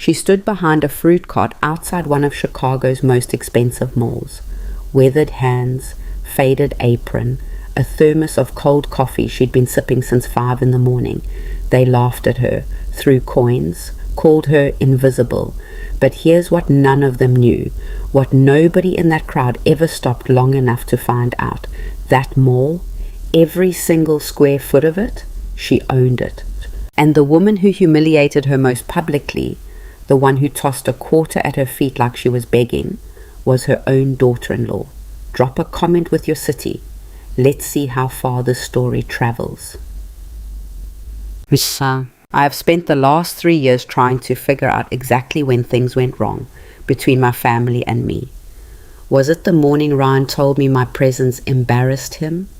She stood behind a fruit cart outside one of Chicago's most expensive malls. Weathered hands, faded apron, a thermos of cold coffee she'd been sipping since 5 in the morning. They laughed at her, threw coins, called her invisible. But here's what none of them knew, what nobody in that crowd ever stopped long enough to find out. That mall, every single square foot of it, she owned it. And the woman who humiliated her most publicly, the one who tossed a quarter at her feet like she was begging, was her own daughter-in-law. Drop a comment with your city. Let's see how far this story travels. I have spent the last 3 years trying to figure out exactly when things went wrong between my family and me. Was it the morning Ryan told me my presence embarrassed him?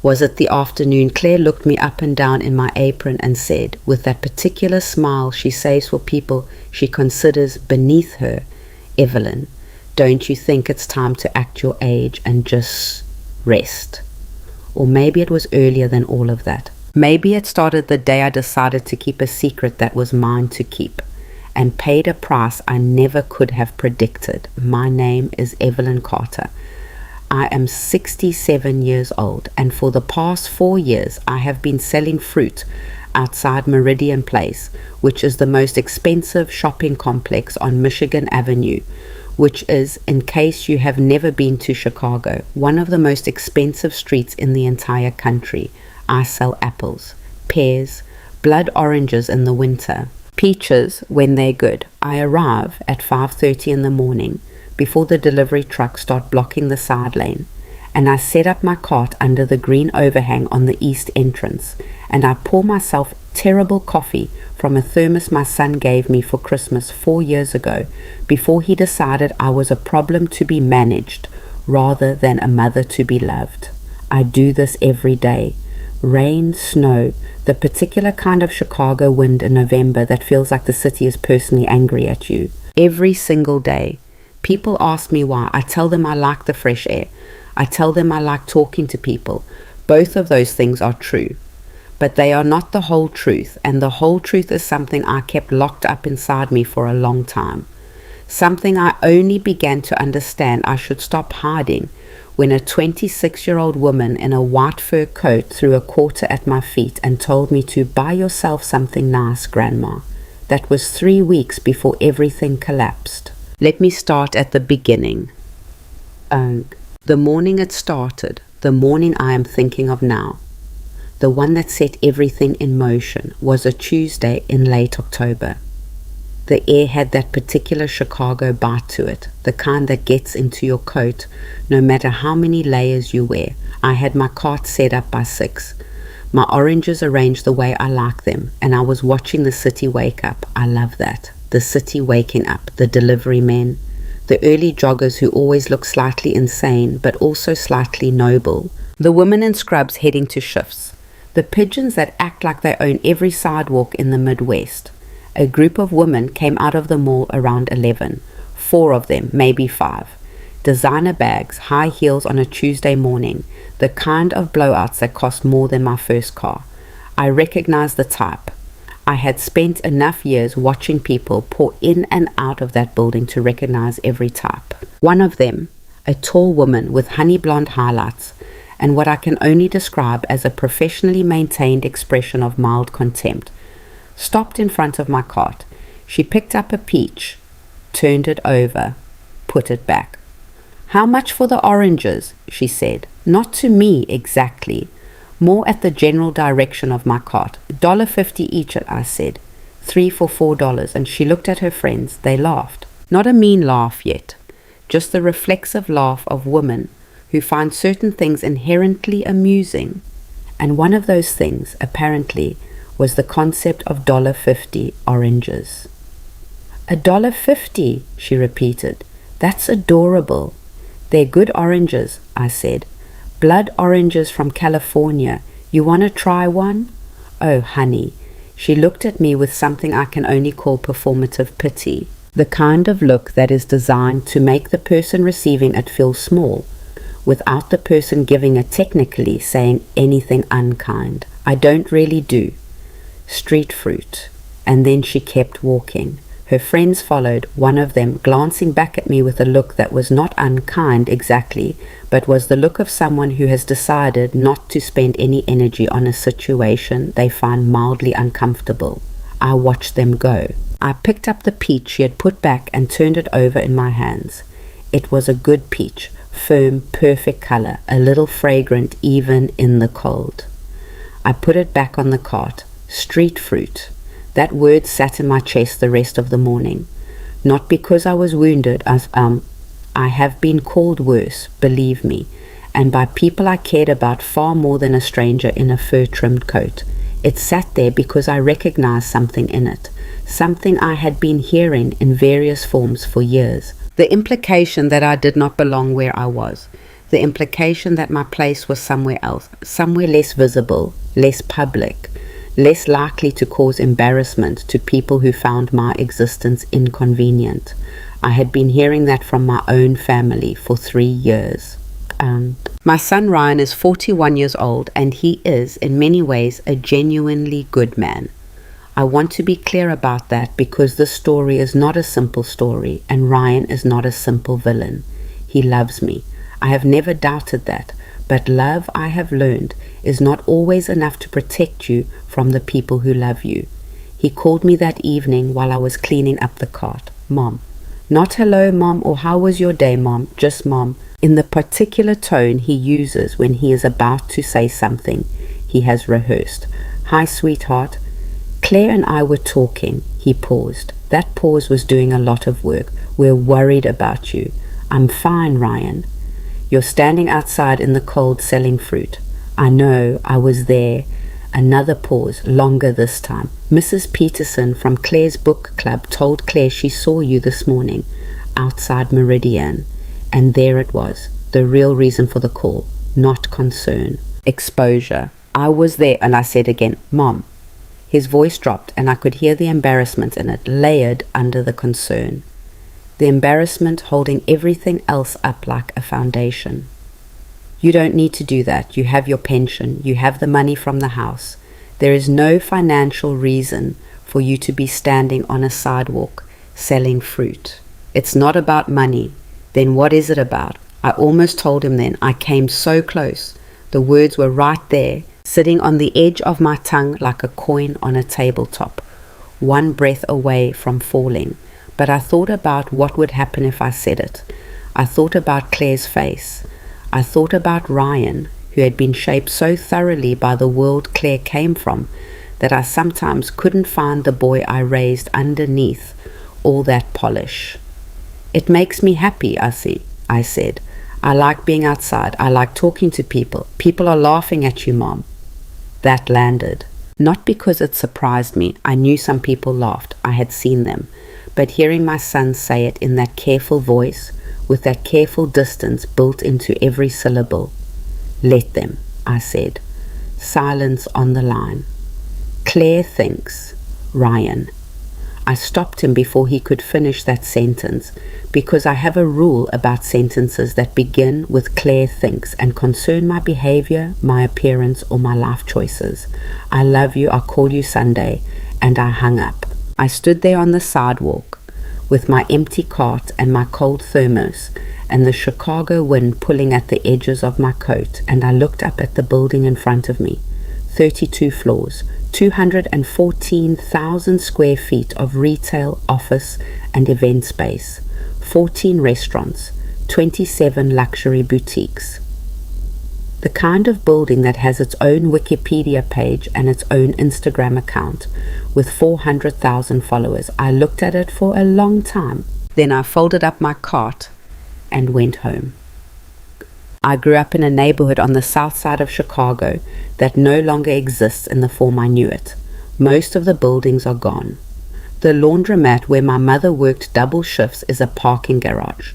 Was it the afternoon Claire looked me up and down in my apron and said, with that particular smile she saves for people she considers beneath her, "Evelyn, don't you think it's time to act your age and just rest?" Or maybe it was earlier than all of that. Maybe it started the day I decided to keep a secret that was mine to keep, and paid a price I never could have predicted. My name is Evelyn Carter. I am 67 years old, and for the past 4 years I have been selling fruit outside Meridian Place, which is the most expensive shopping complex on Michigan Avenue, which is, in case you have never been to Chicago, one of the most expensive streets in the entire country. I sell apples, pears, blood oranges in the winter, peaches when they're good. I arrive at 5:30 in the morning before the delivery trucks start blocking the side lane, and I set up my cart under the green overhang on the east entrance, and I pour myself terrible coffee from a thermos my son gave me for Christmas 4 years ago, before he decided I was a problem to be managed rather than a mother to be loved. I do this every day. Rain, snow, the particular kind of Chicago wind in November that feels like the city is personally angry at you. Every single day. People ask me why. I tell them I like the fresh air. I tell them I like talking to people. Both of those things are true. But they are not the whole truth, and the whole truth is something I kept locked up inside me for a long time. Something I only began to understand I should stop hiding when a 26-year-old woman in a white fur coat threw a quarter at my feet and told me to buy yourself something nice, Grandma. That was 3 weeks before everything collapsed. Let me start at the beginning. The morning it started, the morning I am thinking of now, the one that set everything in motion, was a Tuesday in late October. The air had that particular Chicago bite to it, the kind that gets into your coat no matter how many layers you wear. I had my cart set up by 6. My oranges arranged the way I like them, and I was watching the city wake up. I love that. The city waking up, the delivery men, the early joggers who always look slightly insane but also slightly noble, the women in scrubs heading to shifts, the pigeons that act like they own every sidewalk in the Midwest. A group of women came out of the mall around 11, 4 of them, maybe 5. Designer bags, high heels on a Tuesday morning, the kind of blowouts that cost more than my first car. I recognized the type. I had spent enough years watching people pour in and out of that building to recognize every type. One of them, a tall woman with honey blonde highlights and what I can only describe as a professionally maintained expression of mild contempt, stopped in front of my cart. She picked up a peach, turned it over, put it back. "How much for the oranges?" she said. Not to me exactly, more at the general direction of my cart. $1.50 each, I said. 3 for $4, and she looked at her friends. They laughed. Not a mean laugh yet, just the reflexive laugh of women who find certain things inherently amusing. And one of those things, apparently, was the concept of $1.50 oranges. $1.50, she repeated. That's adorable. They're good oranges, I said. Blood oranges from California. You want to try one? Oh, honey. She looked at me with something I can only call performative pity. The kind of look that is designed to make the person receiving it feel small, without the person giving it technically saying anything unkind. I don't really do. Street fruit. And then she kept walking, Her friends followed, one of them glancing back at me with a look that was not unkind exactly, but was the look of someone who has decided not to spend any energy on a situation they find mildly uncomfortable. I watched them go. I picked up the peach she had put back and turned it over in my hands. It was a good peach, firm, perfect color, a little fragrant even in the cold. I put it back on the cart. Street fruit. That word sat in my chest the rest of the morning. Not because I was wounded, I have been called worse, believe me, and by people I cared about far more than a stranger in a fur-trimmed coat. It sat there because I recognized something in it, something I had been hearing in various forms for years. The implication that I did not belong where I was. The implication that my place was somewhere else, somewhere less visible, less public, less likely to cause embarrassment to people who found my existence inconvenient. I had been hearing that from my own family for 3 years. My son Ryan is 41 years old, and he is, in many ways, a genuinely good man. I want to be clear about that because this story is not a simple story, and Ryan is not a simple villain. He loves me. I have never doubted that. But love, I have learned, is not always enough to protect you from the people who love you. He called me that evening while I was cleaning up the cart. Mom. Not hello, Mom, or how was your day, Mom? Just Mom. In the particular tone he uses when he is about to say something he has rehearsed. Hi, sweetheart. Claire and I were talking. He paused. That pause was doing a lot of work. We're worried about you. I'm fine, Ryan. You're standing outside in the cold selling fruit. I know, I was there. Another pause, longer this time. Mrs. Peterson from Claire's book club told Claire she saw you this morning outside Meridian. And there it was, the real reason for the call, not concern. Exposure. I was there, and I said again, Mom. His voice dropped, and I could hear the embarrassment in it, layered under the concern. The embarrassment holding everything else up like a foundation. You don't need to do that. You have your pension. You have the money from the house. There is no financial reason for you to be standing on a sidewalk selling fruit. It's not about money. Then what is it about? I almost told him then. I came so close. The words were right there, sitting on the edge of my tongue like a coin on a tabletop, one breath away from falling. But I thought about what would happen if I said it. I thought about Claire's face. I thought about Ryan, who had been shaped so thoroughly by the world Claire came from that I sometimes couldn't find the boy I raised underneath all that polish. It makes me happy, I said. I like being outside. I like talking to people. People are laughing at you, Mom. That landed. Not because it surprised me. I knew some people laughed. I had seen them. But hearing my son say it in that careful voice, with that careful distance built into every syllable. Let them, I said. Silence on the line. Claire thinks, Ryan. I stopped him before he could finish that sentence, because I have a rule about sentences that begin with Claire thinks and concern my behavior, my appearance, or my life choices. I love you, I'll call you Sunday, and I hung up. I stood there on the sidewalk with my empty cart and my cold thermos and the Chicago wind pulling at the edges of my coat, and I looked up at the building in front of me. 32 floors, 214,000 square feet of retail, office, and event space, 14 restaurants, 27 luxury boutiques. The kind of building that has its own Wikipedia page and its own Instagram account with 400,000 followers. I looked at it for a long time. Then I folded up my cart and went home. I grew up in a neighborhood on the south side of Chicago that no longer exists in the form I knew it. Most of the buildings are gone. The laundromat where my mother worked double shifts is a parking garage.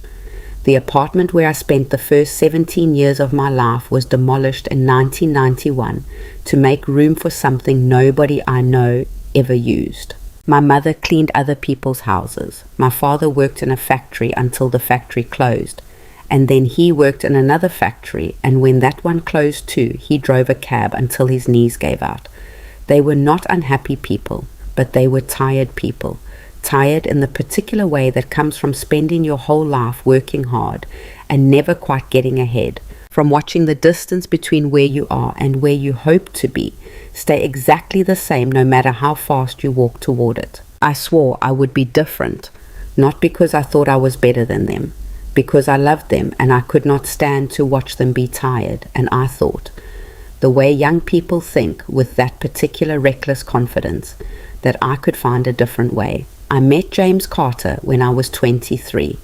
The apartment where I spent the first 17 years of my life was demolished in 1991 to make room for something nobody I know ever used. My mother cleaned other people's houses. My father worked in a factory until the factory closed. And then he worked in another factory, and when that one closed too, he drove a cab until his knees gave out. They were not unhappy people, but they were tired people tired in the particular way that comes from spending your whole life working hard and never quite getting ahead, from watching the distance between where you are and where you hope to be stay exactly the same no matter how fast you walk toward it. I swore I would be different, not because I thought I was better than them, because I loved them and I could not stand to watch them be tired. And I thought, the way young people think with that particular reckless confidence, that I could find a different way. I met James Carter when I was 23.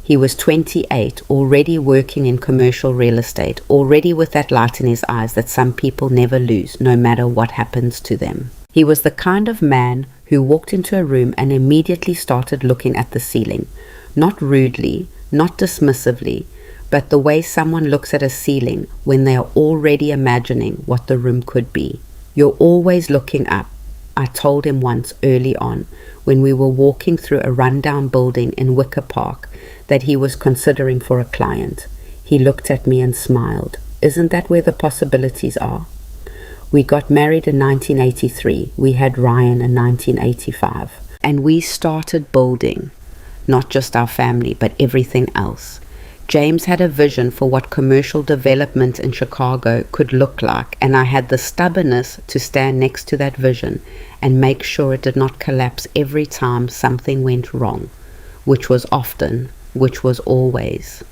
He was 28, already working in commercial real estate, already with that light in his eyes that some people never lose, no matter what happens to them. He was the kind of man who walked into a room and immediately started looking at the ceiling, not rudely, not dismissively, but the way someone looks at a ceiling when they are already imagining what the room could be. You're always looking up, I told him once early on when we were walking through a rundown building in Wicker Park that he was considering for a client. He looked at me and smiled. Isn't that where the possibilities are? We got married in 1983. We had Ryan in 1985. And we started building, not just our family, but everything else. James had a vision for what commercial development in Chicago could look like, and I had the stubbornness to stand next to that vision and make sure it did not collapse every time something went wrong, which was often, which was always.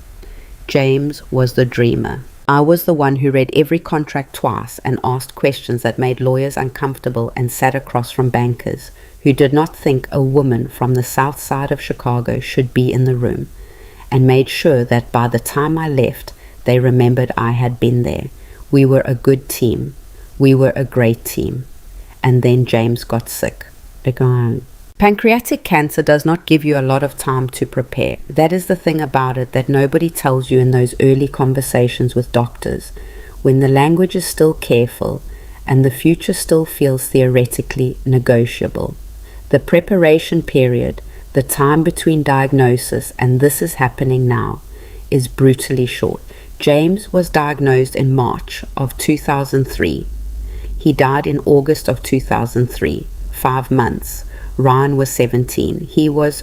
James was the dreamer. I was the one who read every contract twice and asked questions that made lawyers uncomfortable and sat across from bankers who did not think a woman from the south side of Chicago should be in the room, and made sure that by the time I left, they remembered I had been there. We were a good team. We were a great team. And then James got sick. Pancreatic cancer does not give you a lot of time to prepare. That is the thing about it that nobody tells you in those early conversations with doctors, when the language is still careful and the future still feels theoretically negotiable. The preparation period, the time between diagnosis and this is happening now, is brutally short. James was diagnosed in March of 2003. He died in August of 2003, 5 months. Ryan was 17. He was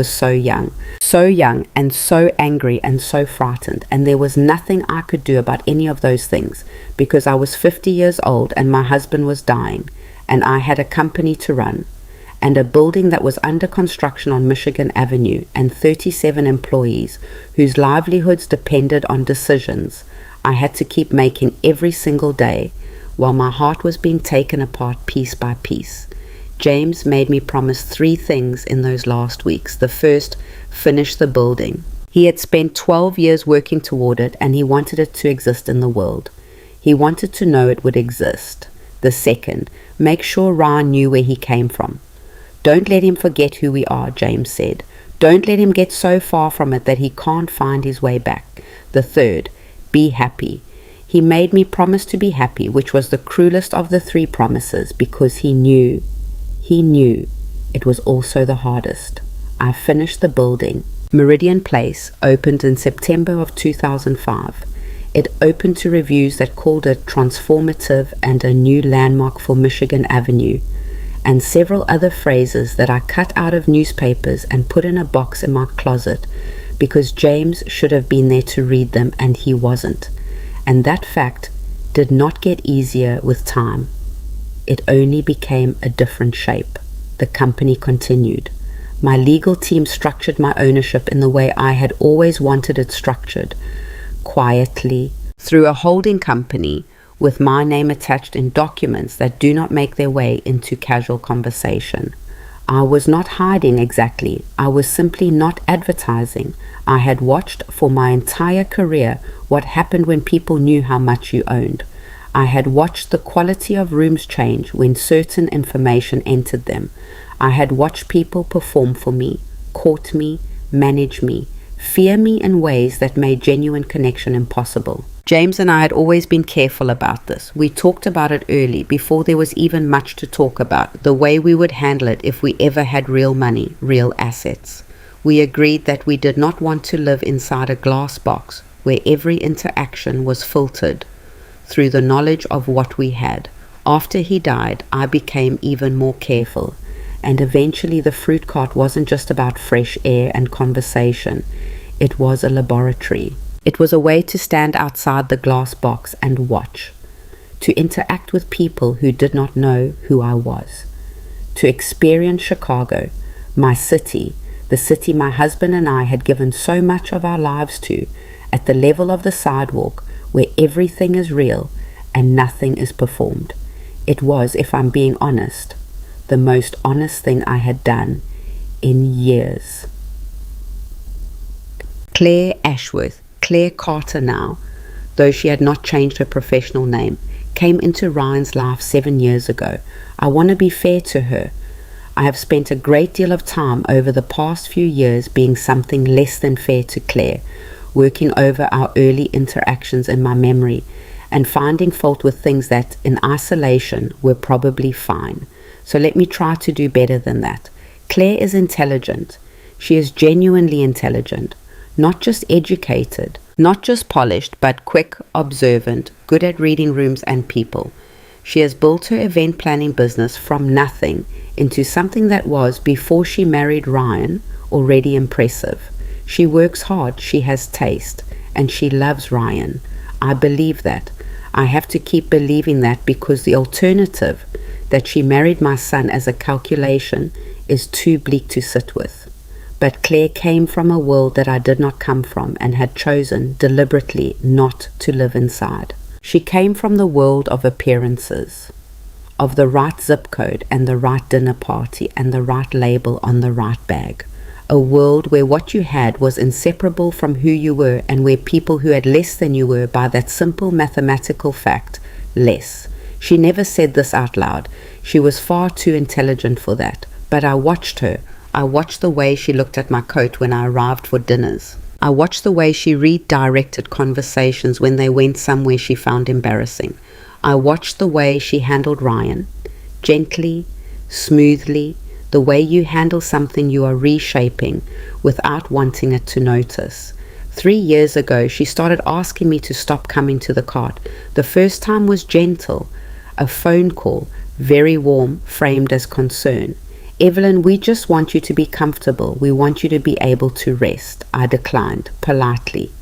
so young and so angry and so frightened, and there was nothing I could do about any of those things because I was 50 years old and my husband was dying, and I had a company to run and a building that was under construction on Michigan Avenue and 37 employees whose livelihoods depended on decisions I had to keep making every single day while my heart was being taken apart piece by piece. James made me promise 3 things in those last weeks. The first, finish the building. He had spent 12 years working toward it and he wanted it to exist in the world. He wanted to know it would exist. The second, make sure Ryan knew where he came from. Don't let him forget who we are, James said. Don't let him get so far from it that he can't find his way back. The third, be happy. He made me promise to be happy, which was the cruelest of the 3 promises because he knew it was also the hardest. I finished the building. Meridian Place opened in September of 2005. It opened to reviews that called it transformative and a new landmark for Michigan Avenue, and several other phrases that I cut out of newspapers and put in a box in my closet because James should have been there to read them and he wasn't. And that fact did not get easier with time. It only became a different shape. The company continued. My legal team structured my ownership in the way I had always wanted it structured, quietly, through a holding company with my name attached in documents that do not make their way into casual conversation. I was not hiding exactly. I was simply not advertising. I had watched for my entire career what happened when people knew how much you owned. I had watched the quality of rooms change when certain information entered them. I had watched people perform for me, court me, manage me, fear me in ways that made genuine connection impossible. James and I had always been careful about this. We talked about it early, before there was even much to talk about, the way we would handle it if we ever had real money, real assets. We agreed that we did not want to live inside a glass box where every interaction was filtered through the knowledge of what we had. After he died, I became even more careful. and eventually the fruit cart wasn't just about fresh air and conversation. It was a laboratory. It was a way to stand outside the glass box and watch, to interact with people who did not know who I was, to experience Chicago, my city, the city my husband and I had given so much of our lives to, at the level of the sidewalk where everything is real and nothing is performed. It was, if I'm being honest, the most honest thing I had done in years. Claire Ashworth, Claire Carter now, though she had not changed her professional name, came into Ryan's life 7 years ago. I want to be fair to her. I have spent a great deal of time over the past few years being something less than fair to Claire, working over our early interactions in my memory and finding fault with things that, in isolation, were probably fine. So let me try to do better than that. Claire is intelligent. She is genuinely intelligent, not just educated, not just polished, but quick, observant, good at reading rooms and people. She has built her event planning business from nothing into something that was, before she married Ryan, already impressive. She works hard, she has taste, and she loves Ryan. I believe that. I have to keep believing that because the alternative, that she married my son as a calculation, is too bleak to sit with. But Claire came from a world that I did not come from and had chosen deliberately not to live inside. She came from the world of appearances, of the right zip code and the right dinner party and the right label on the right bag. A world where what you had was inseparable from who you were, and where people who had less than you were, by that simple mathematical fact, less. She never said this out loud. She was far too intelligent for that. But I watched her. I watched the way she looked at my coat when I arrived for dinners. I watched the way she redirected conversations when they went somewhere she found embarrassing. I watched the way she handled Ryan, gently, smoothly, the way you handle something you are reshaping without wanting it to notice. 3 years ago, she started asking me to stop coming to the cart. The first time was gentle, a phone call, very warm, framed as concern. Evelyn, we just want you to be comfortable. We want you to be able to rest. I declined, politely.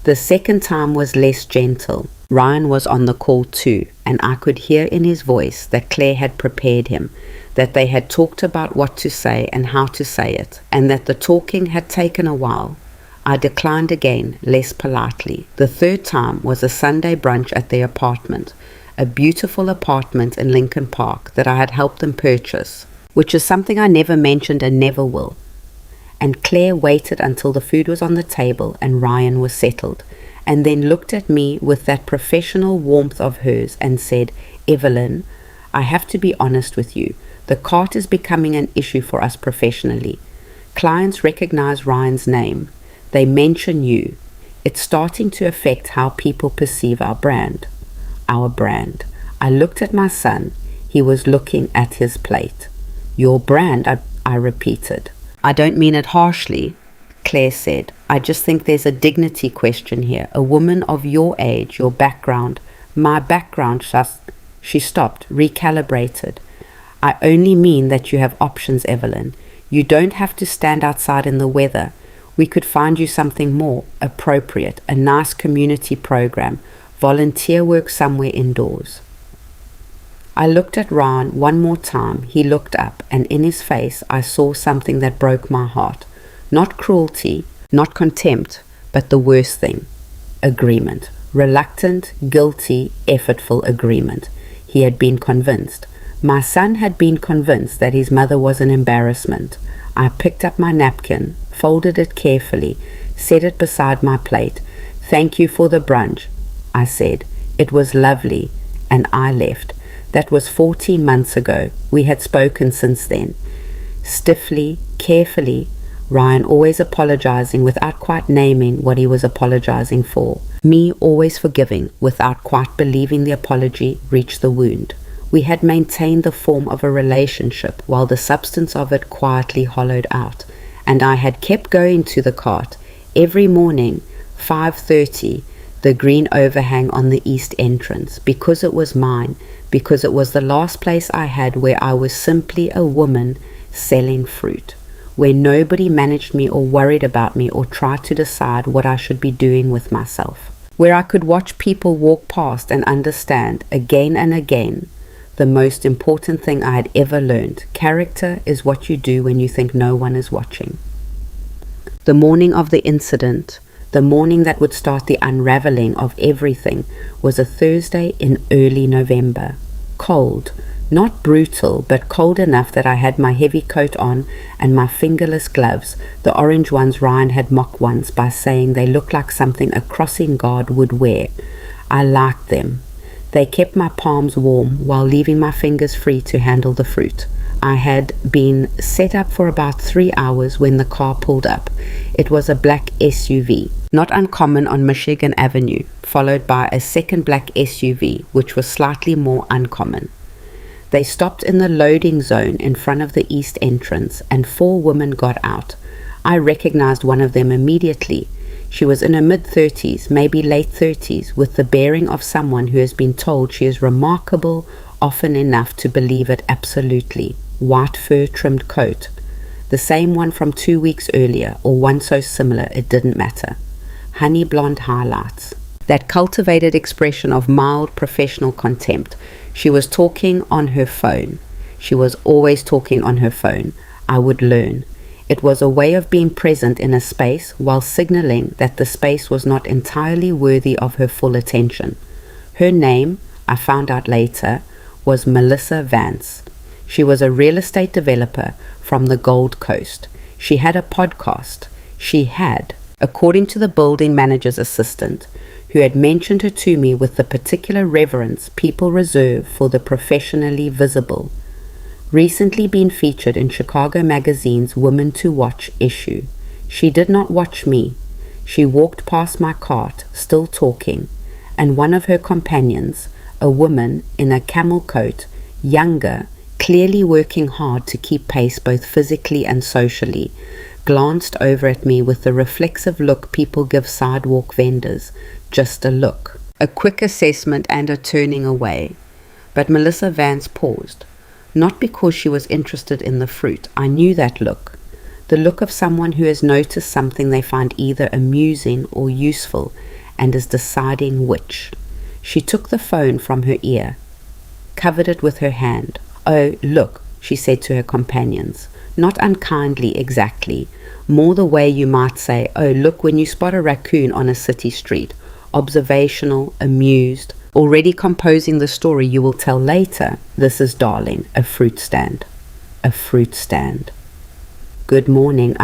The second time was less gentle. Ryan was on the call too, and I could hear in his voice that Claire had prepared him, that they had talked about what to say and how to say it, and that the talking had taken a while. I declined again, less politely. The third time was a Sunday brunch at their apartment, a beautiful apartment in Lincoln Park that I had helped them purchase, which is something I never mentioned and never will. And Claire waited until the food was on the table and Ryan was settled, and then looked at me with that professional warmth of hers and said, Evelyn, I have to be honest with you. The cart is becoming an issue for us professionally. Clients recognize Ryan's name. They mention you. It's starting to affect how people perceive our brand. Our brand. I looked at my son. He was looking at his plate. Your brand, I repeated. I don't mean it harshly, Claire said. I just think there's a dignity question here. A woman of your age, your background, my background, she stopped, recalibrated. I only mean that you have options, Evelyn. You don't have to stand outside in the weather. We could find you something more appropriate, a nice community program, volunteer work somewhere indoors. I looked at Ryan one more time. He looked up, and in his face I saw something that broke my heart. Not cruelty, not contempt, but the worst thing. Agreement. Reluctant, guilty, effortful agreement. He had been convinced. My son had been convinced that his mother was an embarrassment. I picked up my napkin, folded it carefully, set it beside my plate. Thank you for the brunch, I said. It was lovely, and I left. That was 14 months ago. We had spoken since then. Stiffly, carefully, Ryan always apologizing without quite naming what he was apologizing for. Me always forgiving without quite believing the apology reached the wound. We had maintained the form of a relationship while the substance of it quietly hollowed out, and I had kept going to the cart every morning, 5:30, the green overhang on the east entrance, because it was mine, because it was the last place I had where I was simply a woman selling fruit, where nobody managed me or worried about me or tried to decide what I should be doing with myself, where I could watch people walk past and understand again and again the most important thing I had ever learned: character is what you do when you think no one is watching. The morning of the incident, the morning that would start the unraveling of everything, was a Thursday in early November. Cold, not brutal, but cold enough that I had my heavy coat on and my fingerless gloves, the orange ones Ryan had mocked once by saying they looked like something a crossing guard would wear. I liked them. They kept my palms warm while leaving my fingers free to handle the fruit. I had been set up for about 3 hours when the car pulled up. It was a black SUV, not uncommon on Michigan Avenue, followed by a second black SUV, which was slightly more uncommon. They stopped in the loading zone in front of the east entrance, and 4 women got out. I recognized one of them immediately. She was in her mid-30s, maybe late 30s, with the bearing of someone who has been told she is remarkable often enough to believe it absolutely. White fur-trimmed coat, the same one from 2 weeks earlier, or one so similar it didn't matter. Honey blonde highlights. That cultivated expression of mild professional contempt. She was talking on her phone. She was always talking on her phone. I would learn. It was a way of being present in a space while signaling that the space was not entirely worthy of her full attention. Her name, I found out later, was Melissa Vance. She was a real estate developer from the Gold Coast. She had a podcast. She had, according to the building manager's assistant, who had mentioned her to me with the particular reverence people reserve for the professionally visible, recently been featured in Chicago Magazine's Women to Watch issue. She did not watch me. She walked past my cart, still talking, and one of her companions, a woman in a camel coat, younger, clearly working hard to keep pace both physically and socially, glanced over at me with the reflexive look people give sidewalk vendors. Just a look, a quick assessment and a turning away. But Melissa Vance paused. Not because she was interested in the fruit. I knew that look. The look of someone who has noticed something they find either amusing or useful and is deciding which. She took the phone from her ear, covered it with her hand. "Oh, look," she said to her companions. Not unkindly exactly, more the way you might say, "Oh, look when you spot a raccoon on a city street." Observational, amused, already composing the story you will tell later. This is darling, a fruit stand. A fruit stand. "Good morning,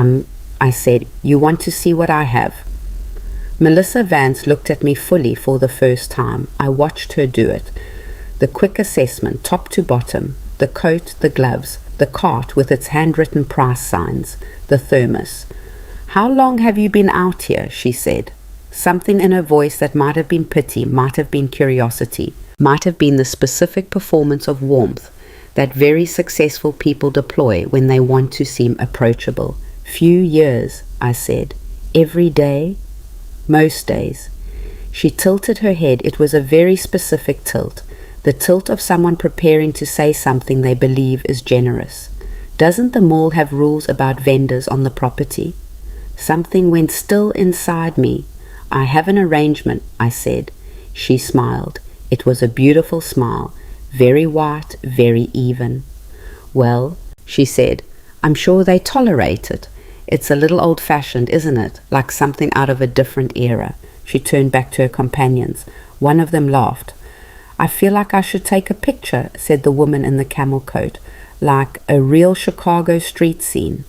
I said. "You want to see what I have?" Melissa Vance looked at me fully for the first time. I watched her do it. The quick assessment, top to bottom, the coat, the gloves, the cart with its handwritten price signs, the thermos. "How long have you been out here?" she said. Something in her voice that might have been pity, might have been curiosity, might have been the specific performance of warmth that very successful people deploy when they want to seem approachable. "Few years," I said. "Every day?" "Most days." She tilted her head. It was a very specific tilt, the tilt of someone preparing to say something they believe is generous. "Doesn't the mall have rules about vendors on the property?" Something went still inside me. "I have an arrangement," I said. She smiled. It was a beautiful smile, very white, very even. "Well," she said, "I'm sure they tolerate it. It's a little old-fashioned, isn't it? Like something out of a different era." She turned back to her companions. One of them laughed. "I feel like I should take a picture," said the woman in the camel coat, "like a real Chicago street scene."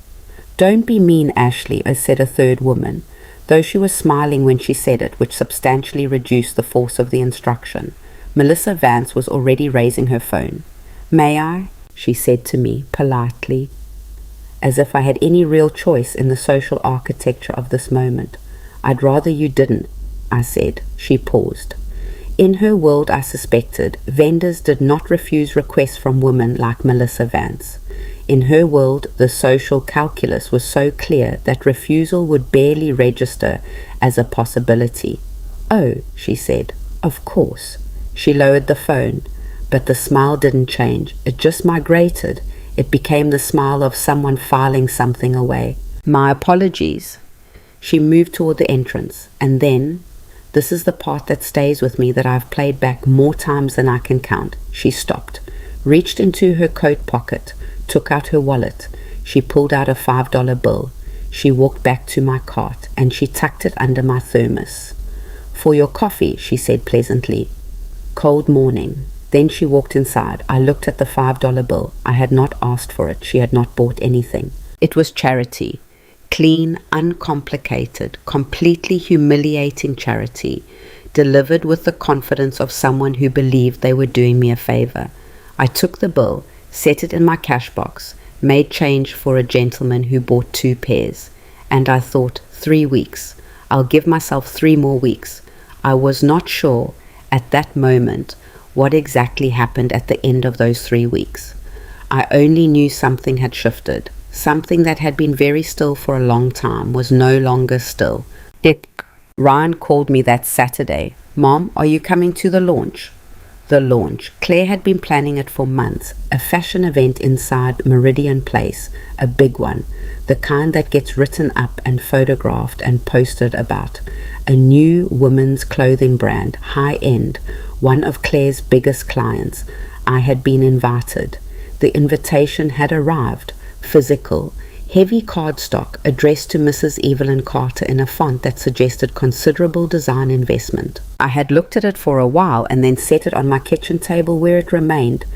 "Don't be mean, Ashley," said a third woman, though she was smiling when she said it, which substantially reduced the force of the instruction. Melissa Vance was already raising her phone. "May I?" she said to me, politely, as if I had any real choice in the social architecture of this moment. "I'd rather you didn't," I said. She paused. In her world, I suspected, vendors did not refuse requests from women like Melissa Vance. In her world, the social calculus was so clear that refusal would barely register as a possibility. "Oh," she said, "of course." She lowered the phone, but the smile didn't change. It just migrated. It became the smile of someone filing something away. My apologies. She moved toward the entrance, and then, this is the part that stays with me that I've played back more times than I can count. She stopped, reached into her coat pocket, took out her wallet. She pulled out a $5 bill. She walked back to my cart, and she tucked it under my thermos. For your coffee, she said pleasantly. Cold morning. Then she walked inside. I looked at the $5 bill. I had not asked for it. She had not bought anything. It was charity. Clean, uncomplicated, completely humiliating charity, delivered with the confidence of someone who believed they were doing me a favor. I took the bill, set it in my cash box, made change for a gentleman who bought 2 pairs, and I thought, 3 weeks. I'll give myself 3 more weeks. I was not sure at that moment what exactly happened at the end of those 3 weeks. I only knew something had shifted. Something that had been very still for a long time was no longer still. Ryan called me that Saturday. Mom, are you coming to the launch? The launch. Claire had been planning it for months. A fashion event inside Meridian Place. A big one. The kind that gets written up and photographed and posted about. A new women's clothing brand. High end. One of Claire's biggest clients. I had been invited. The invitation had arrived. Physical, heavy cardstock addressed to Mrs. Evelyn Carter in a font that suggested considerable design investment. I had looked at it for a while and then set it on my kitchen table where it remained,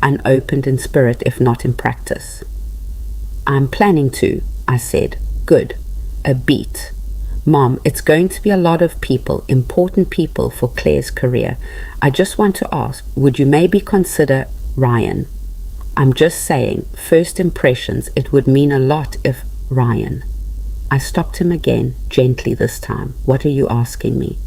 unopened in spirit if not in practice. I'm planning to, I said. Good. A beat. Mom, it's going to be a lot of people, important people for Claire's career. I just want to ask, would you maybe consider Ryan? I'm just saying, first impressions, it would mean a lot if Ryan. I stopped him again, gently this time. What are you asking me?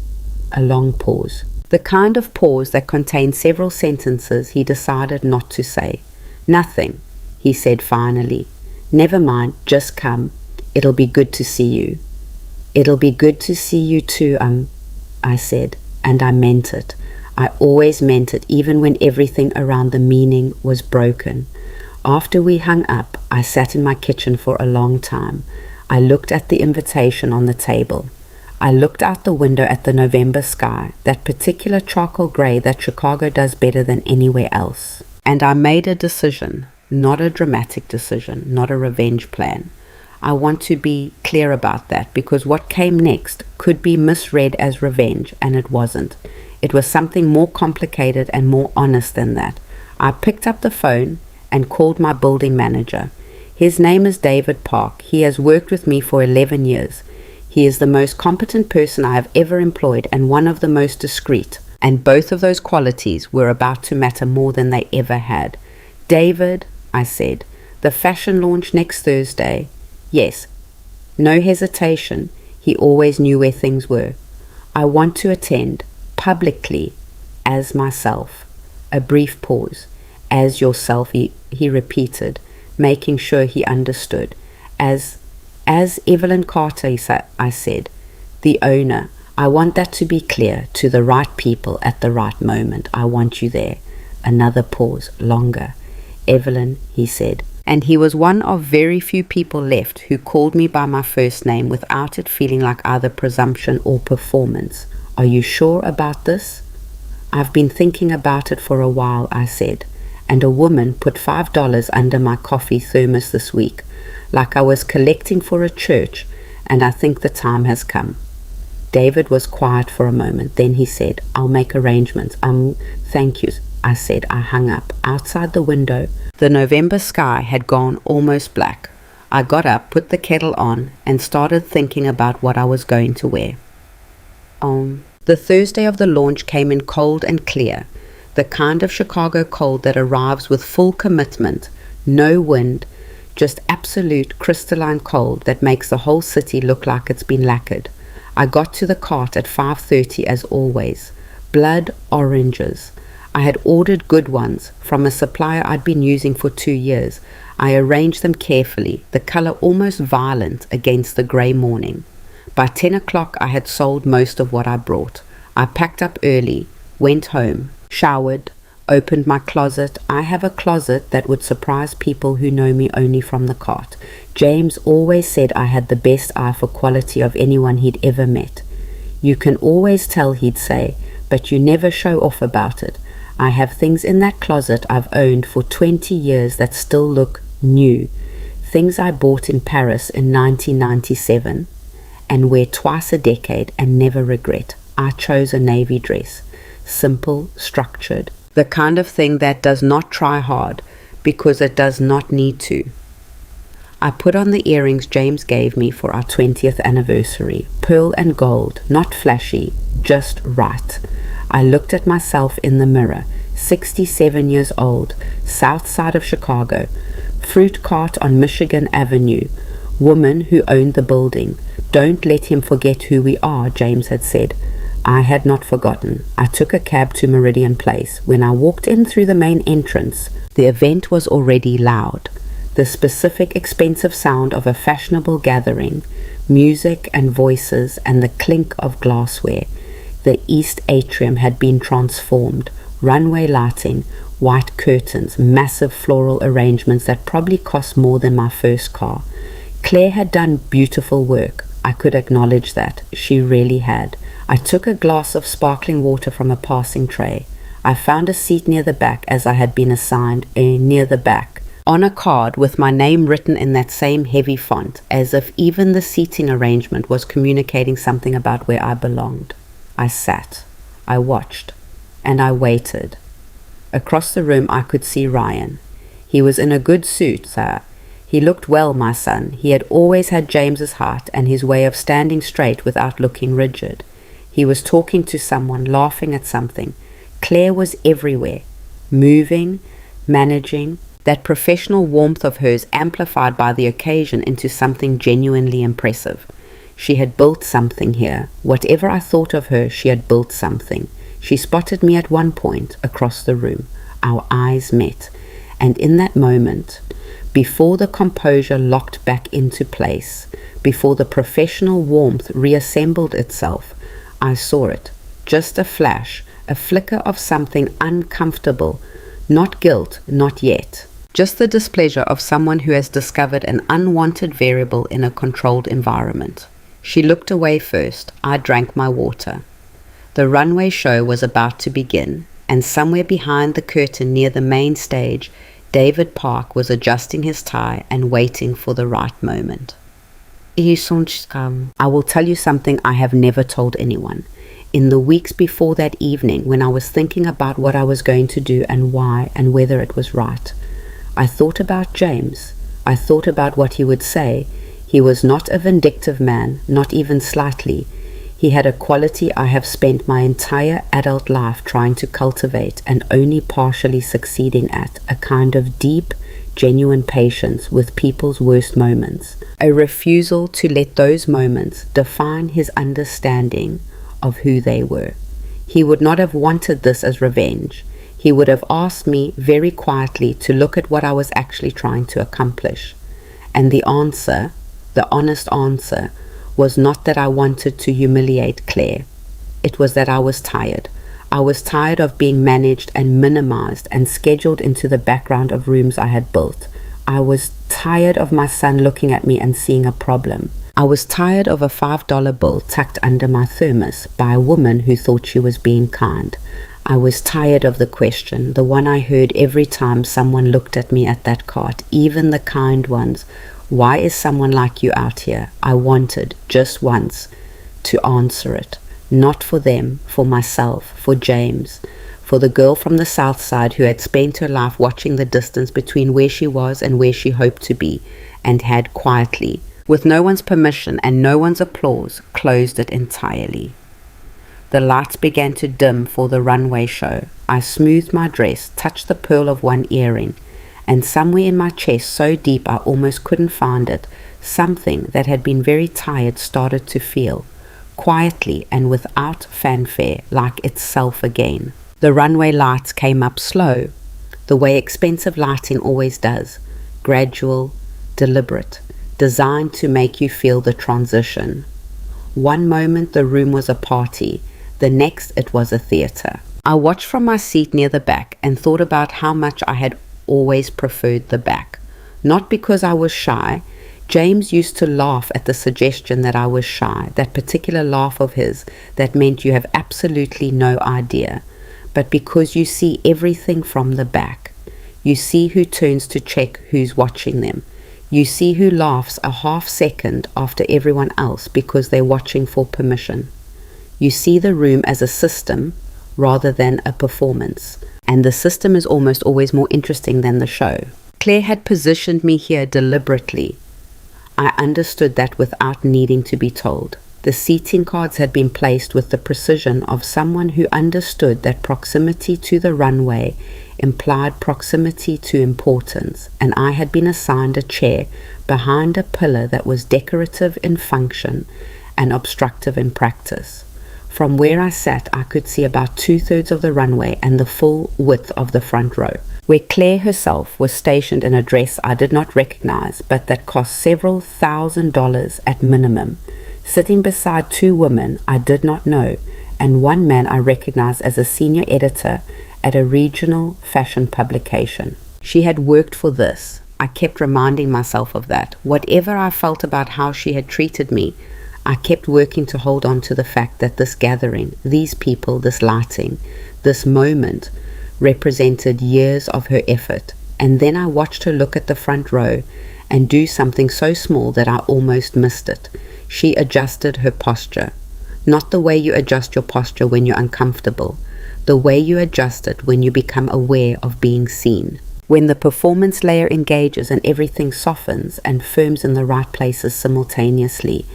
A long pause. The kind of pause that contained several sentences he decided not to say. Nothing, he said finally. Never mind, just come. It'll be good to see you. It'll be good to see you too, I said, and I meant it. I always meant it, even when everything around the meaning was broken. After we hung up, I sat in my kitchen for a long time. I looked at the invitation on the table. I looked out the window at the November sky, that particular charcoal gray that Chicago does better than anywhere else. And I made a decision, not a dramatic decision, not a revenge plan. I want to be clear about that, because what came next could be misread as revenge, and it wasn't. It was something more complicated and more honest than that. I picked up the phone and called my building manager. His name is David Park. He has worked with me for 11 years. He is the most competent person I have ever employed and one of the most discreet. And both of those qualities were about to matter more than they ever had. David, I said, the fashion launch next Thursday. Yes. No hesitation. He always knew where things were. I want to attend. Publicly, as myself. A brief pause. As yourself, he repeated, making sure he understood. As Evelyn Carter, I said, the owner. I want that to be clear to the right people at the right moment. I want you there. Another pause, longer. Evelyn, he said. And he was one of very few people left who called me by my first name without it feeling like either presumption or performance. Are you sure about this? I've been thinking about it for a while, I said, and a woman put $5 under my coffee thermos this week, like I was collecting for a church, and I think the time has come. David was quiet for a moment. Then he said, I'll make arrangements. Thank you, I said. I hung up. Outside the window, the November sky had gone almost black. I got up, put the kettle on, and started thinking about what I was going to wear. The Thursday of the launch came in cold and clear, the kind of Chicago cold that arrives with full commitment, no wind, just absolute crystalline cold that makes the whole city look like it's been lacquered. I got to the cart at 5:30 as always. Blood oranges. I had ordered good ones from a supplier I'd been using for 2 years. I arranged them carefully, the color almost violent against the gray morning. By 10 o'clock, I had sold most of what I brought. I packed up early, went home, showered, Opened my closet. I have a closet that would surprise people who know me only from the cart. James always said I had the best eye for quality of anyone he'd ever met. You can always tell, he'd say, but you never show off about it. I have things in that closet I've owned for 20 years that still look new. Things I bought in Paris in 1997 and wear twice a decade and never regret. I chose a navy dress. Simple, structured. The kind of thing that does not try hard because it does not need to. I put on the earrings James gave me for our 20th anniversary. Pearl and gold, not flashy, just right. I looked at myself in the mirror, 67 years old, south side of Chicago, fruit cart on Michigan Avenue, woman who owned the building. Don't let him forget who we are, James had said. I had not forgotten. I took a cab to Meridian Place. When I walked in through the main entrance, the event was already loud. The specific expensive sound of a fashionable gathering, music and voices and the clink of glassware. The east atrium had been transformed. Runway lighting, white curtains, massive floral arrangements that probably cost more than my first car. Claire had done beautiful work. I could acknowledge that. She really had. I took a glass of sparkling water from a passing tray. I found a seat near the back as I had been assigned, near the back, on a card with my name written in that same heavy font, as if even the seating arrangement was communicating something about where I belonged. I sat, I watched, and I waited. Across the room I could see Ryan. He was in a good suit, sir. He looked well, my son. He had always had James's height and his way of standing straight without looking rigid. He was talking to someone, laughing at something. Claire was everywhere, moving, managing, that professional warmth of hers amplified by the occasion into something genuinely impressive. She had built something here. Whatever I thought of her, she had built something. She spotted me at one point across the room. Our eyes met. And in that moment, before the composure locked back into place, before the professional warmth reassembled itself, I saw it, just a flash, a flicker of something uncomfortable, not guilt, not yet, just the displeasure of someone who has discovered an unwanted variable in a controlled environment. She looked away first. I drank my water. The runway show was about to begin, and somewhere behind the curtain near the main stage, David Park was adjusting his tie and waiting for the right moment. I will tell you something I have never told anyone. In the weeks before that evening, when I was thinking about what I was going to do and why and whether it was right, I thought about James. I thought about what he would say. He was not a vindictive man, not even slightly. He had a quality I have spent my entire adult life trying to cultivate and only partially succeeding at, a kind of deep, genuine patience with people's worst moments, a refusal to let those moments define his understanding of who they were. He would not have wanted this as revenge. He would have asked me very quietly to look at what I was actually trying to accomplish. And the answer, the honest answer, was not that I wanted to humiliate Claire. It was that I was tired. I was tired of being managed and minimized and scheduled into the background of rooms I had built. I was tired of my son looking at me and seeing a problem. I was tired of a $5 bill tucked under my thermos by a woman who thought she was being kind. I was tired of the question, the one I heard every time someone looked at me at that cart, even the kind ones. Why is someone like you out here? I wanted, just once, to answer it. Not for them, for myself, for James, for the girl from the south side who had spent her life watching the distance between where she was and where she hoped to be, and had quietly, with no one's permission and no one's applause, closed it entirely. The lights began to dim for the runway show. I smoothed my dress, touched the pearl of one earring, and somewhere in my chest, so deep I almost couldn't find it, something that had been very tired started to feel, quietly and without fanfare, like itself again. The runway lights came up slow, the way expensive lighting always does, gradual, deliberate, designed to make you feel the transition. One moment the room was a party, the next it was a theater. I watched from my seat near the back and thought about how much I had always preferred the back. Not because I was shy. James used to laugh at the suggestion that I was shy, that particular laugh of his that meant you have absolutely no idea, but because you see everything from the back. You see who turns to check who's watching them. You see who laughs a half second after everyone else because they're watching for permission. You see the room as a system rather than a performance, and the system is almost always more interesting than the show. Claire had positioned me here deliberately. I understood that without needing to be told. The seating cards had been placed with the precision of someone who understood that proximity to the runway implied proximity to importance, and I had been assigned a chair behind a pillar that was decorative in function and obstructive in practice. From where I sat, I could see about 2/3 of the runway and the full width of the front row. Where Claire herself was stationed in a dress I did not recognize, but that cost several $1,000s at minimum, sitting beside 2 women I did not know, and one man I recognized as a senior editor at a regional fashion publication. She had worked for this. I kept reminding myself of that. Whatever I felt about how she had treated me, I kept working to hold on to the fact that this gathering, these people, this lighting, this moment represented years of her effort. And then I watched her look at the front row and do something so small that I almost missed it. She adjusted her posture. Not the way you adjust your posture when you're uncomfortable, the way you adjust it when you become aware of being seen. When the performance layer engages and everything softens and firms in the right places simultaneously,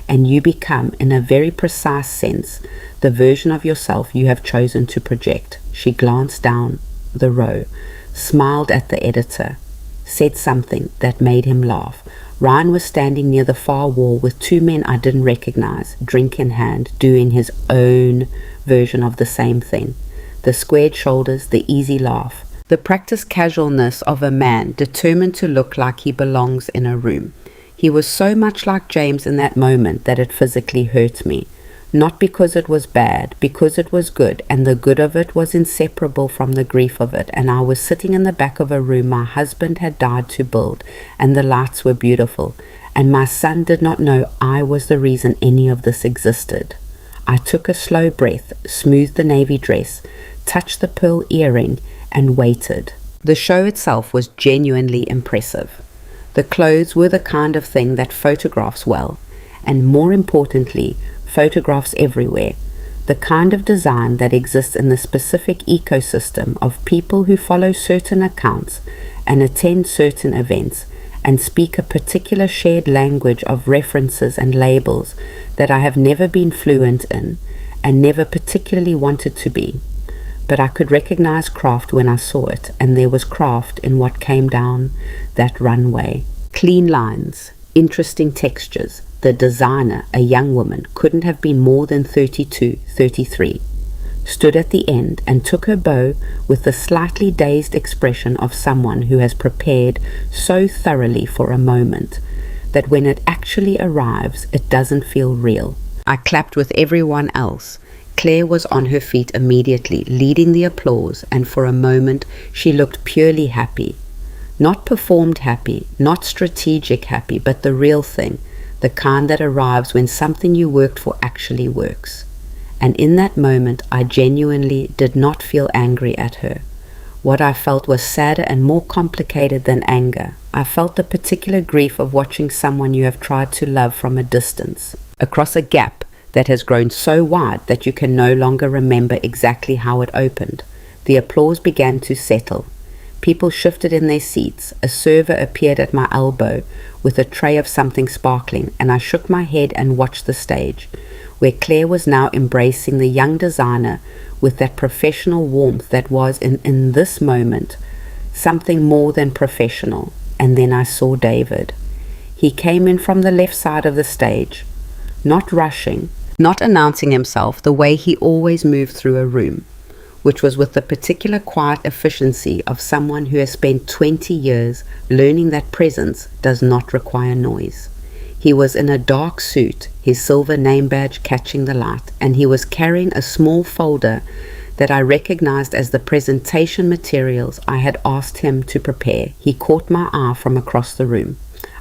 and you become, in a very precise sense, the version of yourself you have chosen to project. She glanced down the row, smiled at the editor, said something that made him laugh. Ryan was standing near the far wall with 2 men I didn't recognize, drink in hand, doing his own version of the same thing. The squared shoulders, the easy laugh, the practiced casualness of a man determined to look like he belongs in a room. He was so much like James in that moment that it physically hurt me. Not because it was bad, because it was good, and the good of it was inseparable from the grief of it. And I was sitting in the back of a room my husband had died to build, and the lights were beautiful, and my son did not know I was the reason any of this existed. I took a slow breath, smoothed the navy dress, touched the pearl earring, and waited. The show itself was genuinely impressive. The clothes were the kind of thing that photographs well, and more importantly, photographs everywhere. The kind of design that exists in the specific ecosystem of people who follow certain accounts and attend certain events and speak a particular shared language of references and labels that I have never been fluent in and never particularly wanted to be. But I could recognize craft when I saw it, and there was craft in what came down that runway. Clean lines, interesting textures. The designer, a young woman, couldn't have been more than 32, 33, stood at the end and took her bow with the slightly dazed expression of someone who has prepared so thoroughly for a moment that when it actually arrives, it doesn't feel real. I clapped with everyone else. Claire was on her feet immediately, leading the applause, and for a moment she looked purely happy. Not performed happy, not strategic happy, but the real thing, the kind that arrives when something you worked for actually works. And in that moment, I genuinely did not feel angry at her. What I felt was sadder and more complicated than anger. I felt the particular grief of watching someone you have tried to love from a distance, across a gap that has grown so wide that you can no longer remember exactly how it opened. The applause began to settle. People shifted in their seats. A server appeared at my elbow with a tray of something sparkling, and I shook my head and watched the stage, where Claire was now embracing the young designer with that professional warmth that was, in this moment, something more than professional. And then I saw David. He came in from the left side of the stage, not rushing, not announcing himself the way he always moved through a room, which was with the particular quiet efficiency of someone who has spent 20 years learning that presence does not require noise. He was in a dark suit, his silver name badge catching the light, and he was carrying a small folder that I recognized as the presentation materials I had asked him to prepare, he caught my eye from across the room.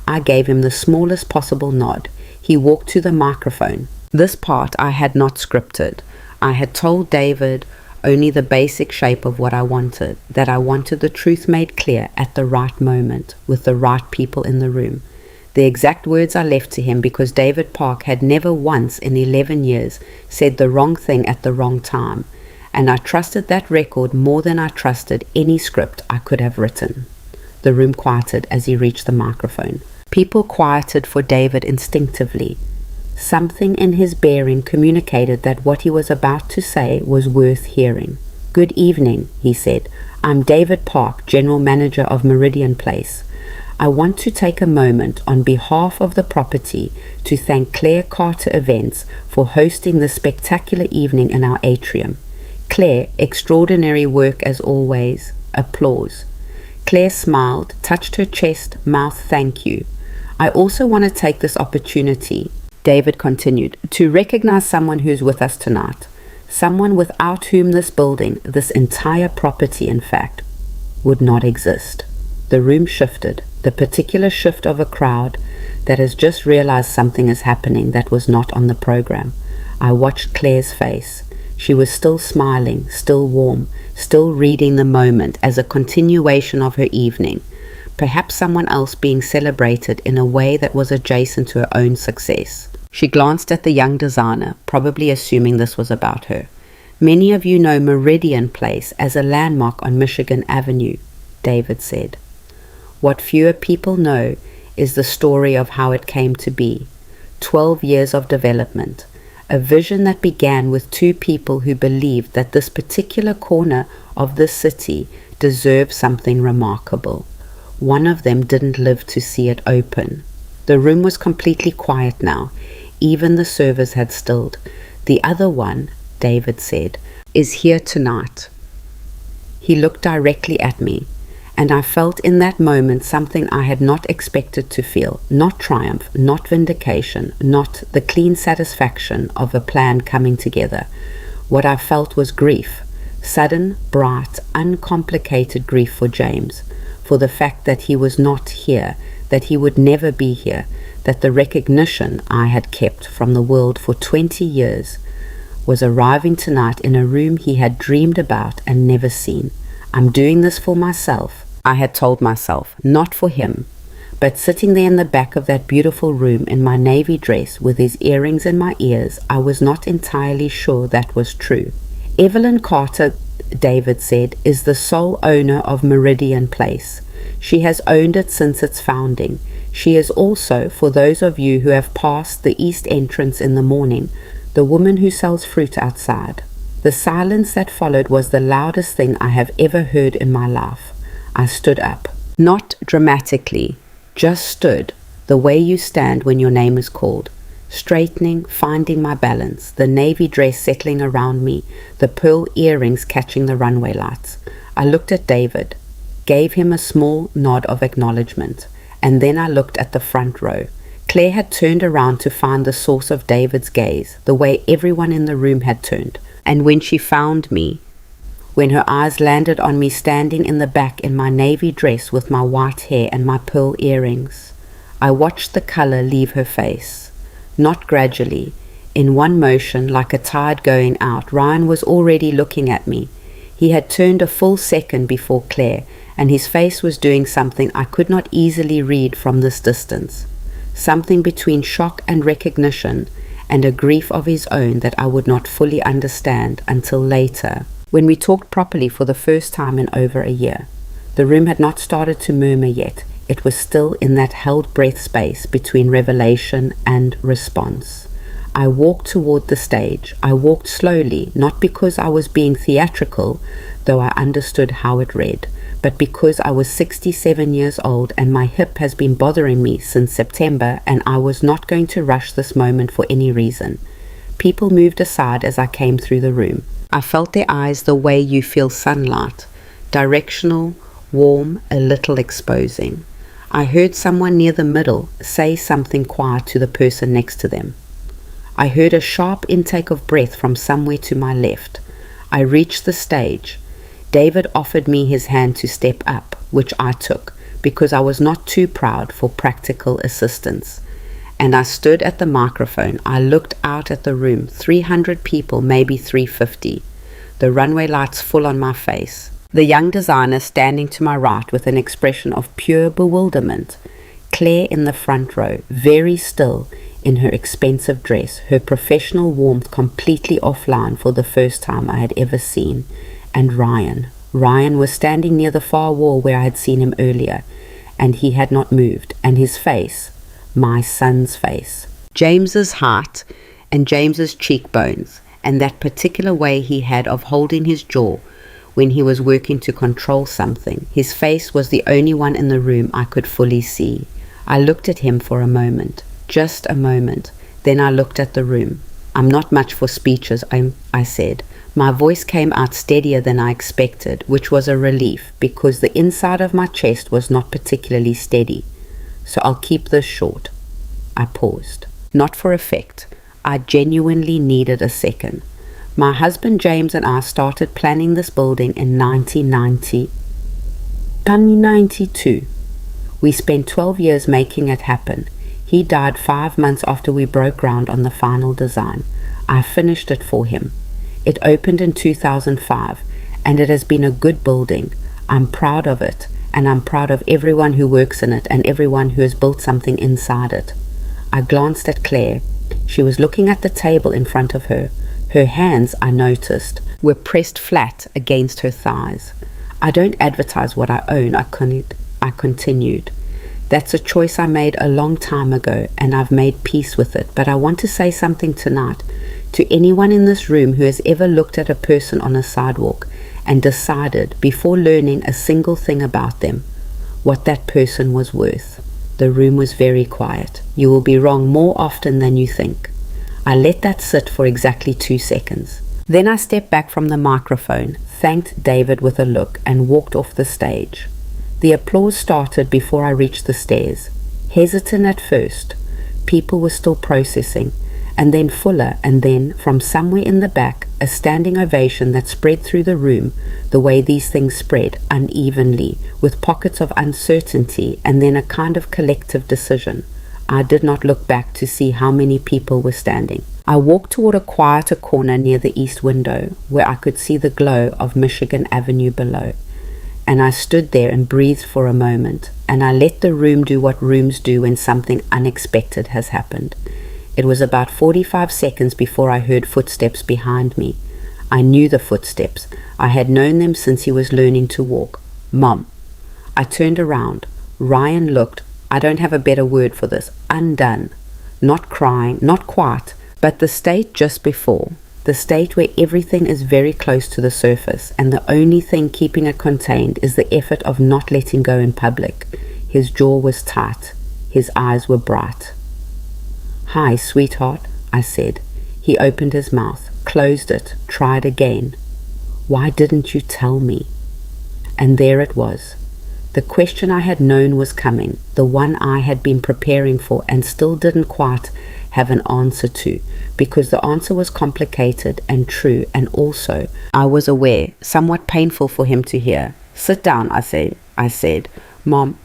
I gave him the smallest possible nod. He walked to the microphone. This part I had not scripted. I had told David only the basic shape of what I wanted, that I wanted the truth made clear at the right moment, with the right people in the room. The exact words I left to him because David Park had never once in 11 years said the wrong thing at the wrong time, and I trusted that record more than I trusted any script I could have written. The room quieted as he reached the microphone. People quieted for David instinctively. Something in his bearing communicated that what he was about to say was worth hearing. "Good evening," he said. "I'm David Park, General Manager of Meridian Place. I want to take a moment on behalf of the property to thank Claire Carter Events for hosting this spectacular evening in our atrium. Claire, extraordinary work as always." Applause. Claire smiled, touched her chest, mouth, "Thank you. I also want to take this opportunity," David continued, "to recognize someone who's with us tonight. Someone without whom this building, this entire property in fact, would not exist." The room shifted, the particular shift of a crowd that has just realized something is happening that was not on the program. I watched Claire's face. She was still smiling, still warm, still reading the moment as a continuation of her evening. Perhaps someone else being celebrated in a way that was adjacent to her own success. She glanced at the young designer, probably assuming this was about her. "Many of you know Meridian Place as a landmark on Michigan Avenue," David said. "What fewer people know is the story of how it came to be. 12 years of development, a vision that began with two people who believed that this particular corner of this city deserved something remarkable. One of them didn't live to see it open." The room was completely quiet now. Even the servers had stilled. "The other one," David said, "is here tonight." He looked directly at me, and I felt in that moment something I had not expected to feel. Not triumph, not vindication, not the clean satisfaction of a plan coming together. What I felt was grief. Sudden, bright, uncomplicated grief for James, for the fact that he was not here, that he would never be here, that the recognition I had kept from the world for 20 years was arriving tonight in a room he had dreamed about and never seen. "I'm doing this for myself," I had told myself, "not for him." But sitting there in the back of that beautiful room in my navy dress with his earrings in my ears, I was not entirely sure that was true. "Evelyn Carter," David said, "is the sole owner of Meridian Place. She has owned it since its founding. She is also, for those of you who have passed the east entrance in the morning, the woman who sells fruit outside." The silence that followed was the loudest thing I have ever heard in my life. I stood up. Not dramatically, just stood, the way you stand when your name is called. Straightening, finding my balance, the navy dress settling around me, the pearl earrings catching the runway lights. I looked at David, gave him a small nod of acknowledgement, and then I looked at the front row. Claire had turned around to find the source of David's gaze, the way everyone in the room had turned. And when she found me, when her eyes landed on me standing in the back in my navy dress with my white hair and my pearl earrings, I watched the color leave her face. Not gradually, in one motion, like a tide going out. Ryan was already looking at me. He had turned a full second before Claire, and his face was doing something I could not easily read from this distance. Something between shock and recognition, and a grief of his own that I would not fully understand until later, when we talked properly for the first time in over a year. The room had not started to murmur yet. It was still in that held breath space between revelation and response. I walked toward the stage. I walked slowly, not because I was being theatrical, though I understood how it read, but because I was 67 years old and my hip has been bothering me since September, and I was not going to rush this moment for any reason. People moved aside as I came through the room. I felt their eyes the way you feel sunlight, directional, warm, a little exposing. I heard someone near the middle say something quiet to the person next to them. I heard a sharp intake of breath from somewhere to my left. I reached the stage. David offered me his hand to step up, which I took, because I was not too proud for practical assistance. And I stood at the microphone. I looked out at the room, 300 people, maybe 350. The runway lights full on my face. The young designer standing to my right with an expression of pure bewilderment. Claire in the front row, very still in her expensive dress, her professional warmth completely offline for the first time I had ever seen. And Ryan. Ryan was standing near the far wall where I had seen him earlier, and he had not moved, and his face, my son's face. James's height and James's cheekbones, and that particular way he had of holding his jaw when he was working to control something. His face was the only one in the room I could fully see. I looked at him for a moment, just a moment. Then I looked at the room. I'm not much for speeches, I said. My voice came out steadier than I expected, which was a relief because the inside of my chest was not particularly steady. So I'll keep this short. I paused. Not for effect. I genuinely needed a second. My husband James and I started planning this building in 1992. We spent 12 years making it happen. He died 5 months after we broke ground on the final design. I finished it for him. It opened in 2005, and it has been a good building. I'm proud of it, and I'm proud of everyone who works in it and everyone who has built something inside it. I glanced at Claire. She was looking at the table in front of her. Her hands, I noticed, were pressed flat against her thighs. I don't advertise what I own, I continued. That's a choice I made a long time ago, and I've made peace with it. But I want to say something tonight to anyone in this room who has ever looked at a person on a sidewalk and decided, before learning a single thing about them, what that person was worth. The room was very quiet. You will be wrong more often than you think. I let that sit for exactly 2 seconds. Then I stepped back from the microphone, thanked David with a look, and walked off the stage. The applause started before I reached the stairs. Hesitant at first. People were still processing, and then fuller, and then, from somewhere in the back, a standing ovation that spread through the room the way these things spread, unevenly, with pockets of uncertainty, and then a kind of collective decision. I did not look back to see how many people were standing. I walked toward a quieter corner near the east window, where I could see the glow of Michigan Avenue below. And I stood there and breathed for a moment, and I let the room do what rooms do when something unexpected has happened. It was about 45 seconds before I heard footsteps behind me. I knew the footsteps. I had known them since he was learning to walk. Mom. I turned around. Ryan looked, I don't have a better word for this, undone. Not crying, not quite, but the state just before. The state where everything is very close to the surface, and the only thing keeping it contained is the effort of not letting go in public. His jaw was tight. His eyes were bright. "Hi, sweetheart," I said. He opened his mouth, closed it, tried again. "Why didn't you tell me?" And there it was. The question I had known was coming, the one I had been preparing for and still didn't quite have an answer to, because the answer was complicated and true, and also, I was aware, somewhat painful for him to hear. "Sit down," I said. "Mom,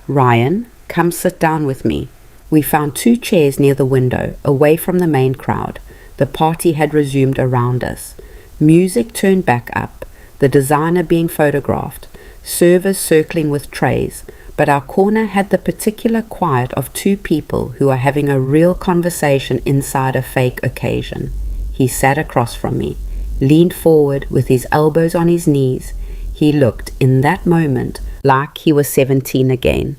Ryan, come sit down with me." We found 2 chairs near the window, away from the main crowd. The party had resumed around us. Music turned back up, the designer being photographed, servers circling with trays, but our corner had the particular quiet of 2 people who are having a real conversation inside a fake occasion. He sat across from me, leaned forward with his elbows on his knees. He looked, in that moment, like he was 17 again.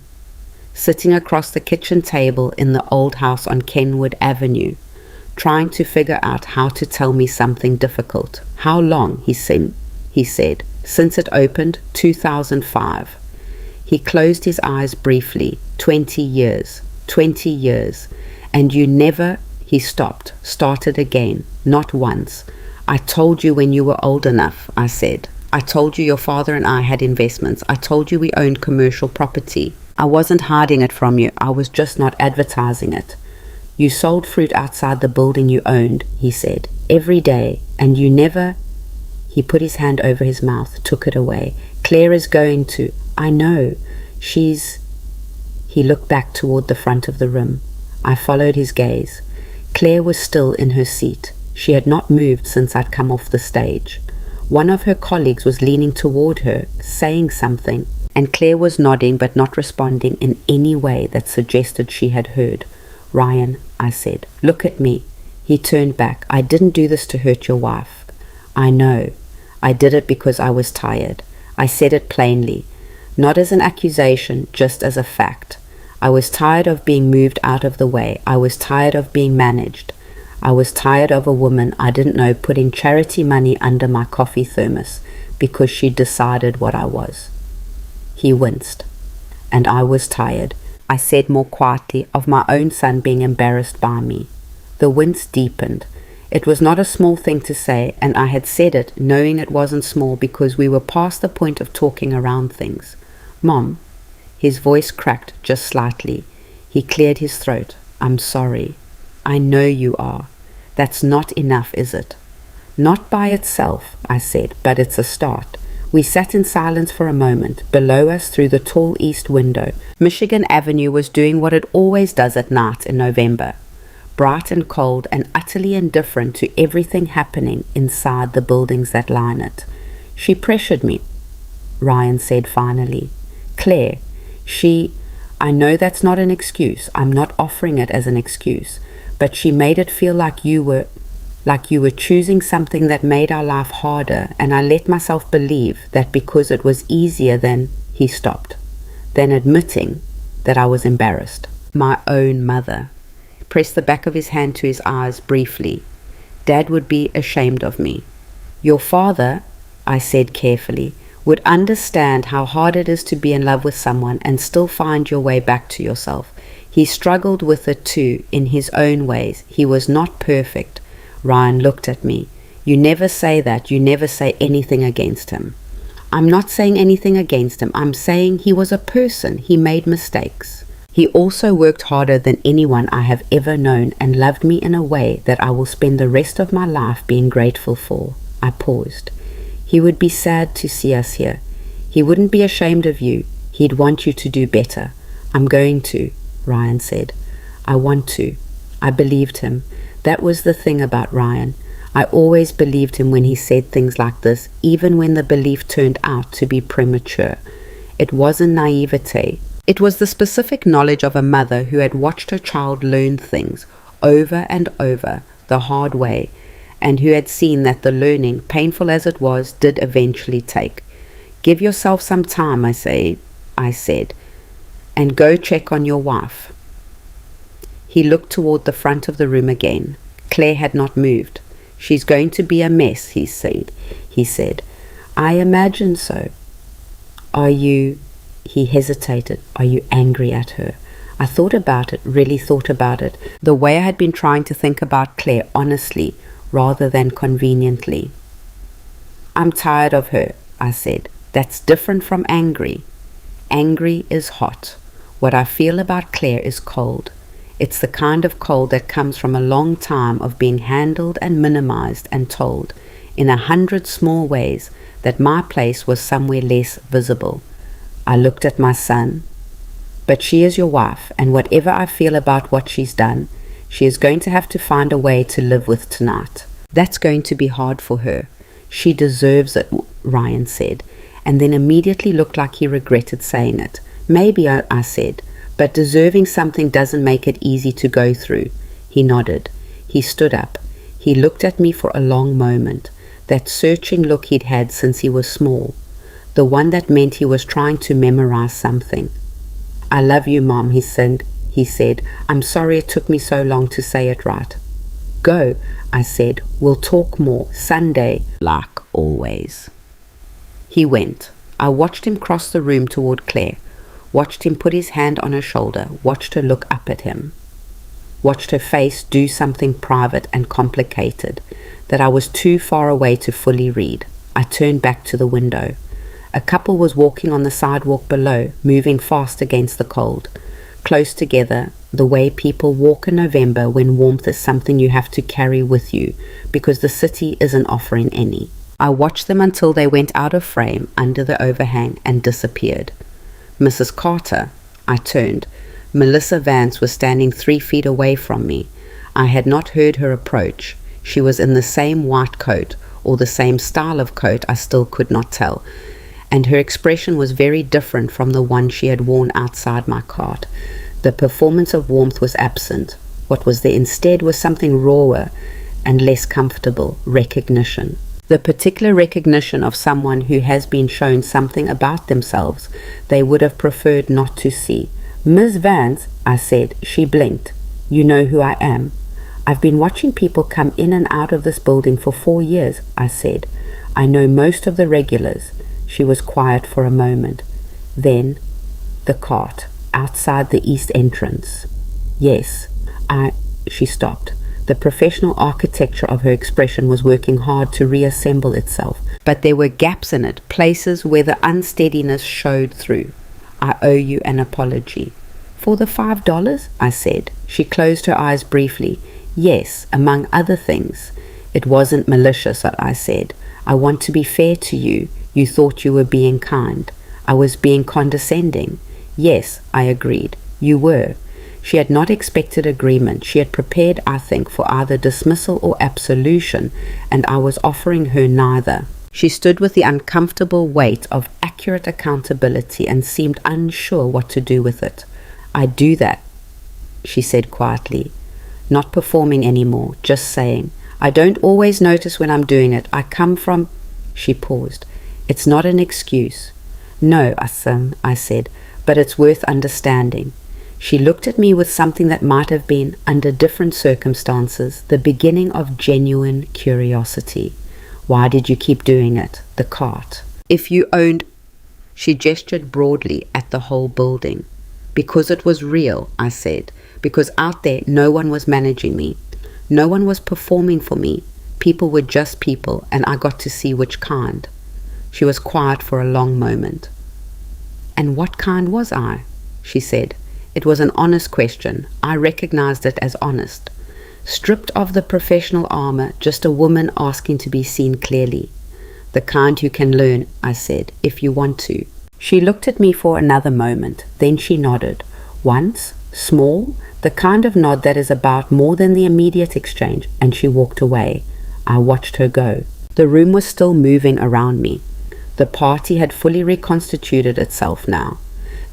Sitting across the kitchen table in the old house on Kenwood Avenue, trying to figure out how to tell me something difficult. "How long?" he said. "Since it opened, 2005. He closed his eyes briefly. 20 years. 20 years. "And you never—" He stopped, started again. "Not once. I told you when you were old enough," I said. "I told you your father and I had investments. I told you we owned commercial property. I wasn't hiding it from you. I was just not advertising it. You sold fruit outside the building you owned," he said, "every day, and you never—" He put his hand over his mouth, took it away. Claire is going to... I know. She's... He looked back toward the front of the room. I followed his gaze. Claire was still in her seat. She had not moved since I'd come off the stage. One of her colleagues was leaning toward her, saying something, and Claire was nodding but not responding in any way that suggested she had heard. "Ryan," I said, "look at me." He turned back. "I didn't do this to hurt your wife." "I know. I did it because I was tired." I said it plainly, not as an accusation, just as a fact. I was tired of being moved out of the way. I was tired of being managed. I was tired of a woman I didn't know putting charity money under my coffee thermos because she decided what I was. He winced. "And I was tired," I said more quietly, "of my own son being embarrassed by me." The wince deepened. It was not a small thing to say, and I had said it knowing it wasn't small because we were past the point of talking around things. "Mom," his voice cracked just slightly. He cleared his throat. "I'm sorry." "I know you are. That's not enough, is it?" "Not by itself," I said, "but it's a start." We sat in silence for a moment. Below us, through the tall east window, Michigan Avenue was doing what it always does at night in November. Bright and cold and utterly indifferent to everything happening inside the buildings that line it. "She pressured me," Ryan said finally. "Claire, I know that's not an excuse. I'm not offering it as an excuse. But she made it feel like you were choosing something that made our life harder, and I let myself believe that because it was easier than," he stopped, "than admitting that I was embarrassed." My own mother. Pressed the back of his hand to his eyes briefly. "Dad would be ashamed of me." "Your father," I said carefully, "would understand how hard it is to be in love with someone and still find your way back to yourself. He struggled with it too, in his own ways. He was not perfect." Ryan looked at me. "You never say that. You never say anything against him." "I'm not saying anything against him. I'm saying he was a person. He made mistakes. He also worked harder than anyone I have ever known and loved me in a way that I will spend the rest of my life being grateful for." I paused. "He would be sad to see us here. He wouldn't be ashamed of you. He'd want you to do better." "I'm going to," Ryan said. "I want to." I believed him. That was the thing about Ryan. I always believed him when he said things like this, even when the belief turned out to be premature. It wasn't naivete. It was the specific knowledge of a mother who had watched her child learn things over and over the hard way, and who had seen that the learning, painful as it was, did eventually take. "Give yourself some time," I said, "and go check on your wife." He looked toward the front of the room again. Claire had not moved. "She's going to be a mess," he said. "I imagine so." "Are you..." He hesitated. "Are you angry at her?" I thought about it, really thought about it, the way I had been trying to think about Claire honestly, rather than conveniently. "I'm tired of her," I said. "That's different from angry. Angry is hot. What I feel about Claire is cold. It's the kind of cold that comes from a long time of being handled and minimized and told, in 100 small ways, that my place was somewhere less visible." I looked at my son. "But she is your wife, and whatever I feel about what she's done, she is going to have to find a way to live with tonight. That's going to be hard for her. She deserves it," Ryan said, and then immediately looked like he regretted saying it. "Maybe," I said, "but deserving something doesn't make it easy to go through." He nodded. He stood up. He looked at me for a long moment, that searching look he'd had since he was small, the one that meant he was trying to memorize something. "I love you, Mom," he said. "I'm sorry it took me so long to say it right." "Go," I said. "We'll talk more. Sunday, like always." He went. I watched him cross the room toward Claire, watched him put his hand on her shoulder, watched her look up at him, watched her face do something private and complicated that I was too far away to fully read. I turned back to the window. A couple was walking on the sidewalk below, moving fast against the cold, close together, the way people walk in November when warmth is something you have to carry with you because the city isn't offering any. I watched them until they went out of frame under the overhang and disappeared. Mrs. Carter, I turned. Melissa Vance was standing 3 feet away from me. I had not heard her approach. She was in the same white coat, or the same style of coat, I still could not tell, and her expression was very different from the one she had worn outside my cart. The performance of warmth was absent. What was there instead was something rawer and less comfortable: recognition. The particular recognition of someone who has been shown something about themselves they would have preferred not to see. "Miss Vance," I said. She blinked. "You know who I am?" "I've been watching people come in and out of this building for 4 years," I said. "I know most of the regulars." She was quiet for a moment. Then, "The cart, outside the east entrance." "Yes, She stopped. The professional architecture of her expression was working hard to reassemble itself, but there were gaps in it, places where the unsteadiness showed through. "I owe you an apology." "For the $5? I said. She closed her eyes briefly. "Yes, among other things." "It wasn't malicious," I said. "I want to be fair to you. You thought you were being kind." "I was being condescending." "Yes," I agreed. "You were." She had not expected agreement. She had prepared, I think, for either dismissal or absolution, and I was offering her neither. She stood with the uncomfortable weight of accurate accountability and seemed unsure what to do with it. "I do that," she said quietly. "Not performing anymore, just saying. I don't always notice when I'm doing it. I come from—" She paused. "It's not an excuse." "No, Assam," I said, "but it's worth understanding." She looked at me with something that might have been, under different circumstances, the beginning of genuine curiosity. "Why did you keep doing it? The cart. If you owned—" She gestured broadly at the whole building. "Because it was real," I said. "Because out there no one was managing me. No one was performing for me. People were just people, and I got to see which kind." She was quiet for a long moment. "And what kind was I?" she said. It was an honest question. I recognized it as honest. Stripped of the professional armor, just a woman asking to be seen clearly. "The kind you can learn," I said, "if you want to." She looked at me for another moment. Then she nodded. Once, small, the kind of nod that is about more than the immediate exchange, and she walked away. I watched her go. The room was still moving around me. The party had fully reconstituted itself now.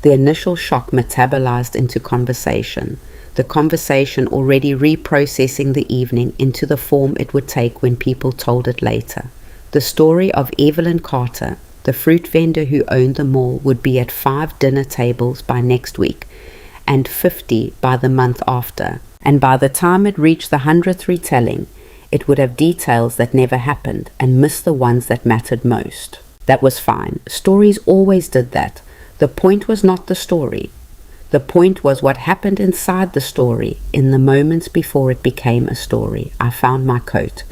The initial shock metabolized into conversation, the conversation already reprocessing the evening into the form it would take when people told it later. The story of Evelyn Carter, the fruit vendor who owned the mall, would be at 5 dinner tables by next week, and 50 by the month after. And by the time it reached the 100th retelling, it would have details that never happened and missed the ones that mattered most. That was fine. Stories always did that. The point was not the story. The point was what happened inside the story, in the moments before it became a story. I found my coat.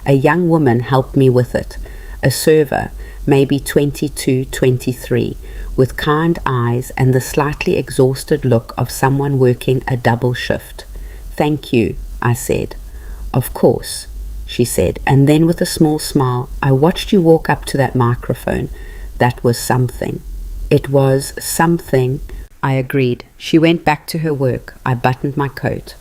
A young woman helped me with it. A server, maybe 22, 23, with kind eyes and the slightly exhausted look of someone working a double shift. "Thank you," I said. "Of course," she said, and then with a small smile, "I watched you walk up to that microphone. That was something." It was something, I agreed. She went back to her work. I buttoned my coat.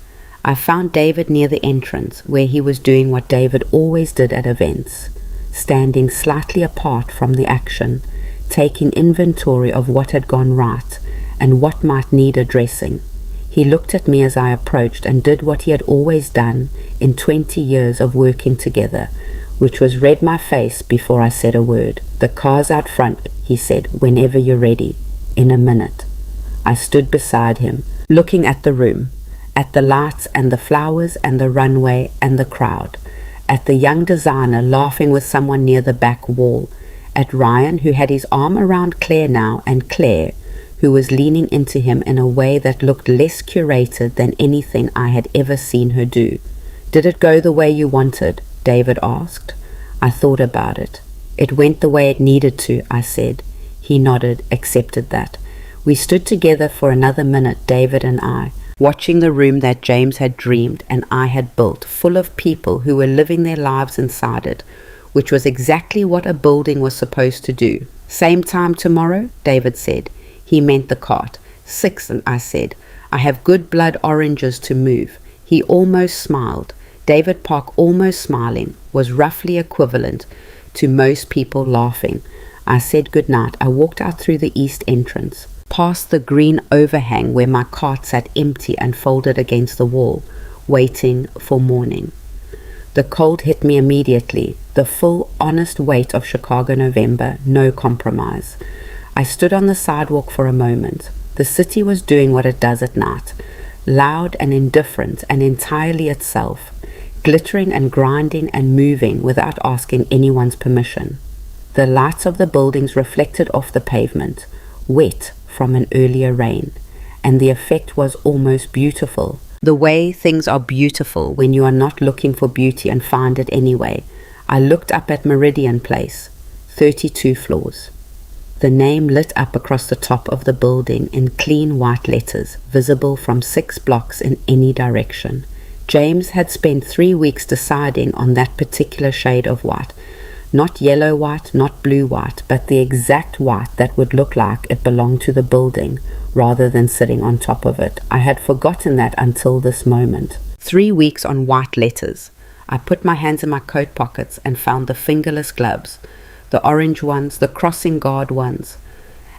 I found David near the entrance, where he was doing what David always did at events, standing slightly apart from the action, taking inventory of what had gone right and what might need addressing. He looked at me as I approached and did what he had always done in 20 years of working together, which was read my face before I said a word. "The car's out front," he said, "whenever you're ready." "In a minute." I stood beside him, looking at the room, at the lights and the flowers and the runway and the crowd, at the young designer laughing with someone near the back wall, at Ryan, who had his arm around Claire now, and Claire, who was leaning into him in a way that looked less curated than anything I had ever seen her do. "Did it go the way you wanted?" David asked. I thought about it. "It went the way it needed to," I said. He nodded, accepted that. We stood together for another minute, David and I, watching the room that James had dreamed and I had built, full of people who were living their lives inside it, which was exactly what a building was supposed to do. Same time tomorrow, David said. He meant the cart. 6, and I said, I have good blood oranges to move. He almost smiled. David Park almost smiling was roughly equivalent to most people laughing. I said goodnight. I walked out through the east entrance, past the green overhang where my cart sat empty and folded against the wall, waiting for morning. The cold hit me immediately, the full, honest weight of Chicago November, no compromise. I stood on the sidewalk for a moment. The city was doing what it does at night, loud and indifferent and entirely itself, glittering and grinding and moving without asking anyone's permission. The lights of the buildings reflected off the pavement, wet from an earlier rain, and the effect was almost beautiful. The way things are beautiful when you are not looking for beauty and find it anyway. I looked up at Meridian Place, 32 floors. The name lit up across the top of the building in clean white letters, visible from 6 blocks in any direction. James had spent 3 weeks deciding on that particular shade of white. Not yellow white, not blue white, but the exact white that would look like it belonged to the building rather than sitting on top of it. I had forgotten that until this moment. 3 weeks on white letters. I put my hands in my coat pockets and found the fingerless gloves, the orange ones, the crossing guard ones,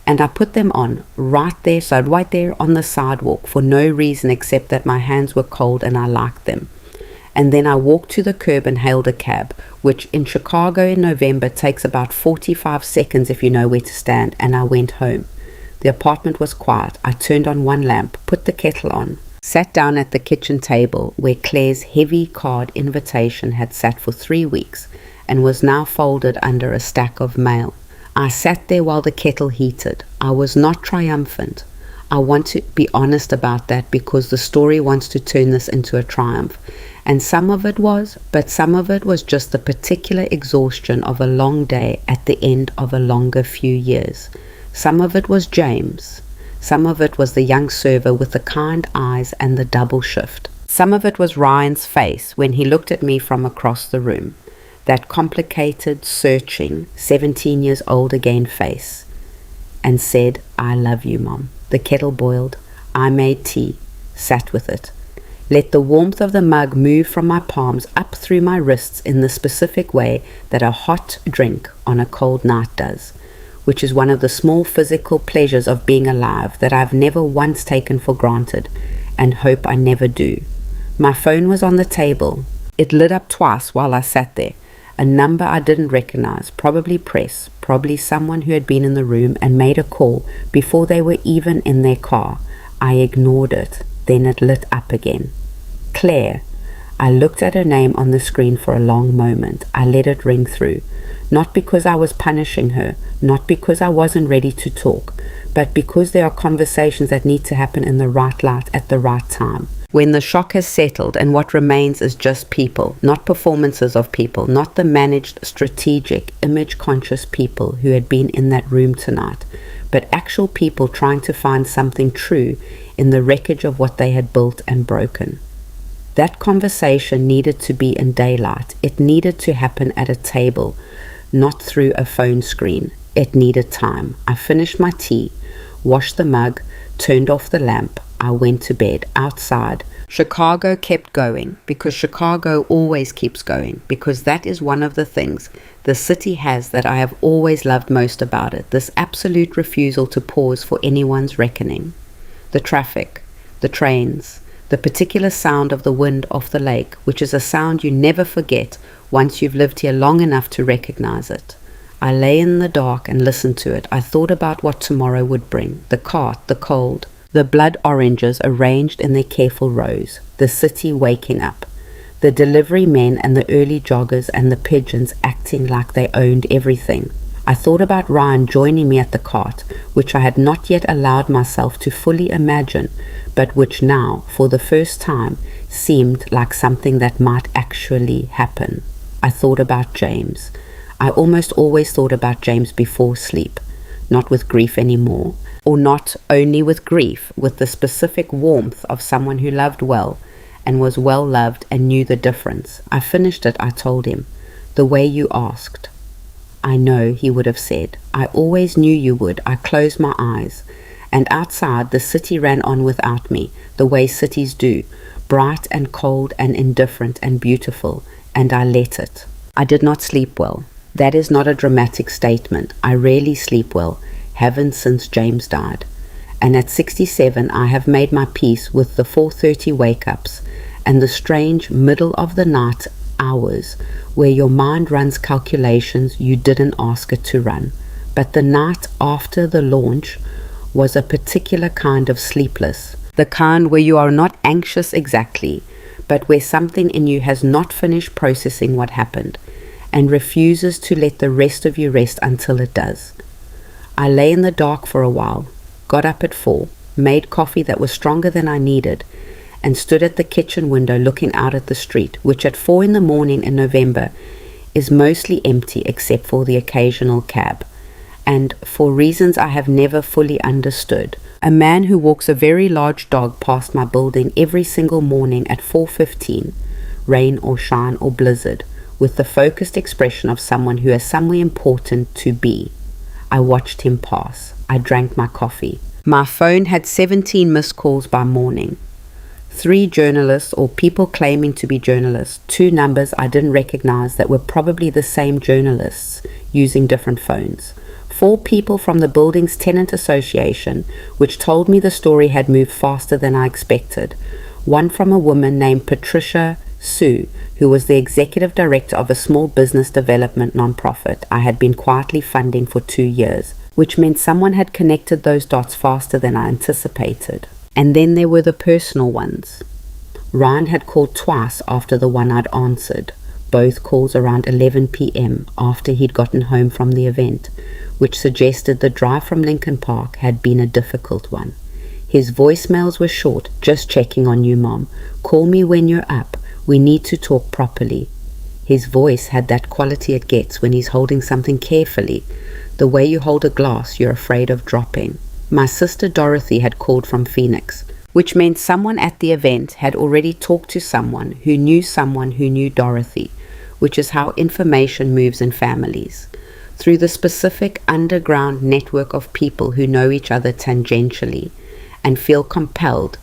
and I put them on right there on the sidewalk for no reason except that my hands were cold and I liked them. And then I walked to the curb and hailed a cab, which in Chicago in November takes about 45 seconds if you know where to stand, and I went home. The apartment was quiet. I turned on one lamp, put the kettle on, sat down at the kitchen table where Claire's heavy card invitation had sat for 3 weeks and was now folded under a stack of mail. I sat there while the kettle heated. I was not triumphant. I want to be honest about that because the story wants to turn this into a triumph. And some of it was, but some of it was just the particular exhaustion of a long day at the end of a longer few years. Some of it was James. Some of it was the young server with the kind eyes and the double shift. Some of it was Ryan's face when he looked at me from across the room. That complicated, searching, 17 years old again face. And said, I love you, Mom. The kettle boiled. I made tea. Sat with it. Let the warmth of the mug move from my palms up through my wrists in the specific way that a hot drink on a cold night does, which is one of the small physical pleasures of being alive that I've never once taken for granted and hope I never do. My phone was on the table. It lit up twice while I sat there. A number I didn't recognize, probably press, probably someone who had been in the room and made a call before they were even in their car. I ignored it. Then it lit up again. Claire. I looked at her name on the screen for a long moment. I let it ring through. Not because I was punishing her, not because I wasn't ready to talk, but because there are conversations that need to happen in the right light at the right time. When the shock has settled and what remains is just people, not performances of people, not the managed, strategic, image-conscious people who had been in that room tonight, but actual people trying to find something true in the wreckage of what they had built and broken. That conversation needed to be in daylight. It needed to happen at a table, not through a phone screen. It needed time. I finished my tea, washed the mug, turned off the lamp. I went to bed outside. Chicago kept going because Chicago always keeps going, because that is one of the things the city has that I have always loved most about it, this absolute refusal to pause for anyone's reckoning. The traffic, the trains, the particular sound of the wind off the lake, which is a sound you never forget once you've lived here long enough to recognize it. I lay in the dark and listened to it. I thought about what tomorrow would bring, the cart, the cold, the blood oranges arranged in their careful rows, the city waking up, the delivery men and the early joggers and the pigeons acting like they owned everything. I thought about Ryan joining me at the cart, which I had not yet allowed myself to fully imagine, but which now, for the first time, seemed like something that might actually happen. I thought about James. I almost always thought about James before sleep, not with grief anymore, or not only with grief, with the specific warmth of someone who loved well and was well loved and knew the difference. I finished it, I told him. the way you asked. I know, he would have said. I always knew you would. I closed my eyes. And outside, the city ran on without me, the way cities do, bright and cold and indifferent and beautiful, and I let it. I did not sleep well. That is not a dramatic statement. I rarely sleep well, haven't since James died. And at 67, I have made my peace with the 4:30 wake-ups and the strange middle-of-the-night hours where your mind runs calculations you didn't ask it to run. But the night after the launch was a particular kind of sleepless, the kind where you are not anxious exactly, but where something in you has not finished processing what happened and refuses to let the rest of you rest until it does. I lay in the dark for a while, got up at 4, made coffee that was stronger than I needed, and stood at the kitchen window looking out at the street, which at 4 in the morning in November is mostly empty except for the occasional cab. And for reasons I have never fully understood, a man who walks a very large dog past my building every single morning at 4:15, rain or shine or blizzard, with the focused expression of someone who has somewhere important to be. I watched him pass. I drank my coffee. My phone had 17 missed calls by morning. 3 journalists or people claiming to be journalists, 2 numbers I didn't recognize that were probably the same journalists using different phones. 4 people from the building's tenant association, which told me the story had moved faster than I expected. 1 from a woman named Patricia Sue, who was the executive director of a small business development nonprofit I had been quietly funding for 2 years, which meant someone had connected those dots faster than I anticipated. And then there were the personal ones. Ryan had called twice after the one I'd answered, both calls around 11 p.m. after he'd gotten home from the event, which suggested the drive from Lincoln Park had been a difficult one. His voicemails were short, just checking on you, Mom. Call me when you're up. We need to talk properly. His voice had that quality it gets when he's holding something carefully, the way you hold a glass you're afraid of dropping. My sister Dorothy had called from Phoenix, which meant someone at the event had already talked to someone who knew Dorothy, which is how information moves in families, through the specific underground network of people who know each other tangentially and feel compelled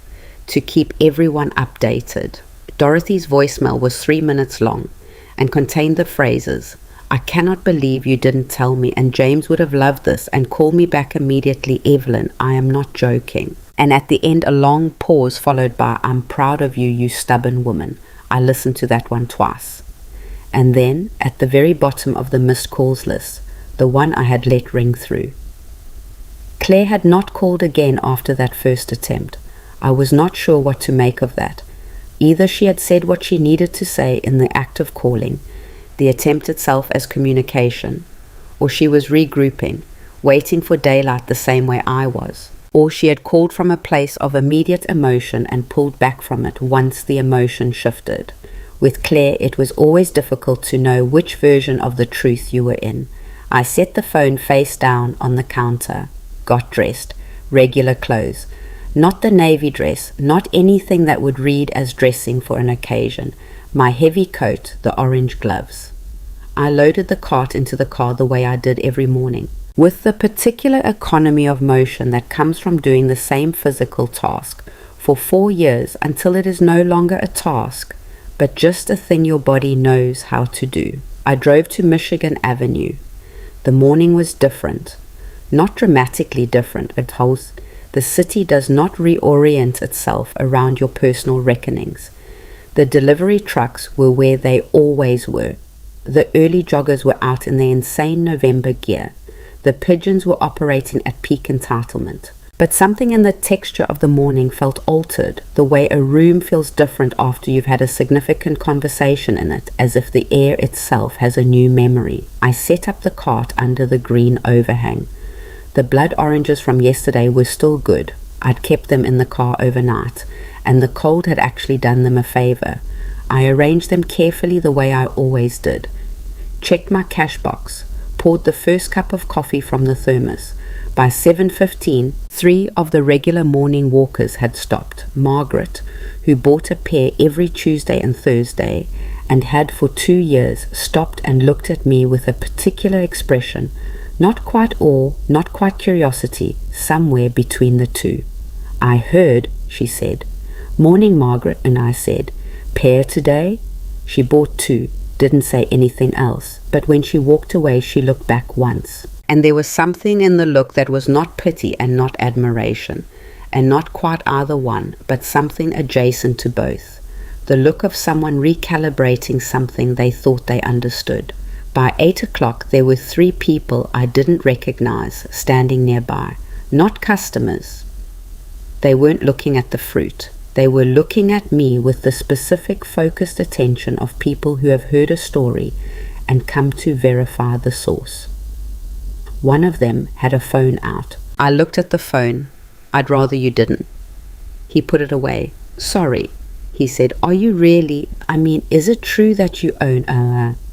to keep everyone updated. Dorothy's voicemail was 3 minutes long and contained the phrases, "I cannot believe you didn't tell me, and James would have loved this, and call me back immediately, Evelyn, I am not joking." And at the end, a long pause followed by, "I'm proud of you, you stubborn woman." I listened to that one twice. And then, at the very bottom of the missed calls list, the one I had let ring through. Claire had not called again after that first attempt. I was not sure what to make of that. Either she had said what she needed to say in the act of calling, the attempt itself as communication, or she was regrouping, waiting for daylight the same way I was, or she had called from a place of immediate emotion and pulled back from it once the emotion shifted. With Claire, it was always difficult to know which version of the truth you were in. I set the phone face down on the counter, got dressed, regular clothes, not the navy dress, not anything that would read as dressing for an occasion, my heavy coat, the orange gloves. I loaded the cart into the car the way I did every morning, with the particular economy of motion that comes from doing the same physical task for 4 years until it is no longer a task, but just a thing your body knows how to do. I drove to Michigan Avenue. The morning was different, not dramatically different. The city does not reorient itself around your personal reckonings. The delivery trucks were where they always were. The early joggers were out in their insane November gear. The pigeons were operating at peak entitlement. But something in the texture of the morning felt altered, the way a room feels different after you've had a significant conversation in it, as if the air itself has a new memory. I set up the cart under the green overhang. The blood oranges from yesterday were still good. I'd kept them in the car overnight, and the cold had actually done them a favor. I arranged them carefully the way I always did. Checked my cash box, poured the first cup of coffee from the thermos. By 7:15, 3 of the regular morning walkers had stopped. Margaret, who bought a pair every Tuesday and Thursday, and had for 2 years stopped and looked at me with a particular expression, not quite awe, not quite curiosity, somewhere between the two. "I heard," she said. "Morning, Margaret," and I said, "Pear today?" She bought 2, didn't say anything else, but when she walked away she looked back once. And there was something in the look that was not pity and not admiration, and not quite either one, but something adjacent to both. The look of someone recalibrating something they thought they understood. By 8 o'clock there were 3 people I didn't recognize standing nearby, not customers. They weren't looking at the fruit. They were looking at me with the specific focused attention of people who have heard a story and come to verify the source. One of them had a phone out. I looked at the phone. "I'd rather you didn't." He put it away. "Sorry," he said. "Are you really, is it true that you own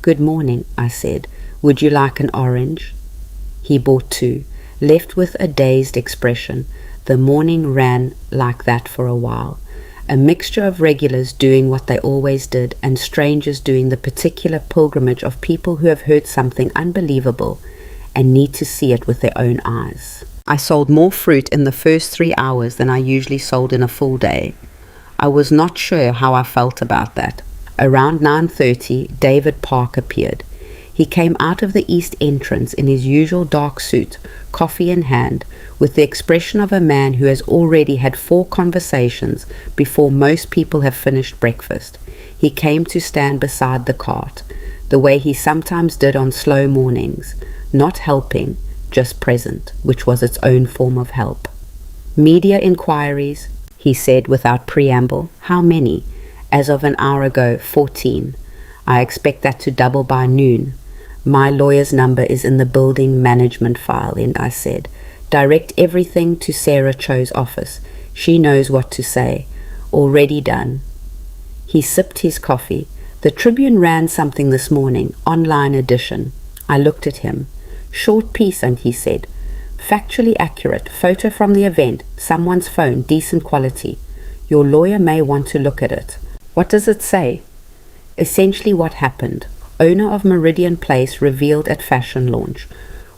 Good morning," I said. "Would you like an orange?" He bought 2, left with a dazed expression. The morning ran like that for a while. A mixture of regulars doing what they always did and strangers doing the particular pilgrimage of people who have heard something unbelievable and need to see it with their own eyes. I sold more fruit in the first 3 hours than I usually sold in a full day. I was not sure how I felt about that. Around 9:30, David Park appeared. He came out of the east entrance in his usual dark suit, coffee in hand, with the expression of a man who has already had 4 conversations before most people have finished breakfast. He came to stand beside the cart, the way he sometimes did on slow mornings, not helping, just present, which was its own form of help. "Media inquiries," he said without preamble. "How many?" "As of an hour ago, 14. I expect that to double by noon. My lawyer's number is in the building management file," and I said, "Direct everything to Sarah Cho's office. She knows what to say. Already done." He sipped his coffee. "The Tribune ran something this morning, online edition." I looked at him. "Short piece," and he said, "Factually accurate, photo from the event, someone's phone, decent quality. Your lawyer may want to look at it." "What does it say?" "Essentially what happened. Owner of Meridian Place revealed at fashion launch.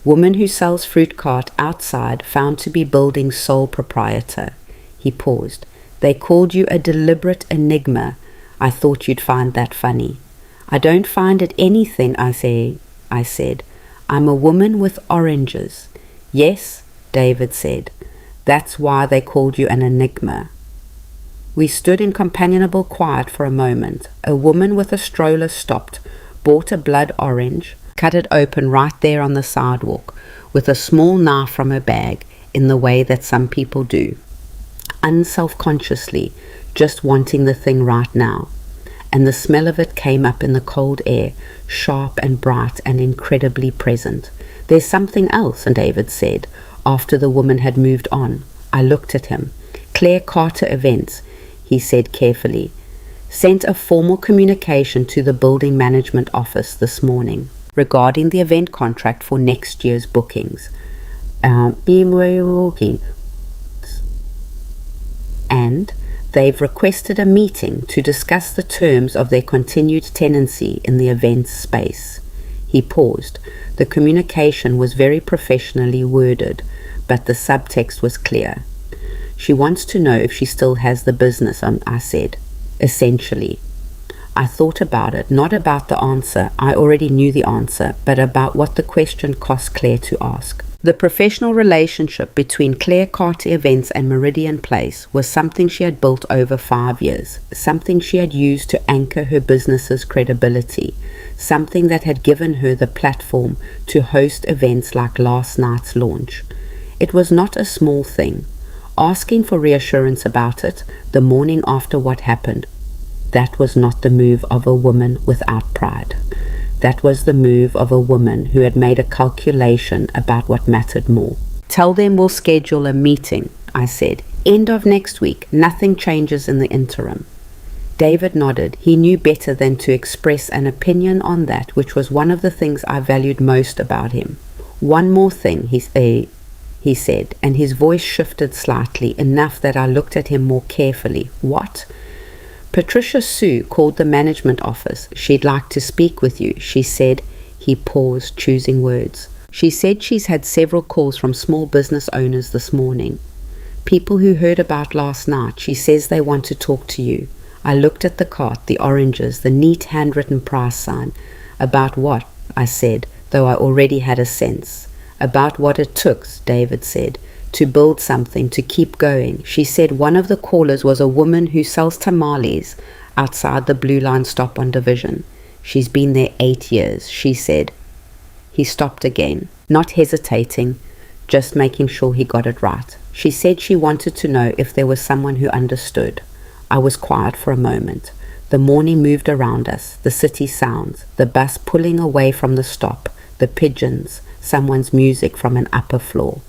Woman who sells fruit cart outside found to be building's sole proprietor." He paused. "They called you a deliberate enigma. I thought you'd find that funny." "I don't find it anything," I said. "I'm a woman with oranges." "Yes," David said. "That's why they called you an enigma." We stood in companionable quiet for a moment. A woman with a stroller stopped, bought a blood orange, cut it open right there on the sidewalk, with a small knife from her bag, in the way that some people do, unselfconsciously, just wanting the thing right now. And the smell of it came up in the cold air, sharp and bright and incredibly present. "There's something else," David said, after the woman had moved on. I looked at him. "Claire Carter Events," he said carefully, "sent a formal communication to the building management office this morning regarding the event contract for next year's bookings. And they've requested a meeting to discuss the terms of their continued tenancy in the events space." He paused. The communication was very professionally worded, but the subtext was clear. "She wants to know if she still has the business," I said. "Essentially." I thought about it, not about the answer. I already knew the answer, but about what the question cost Claire to ask. The professional relationship between Claire Carter Events and Meridian Place was something she had built over 5 years, something she had used to anchor her business's credibility, something that had given her the platform to host events like last night's launch. It was not a small thing. Asking for reassurance about it the morning after what happened, that was not the move of a woman without pride. That was the move of a woman who had made a calculation about what mattered more. "Tell them we'll schedule a meeting," I said. "End of next week. Nothing changes in the interim." David nodded. He knew better than to express an opinion on that, which was one of the things I valued most about him. "One more thing," he said, and his voice shifted slightly, enough that I looked at him more carefully. "What?" Patricia Sue called the management office. She'd like to speak with you, she said. He paused, choosing words. She said she's had several calls from small business owners this morning. People who heard about last night. She says they want to talk to you. I looked at the cart, the oranges, the neat handwritten price sign. About what? I said, though I already had a sense. About what it took, David said, to build something, to keep going. She said one of the callers was a woman who sells tamales outside the Blue Line stop on Division. She's been there 8 years, she said. He stopped again, not hesitating, just making sure he got it right. She said she wanted to know if there was someone who understood. I was quiet for a moment. The morning moved around us, the city sounds, the bus pulling away from the stop, the pigeons, someone's music from an upper floor.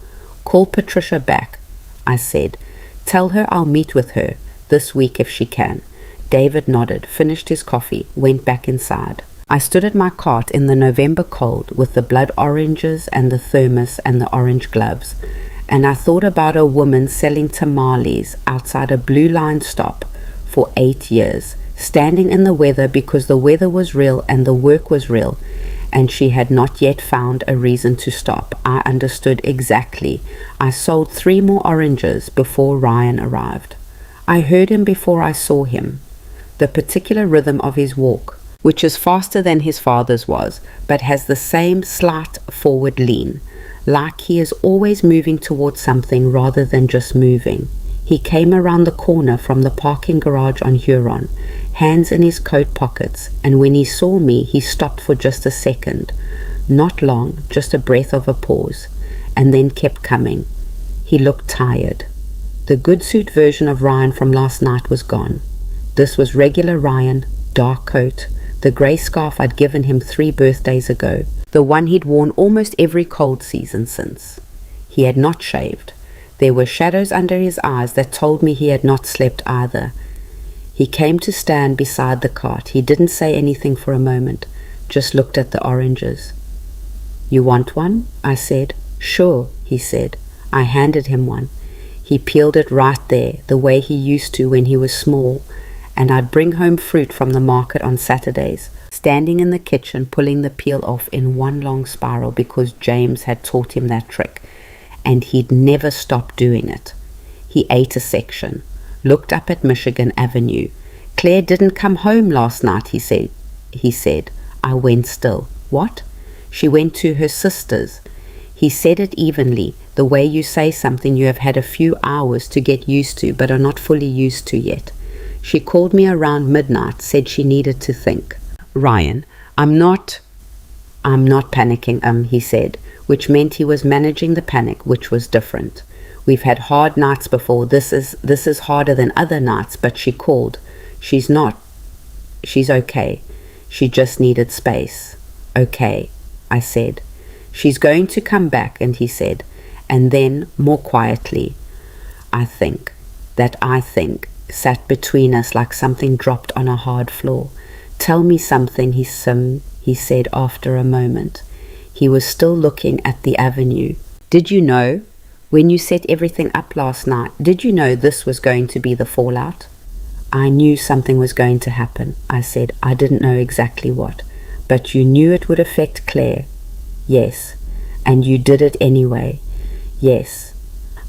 Call Patricia back, I said. Tell her I'll meet with her this week if she can. David nodded, finished his coffee, went back inside. I stood at my cart in the November cold with the blood oranges and the thermos and the orange gloves, and I thought about a woman selling tamales outside a Blue Line stop for 8 years, standing in the weather because the weather was real and the work was real, and she had not yet found a reason to stop. I understood exactly. I sold 3 more oranges before Ryan arrived. I heard him before I saw him. The particular rhythm of his walk, which is faster than his father's was, but has the same slight forward lean, like he is always moving towards something rather than just moving. He came around the corner from the parking garage on Huron, hands in his coat pockets, and when he saw me, he stopped for just a second. Not long, just a breath of a pause, and then kept coming. He looked tired. The good suit version of Ryan from last night was gone. This was regular Ryan, dark coat, the grey scarf I'd given him 3 birthdays ago, the one he'd worn almost every cold season since. He had not shaved. There were shadows under his eyes that told me he had not slept either. He came to stand beside the cart. He didn't say anything for a moment, just looked at the oranges. You want one? I said. Sure, he said. I handed him one. He peeled it right there, the way he used to when he was small, and I'd bring home fruit from the market on Saturdays, standing in the kitchen pulling the peel off in one long spiral because James had taught him that trick, and he'd never stopped doing it. He ate a section, looked up at Michigan Avenue. Claire didn't come home last night, he said. I went still. What? She went to her sister's. He said it evenly, the way you say something you have had a few hours to get used to but are not fully used to yet. She called me around midnight, said she needed to think. Ryan, I'm not panicking, he said, which meant he was managing the panic, which was different. We've had hard nights before. This is harder than other nights, but she called. She's okay. She just needed space. Okay, I said. She's going to come back, and he said, and then, more quietly, I think sat between us like something dropped on a hard floor. Tell me something, he said after a moment. He was still looking at the avenue. Did you know, when you set everything up last night, did you know this was going to be the fallout? I knew something was going to happen, I said. I didn't know exactly what. But you knew it would affect Claire. Yes. And you did it anyway. Yes.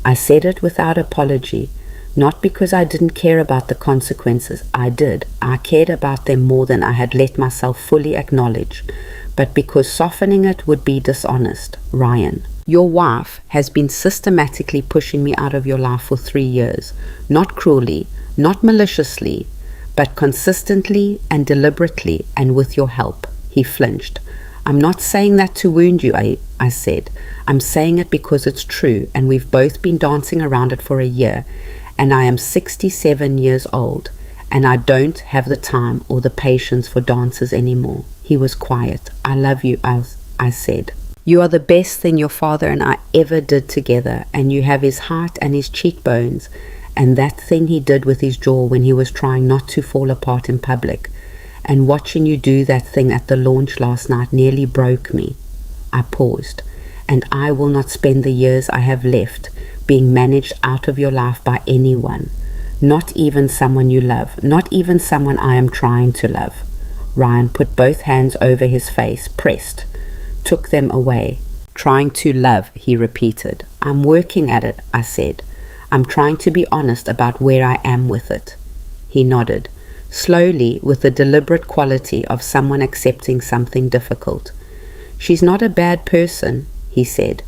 I said it without apology. Not because I didn't care about the consequences. I did. I cared about them more than I had let myself fully acknowledge. But because softening it would be dishonest. Ryan, your wife has been systematically pushing me out of your life for 3 years. Not cruelly, not maliciously, but consistently and deliberately and with your help. He flinched. I'm not saying that to wound you, I said. I'm saying it because it's true, and we've both been dancing around it for a year. And I am 67 years old, and I don't have the time or the patience for dances anymore. He was quiet. I love you, I said. You are the best thing your father and I ever did together, and you have his height and his cheekbones, and that thing he did with his jaw when he was trying not to fall apart in public. And watching you do that thing at the launch last night nearly broke me. I paused. And I will not spend the years I have left being managed out of your life by anyone. Not even someone you love, not even someone I am trying to love. Ryan put both hands over his face, pressed, took them away. Trying to love, he repeated. I'm working at it, I said. I'm trying to be honest about where I am with it. He nodded, slowly, with the deliberate quality of someone accepting something difficult. She's not a bad person, he said.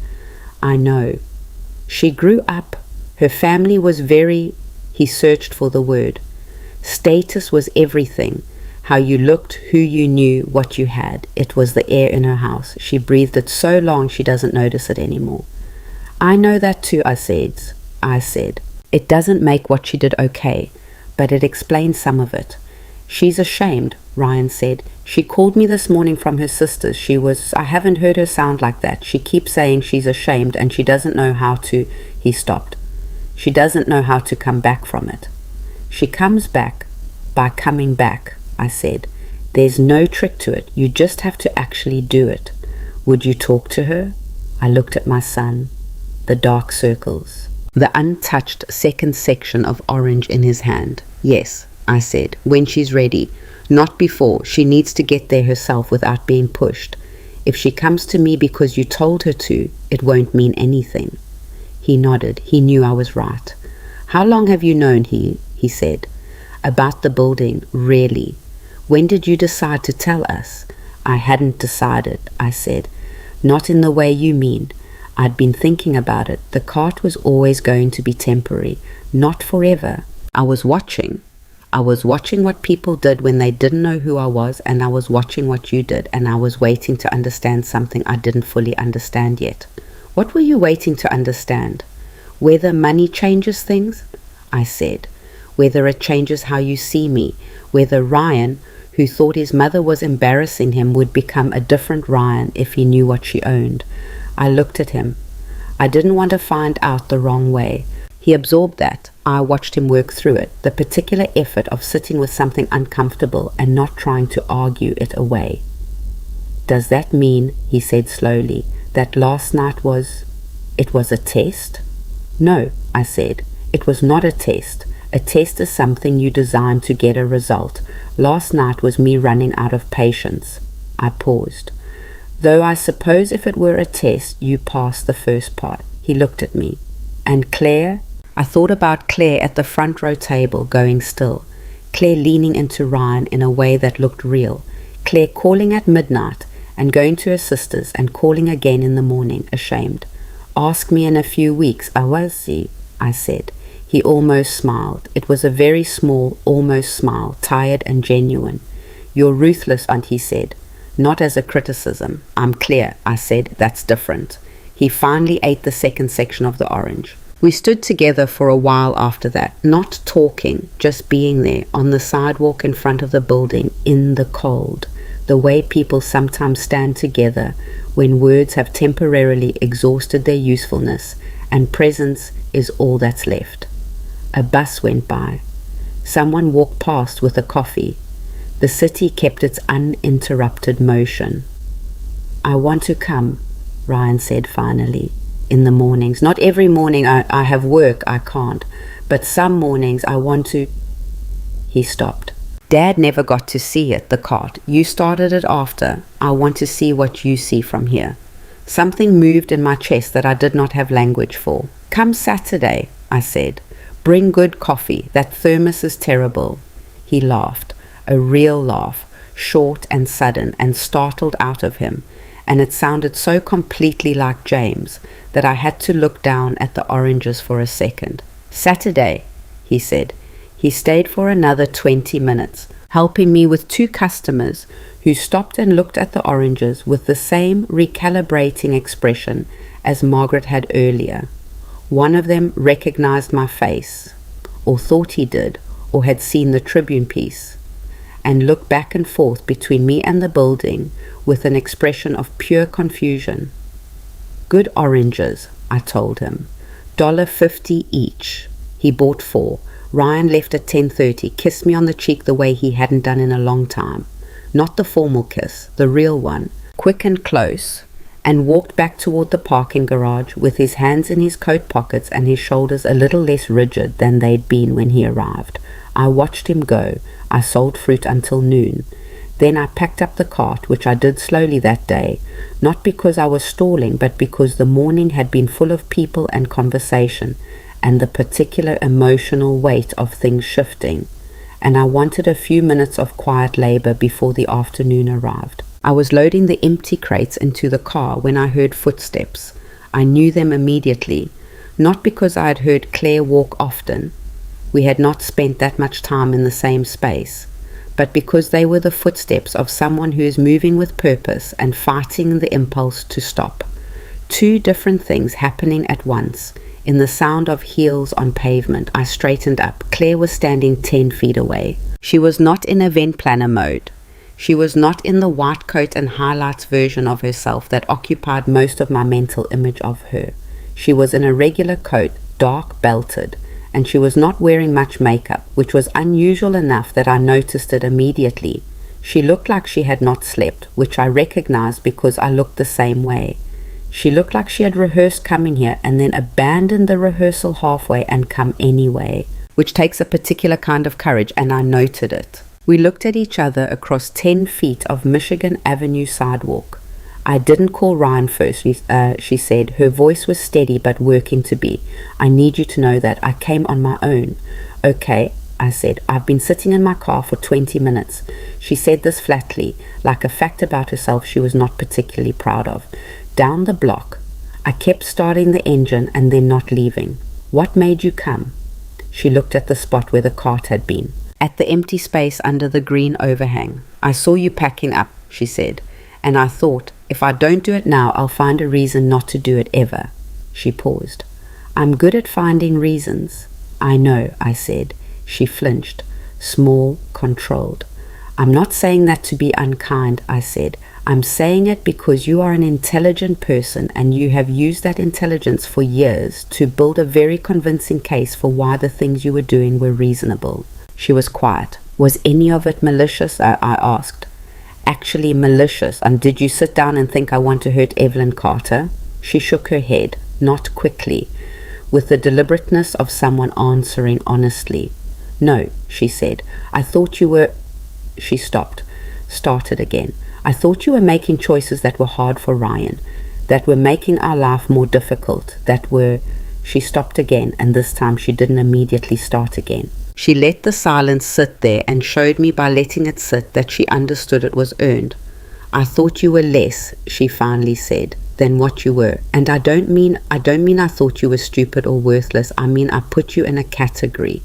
I know. She grew up. Her family was very... He searched for the word. Status was everything. How you looked, who you knew, what you had. It was the air in her house. She breathed it so long she doesn't notice it anymore. I know that too, I said. It doesn't make what she did okay, but it explains some of it. She's ashamed, Ryan said. She called me this morning from her sisters. I haven't heard her sound like that. She keeps saying she's ashamed and she doesn't know how to... He stopped. She doesn't know how to come back from it. She comes back by coming back, I said. There's no trick to it. You just have to actually do it. Would you talk to her? I looked at my son. The dark circles. The untouched second section of orange in his hand. Yes, I said, when she's ready. Not before. She needs to get there herself without being pushed. If she comes to me because you told her to, it won't mean anything. He nodded. He knew I was right. How long have you known, he said. About the building, really. When did you decide to tell us? I hadn't decided, I said. Not in the way you mean. I'd been thinking about it. The cart was always going to be temporary, not forever. I was watching what people did when they didn't know who I was, and I was watching what you did, and I was waiting to understand something I didn't fully understand yet. What were you waiting to understand? Whether money changes things? I said. Whether it changes how you see me. Whether Ryan, who thought his mother was embarrassing him, would become a different Ryan if he knew what she owned. I looked at him. I didn't want to find out the wrong way. He absorbed that. I watched him work through it, the particular effort of sitting with something uncomfortable and not trying to argue it away. Does that mean, he said slowly, that last night it was a test? No, I said. It was not a test. A test is something you design to get a result. Last night was me running out of patience. I paused. Though I suppose if it were a test, you passed the first part. He looked at me. And Claire? I thought about Claire at the front row table, going still. Claire leaning into Ryan in a way that looked real. Claire calling at midnight and going to her sisters and calling again in the morning, ashamed. Ask me in a few weeks, I said. He almost smiled. It was a very small, almost smile, tired and genuine. You're ruthless, Aunt, he said. Not as a criticism. I'm clear, I said. That's different. He finally ate the second section of the orange. We stood together for a while after that, not talking, just being there, on the sidewalk in front of the building, in the cold, the way people sometimes stand together when words have temporarily exhausted their usefulness and presence is all that's left. A bus went by. Someone walked past with a coffee. The city kept its uninterrupted motion. I want to come, Ryan said finally. In the mornings. Not every morning. I have work, I can't. But some mornings I want to... He stopped. Dad never got to see it, the cart. You started it after. I want to see what you see from here. Something moved in my chest that I did not have language for. Come Saturday, I said. Bring good coffee. That thermos is terrible. He laughed. A real laugh. Short and sudden and startled out of him. And it sounded so completely like James that I had to look down at the oranges for a second. Saturday, he said. He stayed for another 20 minutes, helping me with 2 customers who stopped and looked at the oranges with the same recalibrating expression as Margaret had earlier. One of them recognized my face, or thought he did, or had seen the Tribune piece, and looked back and forth between me and the building with an expression of pure confusion. Good oranges, I told him. $1.50 each. He bought 4. Ryan left at 10:30, kissed me on the cheek the way he hadn't done in a long time. Not the formal kiss, the real one, quick and close, and walked back toward the parking garage with his hands in his coat pockets and his shoulders a little less rigid than they'd been when he arrived. I watched him go. I sold fruit until noon. Then I packed up the cart, which I did slowly that day, not because I was stalling, but because the morning had been full of people and conversation, and the particular emotional weight of things shifting, and I wanted a few minutes of quiet labor before the afternoon arrived. I was loading the empty crates into the car when I heard footsteps. I knew them immediately, not because I had heard Claire walk often. We had not spent that much time in the same space, but because they were the footsteps of someone who is moving with purpose and fighting the impulse to stop. Two different things happening at once. In the sound of heels on pavement, I straightened up. Claire was standing 10 feet away. She was not in event planner mode. She was not in the white coat and highlights version of herself that occupied most of my mental image of her. She was in a regular coat, dark belted, and she was not wearing much makeup, which was unusual enough that I noticed it immediately. She looked like she had not slept, which I recognized because I looked the same way. She looked like she had rehearsed coming here and then abandoned the rehearsal halfway and come anyway, which takes a particular kind of courage, and I noted it. We looked at each other across 10 feet of Michigan Avenue sidewalk. I didn't call Ryan first, she said. Her voice was steady but working to be. I need you to know that I came on my own. Okay, I said. I've been sitting in my car for 20 minutes. She said this flatly, like a fact about herself she was not particularly proud of. Down the block. I kept starting the engine and then not leaving. What made you come? She looked at the spot where the cart had been. At the empty space under the green overhang. I saw you packing up, she said, and I thought, if I don't do it now, I'll find a reason not to do it ever. She paused. I'm good at finding reasons. I know, I said. She flinched, small, controlled. I'm not saying that to be unkind, I said. I'm saying it because you are an intelligent person and you have used that intelligence for years to build a very convincing case for why the things you were doing were reasonable. She was quiet. Was any of it malicious? I asked. Actually malicious. And did you sit down and think I want to hurt Evelyn Carter? She shook her head, not quickly, with the deliberateness of someone answering honestly. No, she said. I thought you were... She stopped, started again. I thought you were making choices that were hard for Ryan, that were making our life more difficult, that were... She stopped again, and this time she didn't immediately start again. She let the silence sit there and showed me by letting it sit that she understood it was earned. I thought you were less, she finally said, than what you were. And I don't mean I thought you were stupid or worthless. I mean I put you in a category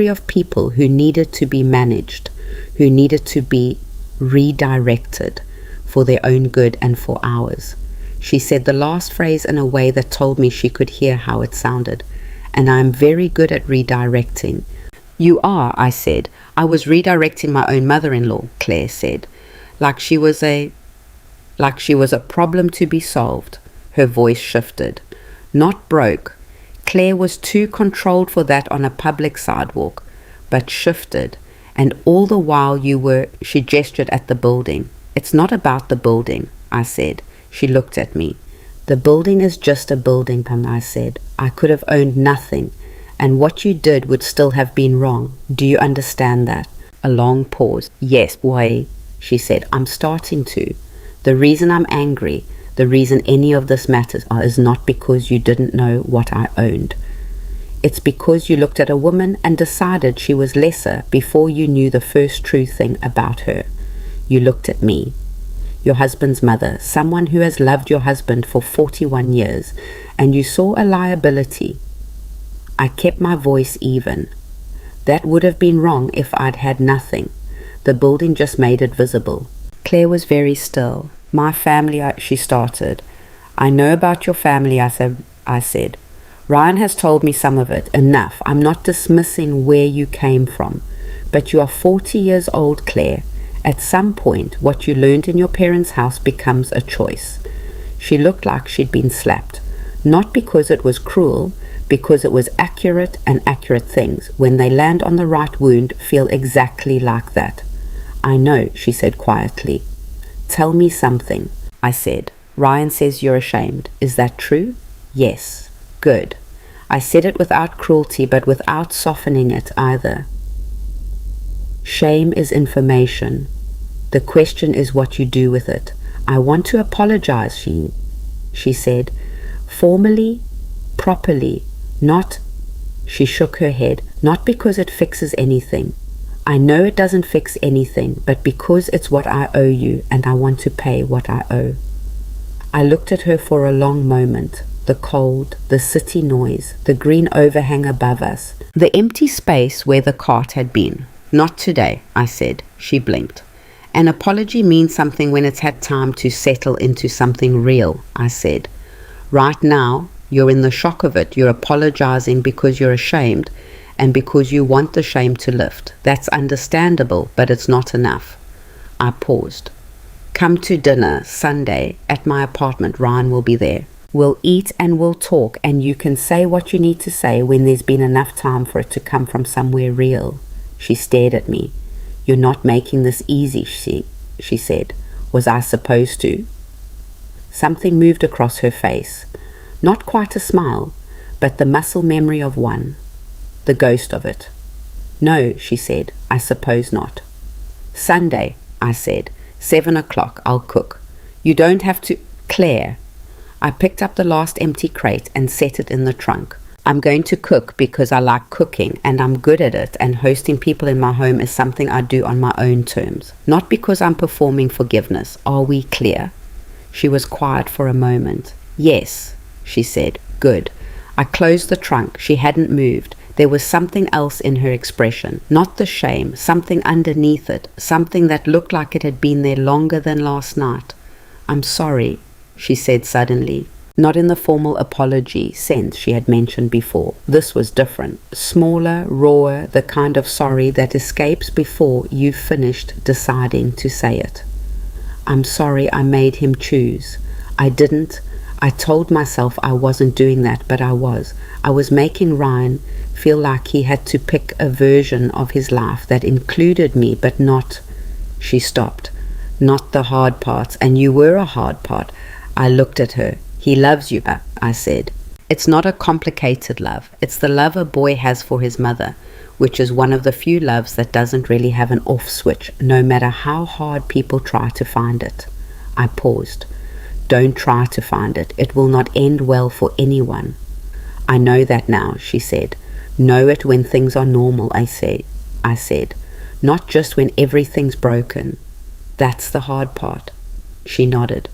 of people who needed to be managed, who needed to be redirected for their own good and for ours. She said the last phrase in a way that told me she could hear how it sounded. And I am very good at redirecting. You are, I said. I was redirecting my own mother-in-law, Claire said, like she was a problem to be solved. Her voice shifted. Not broke. Claire was too controlled for that on a public sidewalk, but shifted. And all the while she gestured at the building. It's not about the building, I said. She looked at me. The building is just a building, Pam, I said. I could have owned nothing, and what you did would still have been wrong. Do you understand that? A long pause. Yes, boy, she said. I'm starting to. The reason I'm angry, the reason any of this matters is not because you didn't know what I owned. It's because you looked at a woman and decided she was lesser before you knew the first true thing about her. You looked at me. Your husband's mother, someone who has loved your husband for 41 years, and you saw a liability. I kept my voice even. That would have been wrong if I'd had nothing. The building just made it visible. Claire was very still. My family, she started. I know about your family, I said. Ryan has told me some of it. Enough. I'm not dismissing where you came from. But you are 40 years old, Claire. At some point, what you learned in your parents' house becomes a choice. She looked like she'd been slapped. Not because it was cruel, because it was accurate, and accurate things, when they land on the right wound, feel exactly like that. I know, she said quietly. Tell me something, I said. Ryan says you're ashamed. Is that true? Yes. Good. I said it without cruelty, but without softening it either. Shame is information. The question is what you do with it. I want to apologize, she said. Formally, properly, not, she shook her head, not because it fixes anything. I know it doesn't fix anything, but because it's what I owe you, and I want to pay what I owe. I looked at her for a long moment. The cold, the city noise, the green overhang above us, the empty space where the cart had been. Not today, I said. She blinked. An apology means something when it's had time to settle into something real, I said. Right now, you're in the shock of it. You're apologizing because you're ashamed and because you want the shame to lift. That's understandable, but it's not enough. I paused. Come to dinner Sunday at my apartment. Ryan will be there. We'll eat and we'll talk, and you can say what you need to say when there's been enough time for it to come from somewhere real. She stared at me. You're not making this easy, she said. Was I supposed to? Something moved across her face. Not quite a smile, but the muscle memory of one. The ghost of it. No, she said. I suppose not. Sunday, I said. 7 o'clock, I'll cook. You don't have to... Claire. I picked up the last empty crate and set it in the trunk. I'm going to cook because I like cooking and I'm good at it, and hosting people in my home is something I do on my own terms, not because I'm performing forgiveness. Are we clear? She was quiet for a moment. Yes, she said. Good. I closed the trunk. She hadn't moved. There was something else in her expression, not the shame, something underneath it, something that looked like it had been there longer than last night. I'm sorry, she said suddenly. Not in the formal apology sense she had mentioned before. This was different. Smaller, rawer, the kind of sorry that escapes before you've finished deciding to say it. I'm sorry I made him choose. I didn't. I told myself I wasn't doing that, but I was. I was making Ryan feel like he had to pick a version of his life that included me, but not... She stopped. Not the hard parts, and you were a hard part. I looked at her. He loves you, I said. It's not a complicated love. It's the love a boy has for his mother, which is one of the few loves that doesn't really have an off switch, no matter how hard people try to find it. I paused. Don't try to find it. It will not end well for anyone. I know that now, she said. Know it when things are normal, I said. Not just when everything's broken. That's the hard part. She nodded.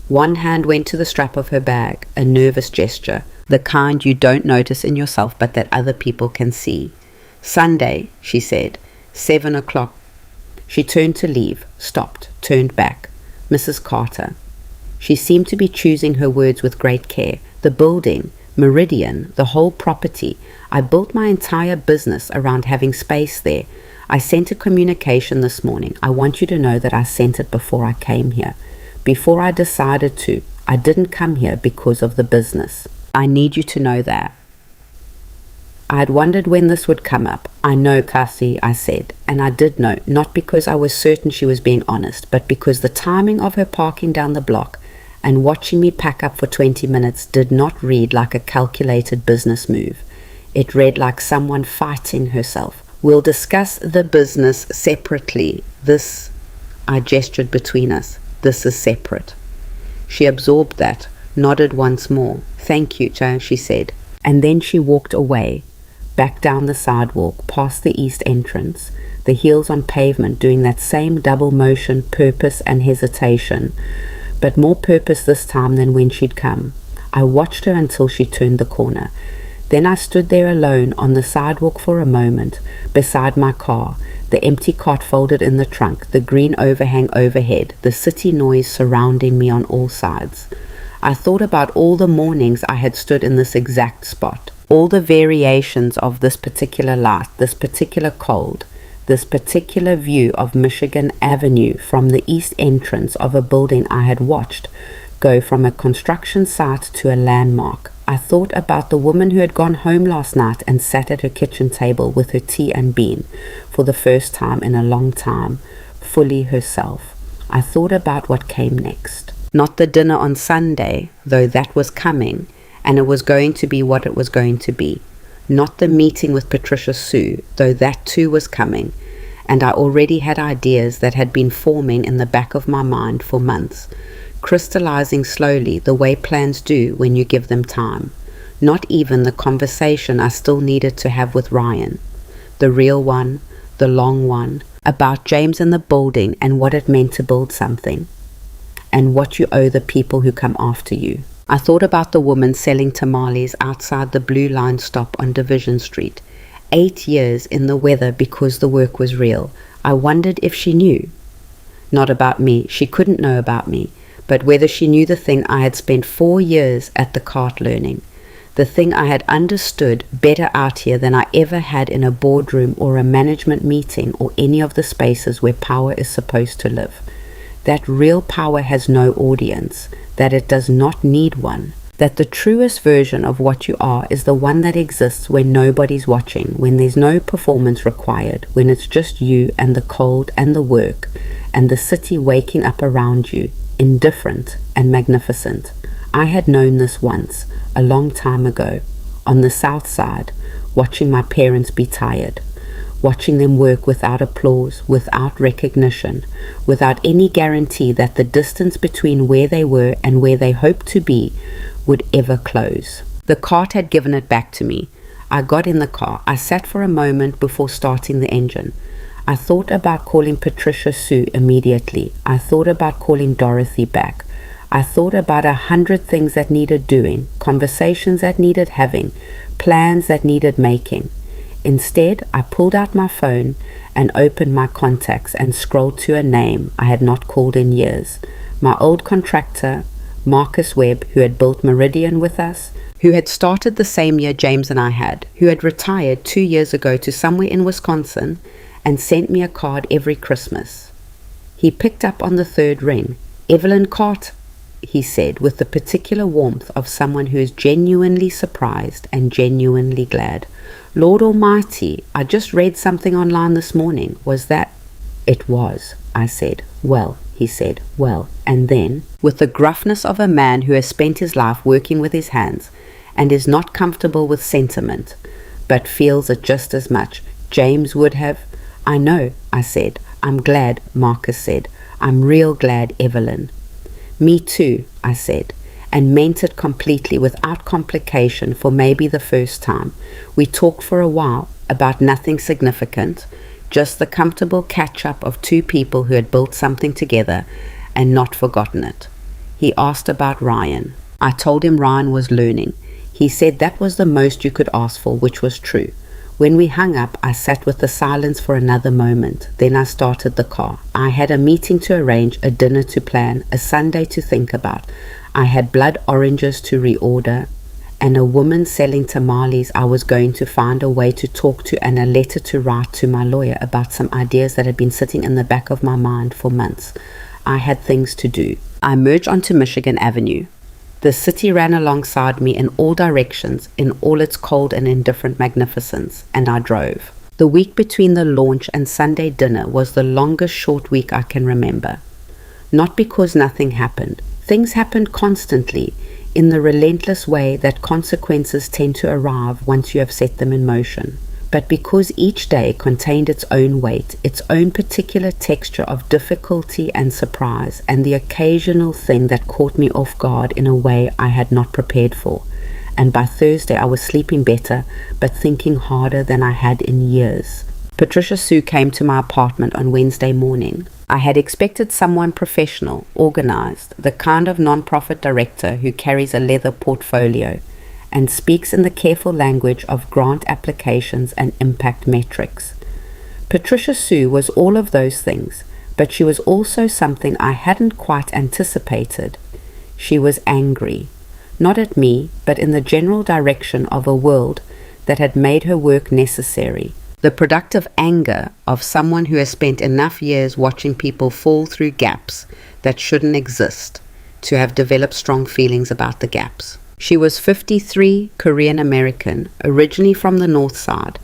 One hand went to the strap of her bag, a nervous gesture, the kind you don't notice in yourself but that other people can see. Sunday, she said, 7 o'clock. She turned to leave, stopped, turned back. Mrs. Carter. She seemed to be choosing her words with great care. The building, Meridian, the whole property. I built my entire business around having space there. I sent a communication this morning. I want you to know that I sent it before I came here. Before I decided to. I didn't come here because of the business. I need you to know that. I had wondered when this would come up. I know, Cassie, I said, and I did know, not because I was certain she was being honest, but because the timing of her parking down the block and watching me pack up for 20 minutes did not read like a calculated business move. It read like someone fighting herself. We'll discuss the business separately. This, I gestured between us. This is separate. She absorbed that, nodded once more. Thank you, Jo, she said. And then she walked away, back down the sidewalk, past the east entrance, the heels on pavement doing that same double motion, purpose and hesitation, but more purpose this time than when she'd come. I watched her until she turned the corner. Then I stood there alone on the sidewalk for a moment, beside my car, the empty cot folded in the trunk, the green overhang overhead, the city noise surrounding me on all sides. I thought about all the mornings I had stood in this exact spot, all the variations of this particular light, this particular cold, this particular view of Michigan Avenue from the east entrance of a building I had watched go from a construction site to a landmark. I thought about the woman who had gone home last night and sat at her kitchen table with her tea and bean for the first time in a long time, fully herself. I thought about what came next. Not the dinner on Sunday, though that was coming, and it was going to be what it was going to be. Not the meeting with Patricia Sue, though that too was coming, and I already had ideas that had been forming in the back of my mind for months, crystallizing slowly the way plans do when you give them time. Not even the conversation I still needed to have with Ryan. The real one, the long one, about James and the building and what it meant to build something, and what you owe the people who come after you. I thought about the woman selling tamales outside the Blue Line stop on Division Street. 8 years in the weather because the work was real. I wondered if she knew. Not about me. She couldn't know about me. But whether she knew the thing I had spent 4 years at the cart learning. The thing I had understood better out here than I ever had in a boardroom or a management meeting or any of the spaces where power is supposed to live. That real power has no audience, that it does not need one, that the truest version of what you are is the one that exists when nobody's watching, when there's no performance required, when it's just you and the cold and the work and the city waking up around you, indifferent and magnificent. I had known this once, a long time ago, on the south side, watching my parents be tired, watching them work without applause, without recognition, without any guarantee that the distance between where they were and where they hoped to be would ever close. The cart had given it back to me. I got in the car. I sat for a moment before starting the engine. I thought about calling Patricia Sue immediately. I thought about calling Dorothy back. I thought about 100 things that needed doing, conversations that needed having, plans that needed making. Instead, I pulled out my phone and opened my contacts and scrolled to a name I had not called in years. My old contractor, Marcus Webb, who had built Meridian with us, who had started the same year James and I had, who had retired 2 years ago to somewhere in Wisconsin and sent me a card every Christmas. He picked up on the third ring. "Evelyn Cart," he said, with the particular warmth of someone who is genuinely surprised and genuinely glad. "Lord Almighty, I just read something online this morning. Was that?" "It was," I said. "Well," he said, "well." And then, with the gruffness of a man who has spent his life working with his hands and is not comfortable with sentiment, but feels it just as much, James would have. "I know," I said. "I'm glad," Marcus said. "I'm real glad, Evelyn." "Me too," I said, and meant it completely without complication for maybe the first time. We talked for a while about nothing significant, just the comfortable catch-up of two people who had built something together and not forgotten it. He asked about Ryan. I told him Ryan was learning. He said that was the most you could ask for, which was true. When we hung up, I sat with the silence for another moment. Then I started the car. I had a meeting to arrange, a dinner to plan, a Sunday to think about. I had blood oranges to reorder, and a woman selling tamales I was going to find a way to talk to, and a letter to write to my lawyer about some ideas that had been sitting in the back of my mind for months. I had things to do. I merged onto Michigan Avenue. The city ran alongside me in all directions, in all its cold and indifferent magnificence, and I drove. The week between the launch and Sunday dinner was the longest short week I can remember. Not because nothing happened. Things happened constantly, in the relentless way that consequences tend to arrive once you have set them in motion. But because each day contained its own weight, its own particular texture of difficulty and surprise, and the occasional thing that caught me off guard in a way I had not prepared for. And by Thursday I was sleeping better, but thinking harder than I had in years. Patricia Sue came to my apartment on Wednesday morning. I had expected someone professional, organized, the kind of non-profit director who carries a leather portfolio and speaks in the careful language of grant applications and impact metrics. Patricia Sue was all of those things, but she was also something I hadn't quite anticipated. She was angry, not at me, but in the general direction of a world that had made her work necessary. The productive anger of someone who has spent enough years watching people fall through gaps that shouldn't exist to have developed strong feelings about the gaps. She was 53, Korean American, originally from the North Side,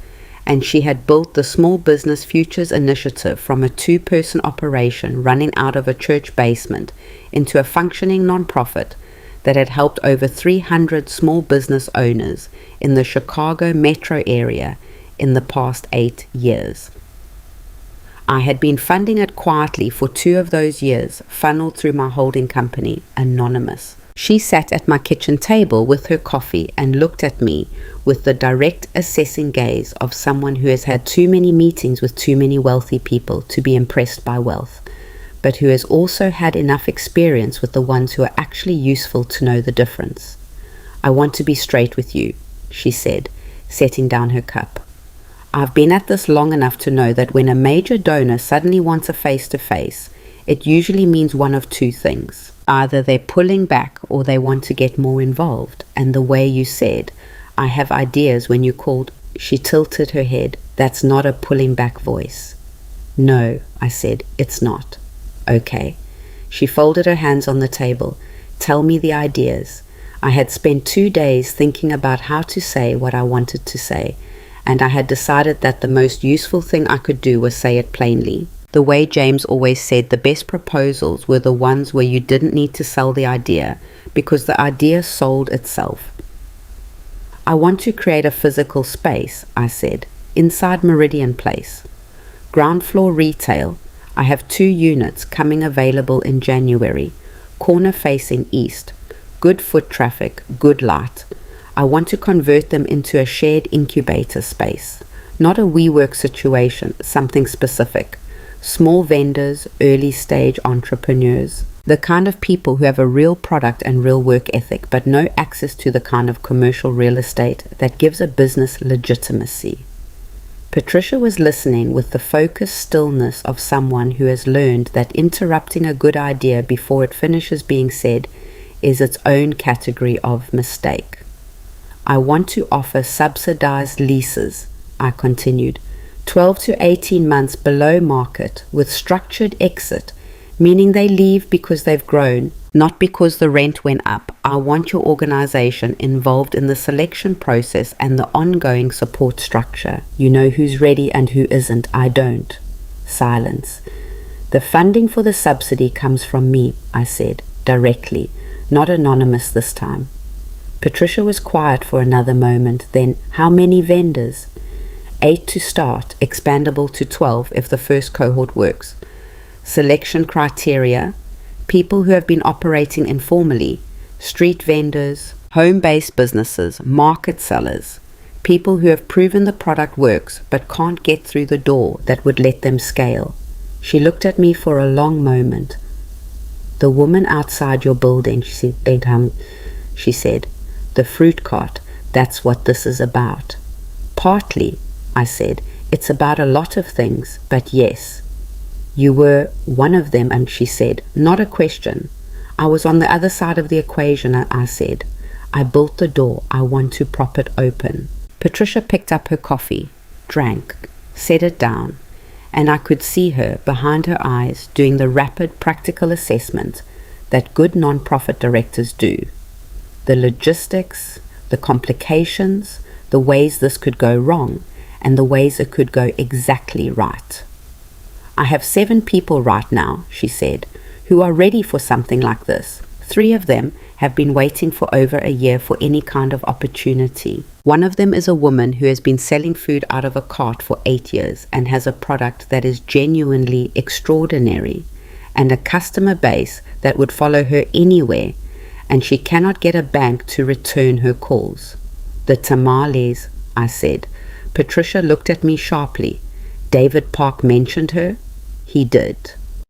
and she had built the Small Business Futures Initiative from a 2-person operation running out of a church basement into a functioning nonprofit that had helped over 300 small business owners in the Chicago metro area in the past 8 years. I had been funding it quietly for 2 of those years, funneled through my holding company, Anonymous. She sat at my kitchen table with her coffee and looked at me with the direct assessing gaze of someone who has had too many meetings with too many wealthy people to be impressed by wealth, but who has also had enough experience with the ones who are actually useful to know the difference. "I want to be straight with you," she said, setting down her cup. "I've been at this long enough to know that when a major donor suddenly wants a face-to-face, it usually means one of 2 things. Either they're pulling back or they want to get more involved. And the way you said, 'I have ideas,' when you called," she tilted her head, "that's not a pulling back voice." "No," I said, "it's not." "Okay." She folded her hands on the table. "Tell me the ideas." I had spent 2 days thinking about how to say what I wanted to say, and I had decided that the most useful thing I could do was say it plainly. The way James always said, the best proposals were the ones where you didn't need to sell the idea, because the idea sold itself. "I want to create a physical space," I said, "inside Meridian Place. Ground floor retail. I have 2 units coming available in January, corner facing east, good foot traffic, good light. I want to convert them into a shared incubator space, not a WeWork situation, something specific. Small vendors, early stage entrepreneurs, the kind of people who have a real product and real work ethic, but no access to the kind of commercial real estate that gives a business legitimacy." Patricia was listening with the focused stillness of someone who has learned that interrupting a good idea before it finishes being said is its own category of mistake. "I want to offer subsidized leases," I continued, 12 to 18 months below market with structured exit, meaning they leave because they've grown, not because the rent went up. "I want your organization involved in the selection process and the ongoing support structure. You know who's ready and who isn't. I don't." Silence. "The funding for the subsidy comes from me," I said, directly, not anonymous this time. Patricia was quiet for another moment, then, "How many vendors?" 8 to start, expandable to 12 if the first cohort works. Selection criteria: people who have been operating informally, street vendors, home-based businesses, market sellers, people who have proven the product works but can't get through the door that would let them scale. She looked at me for a long moment. "The woman outside your building," she said, "the fruit cart, that's what this is about." "Partly," I said, "it's about a lot of things, but yes." "You were one of them," and she said, "not a question." "I was on the other side of the equation," I said. "I built the door. I want to prop it open." Patricia picked up her coffee, drank, set it down, and I could see her, behind her eyes, doing the rapid practical assessment that good non-profit directors do. The logistics, the complications, the ways this could go wrong, and the ways it could go exactly right. "I have 7 people right now," she said, "who are ready for something like this. 3 of them have been waiting for over a year for any kind of opportunity. One of them is a woman who has been selling food out of a cart for 8 years and has a product that is genuinely extraordinary and a customer base that would follow her anywhere, and she cannot get a bank to return her calls." "The tamales," I said. Patricia looked at me sharply. "David Park mentioned her?" "He did."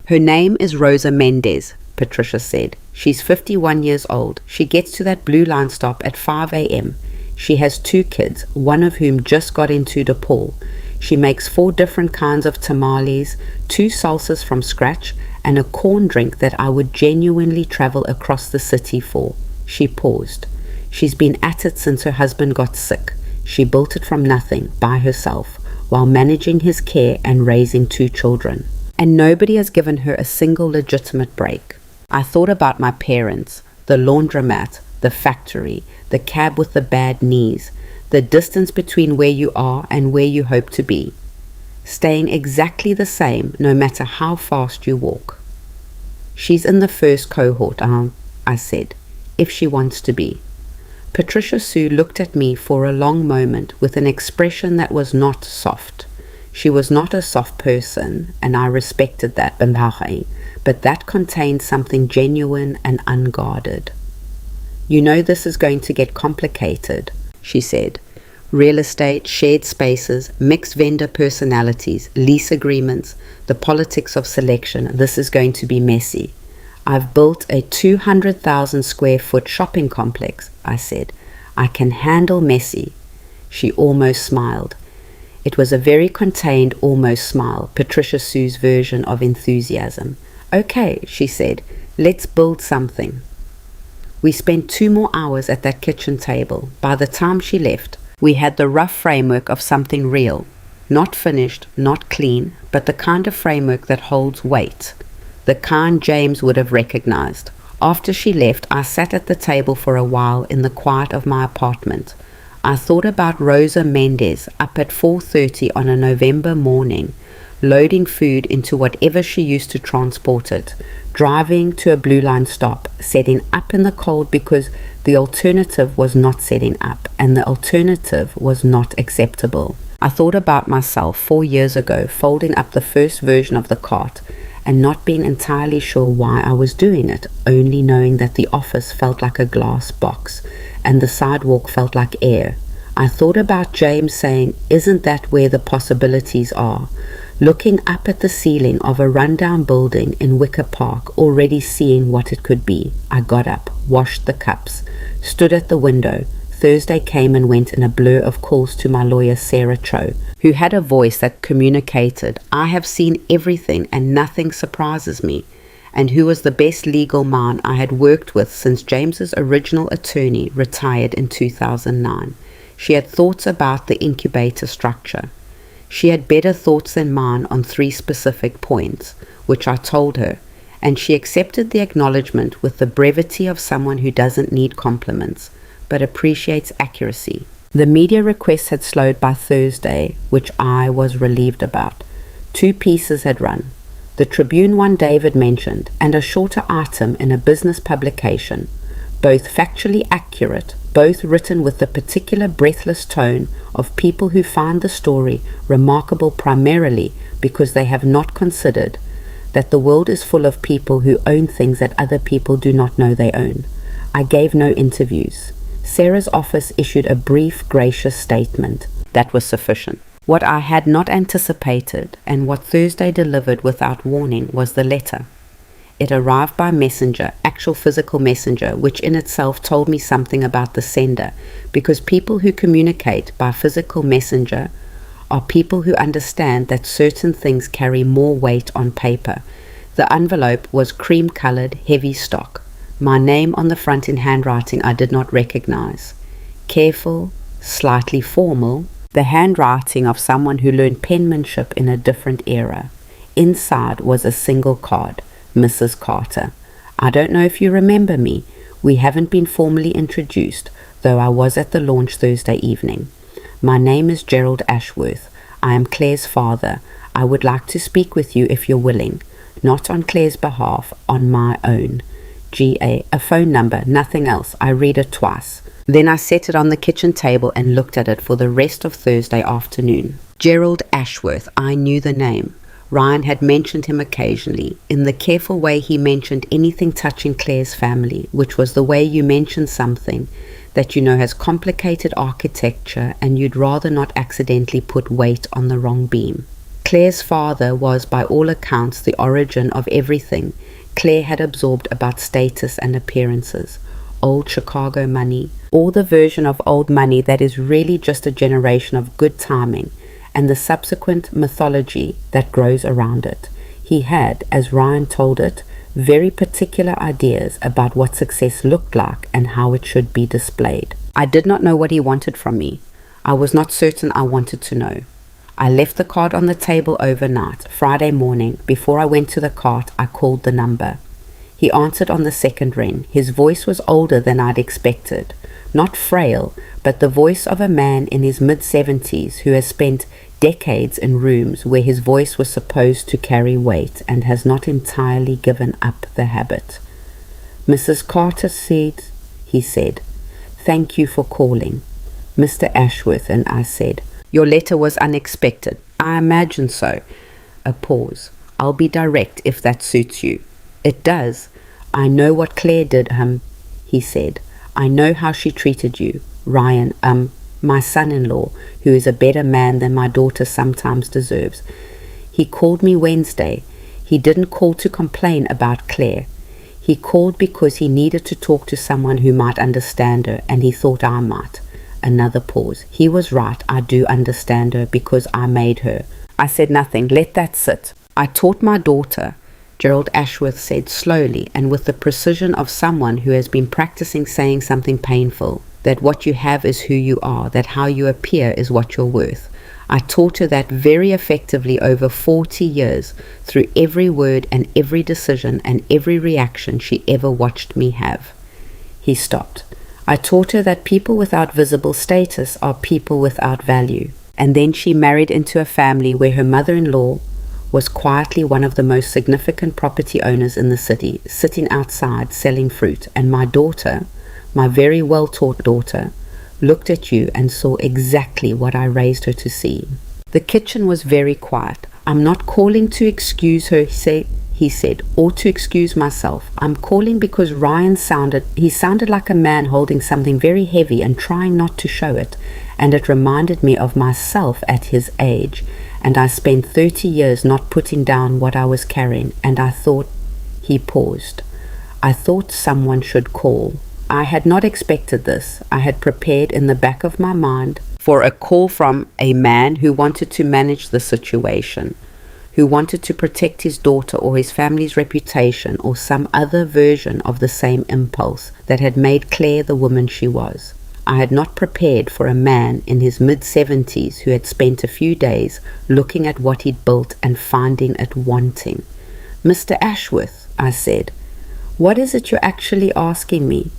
"Her name is Rosa Mendez," Patricia said. "She's 51 years old. She gets to that Blue Line stop at 5 a.m. She has 2 kids, one of whom just got into DePaul. She makes 4 different kinds of tamales, 2 salsas from scratch, and a corn drink that I would genuinely travel across the city for." She paused. "She's been at it since her husband got sick. She built it from nothing, by herself, while managing his care and raising 2 children. And nobody has given her a single legitimate break." I thought about my parents, the laundromat, the factory, the cab with the bad knees, The distance between where you are and where you hope to be. Staying exactly the same no matter how fast you walk. She's in the first cohort, I said, if she wants to be. Patricia Sue looked at me for a long moment with an expression that was not soft. She was not a soft person, and I respected that, but that contained something genuine and unguarded. You know this is going to get complicated, she said. Real estate, shared spaces, mixed vendor personalities, lease agreements, the politics of selection. This is going to be messy. I've built a 200,000 square foot shopping complex, I said. I can handle messy. She almost smiled. It was a very contained almost smile, Patricia Sue's version of enthusiasm. Okay, she said, let's build something. We spent 2 more hours at that kitchen table. By the time she left, we had the rough framework of something real. Not finished, not clean, but the kind of framework that holds weight. The kind James would have recognized. After she left, I sat at the table for a while in the quiet of my apartment. I thought about Rosa Mendez up at 4:30 on a November morning, loading food into whatever she used to transport it, driving to a Blue Line stop, setting up in the cold because the alternative was not setting up, and the alternative was not acceptable. I thought about myself 4 years ago folding up the first version of the cart and not being entirely sure why I was doing it, only knowing that the office felt like a glass box and the sidewalk felt like air. I thought about James saying, "Isn't that where the possibilities are?" Looking up at the ceiling of a rundown building in Wicker Park, already seeing what it could be. I got up, washed the cups, stood at the window. Thursday came and went in a blur of calls to my lawyer Sarah Cho, who had a voice that communicated, "I have seen everything and nothing surprises me," and who was the best legal man I had worked with since James's original attorney retired in 2009. She had thoughts about the incubator structure. She had better thoughts than mine on 3 specific points, which I told her, and she accepted the acknowledgement with the brevity of someone who doesn't need compliments, but appreciates accuracy. The media requests had slowed by Thursday, which I was relieved about. 2 pieces had run. The Tribune one David mentioned, and a shorter item in a business publication, both factually accurate, both written with the particular breathless tone of people who find the story remarkable primarily because they have not considered that the world is full of people who own things that other people do not know they own. I gave no interviews. Sarah's office issued a brief, gracious statement. That was sufficient. What I had not anticipated, and what Thursday delivered without warning, was the letter. It arrived by messenger, actual physical messenger, which in itself told me something about the sender, because people who communicate by physical messenger are people who understand that certain things carry more weight on paper. The envelope was cream-colored, heavy stock. My name on the front in handwriting I did not recognize. Careful, slightly formal, the handwriting of someone who learned penmanship in a different era. Inside was a single card. Mrs. Carter. I don't know if you remember me. We haven't been formally introduced, though I was at the launch Thursday evening. My name is Gerald Ashworth. I am Claire's father. I would like to speak with you if you're willing. Not on Claire's behalf, on my own. G.A. A phone number, nothing else. I read it twice. Then I set it on the kitchen table and looked at it for the rest of Thursday afternoon. Gerald Ashworth. I knew the name. Ryan had mentioned him occasionally, in the careful way he mentioned anything touching Claire's family, which was the way you mention something that you know has complicated architecture and you'd rather not accidentally put weight on the wrong beam. Claire's father was, by all accounts, the origin of everything Claire had absorbed about status and appearances. Old Chicago money, or the version of old money that is really just a generation of good timing, and the subsequent mythology that grows around it. He had, as Ryan told it, very particular ideas about what success looked like and how it should be displayed. I did not know what he wanted from me. I was not certain I wanted to know. I left the card on the table overnight. Friday morning, before I went to the cart, I called the number. He answered on the second ring. His voice was older than I'd expected. Not frail, but the voice of a man in his mid-70s who has spent decades in rooms where his voice was supposed to carry weight and has not entirely given up the habit. "Mrs. Carter said," he said, "thank you for calling." "Mr. Ashworth," and I said, "Your letter was unexpected." "I imagine so." A pause. "I'll be direct if that suits you." "It does. I know what Claire did, he said. "I know how she treated you. Ryan, my son-in-law, who is a better man than my daughter sometimes deserves. He called me Wednesday. He didn't call to complain about Claire. He called because he needed to talk to someone who might understand her, and he thought I might." Another pause. "He was right. I do understand her because I made her." I said nothing. "Let that sit." "I taught my daughter," Gerald Ashworth said slowly and with the precision of someone who has been practicing saying something painful, "that what you have is who you are, that how you appear is what you're worth. I taught her that very effectively over 40 years, through every word and every decision and every reaction she ever watched me have." He stopped. "I taught her that people without visible status are people without value." And then she married into a family where her mother-in-law was quietly one of the most significant property owners in the city, sitting outside selling fruit, and my daughter, my very well-taught daughter, looked at you and saw exactly what I raised her to see. The kitchen was very quiet. "I'm not calling to excuse her," he said, "or to excuse myself. I'm calling because Ryan sounded like a man holding something very heavy and trying not to show it, and it reminded me of myself at his age, and I spent 30 years not putting down what I was carrying, and I thought—" He paused. "I thought someone should call." I had not expected this. I had prepared in the back of my mind for a call from a man who wanted to manage the situation, who wanted to protect his daughter or his family's reputation or some other version of the same impulse that had made Claire the woman she was. I had not prepared for a man in his mid-70s who had spent a few days looking at what he'd built and finding it wanting. "Mr. Ashworth," I said, "what is it you're actually asking me?"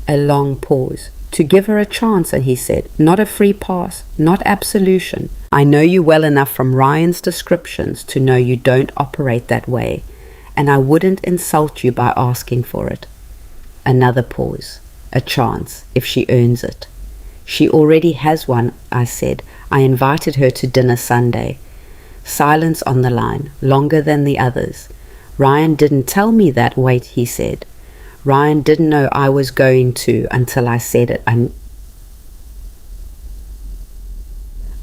A long pause. "To give her a chance," he said. "Not a free pass, not absolution. I know you well enough from Ryan's descriptions to know you don't operate that way, and I wouldn't insult you by asking for it." Another pause. "A chance, if she earns it." "She already has one," I said. "I invited her to dinner Sunday." Silence on the line, longer than the others. "Ryan didn't tell me that." "Wait," he said. "Ryan didn't know I was going to until I said it."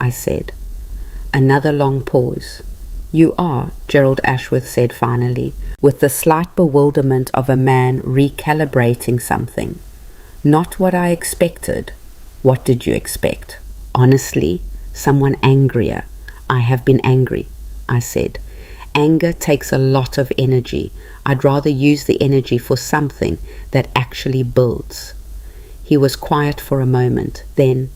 I said. Another long pause. "You are," Gerald Ashworth said finally, with the slight bewilderment of a man recalibrating something. "Not what I expected." "What did you expect?" "Honestly, someone angrier." "I have been angry," I said. "Anger takes a lot of energy. I'd rather use the energy for something that actually builds." He was quiet for a moment. Then,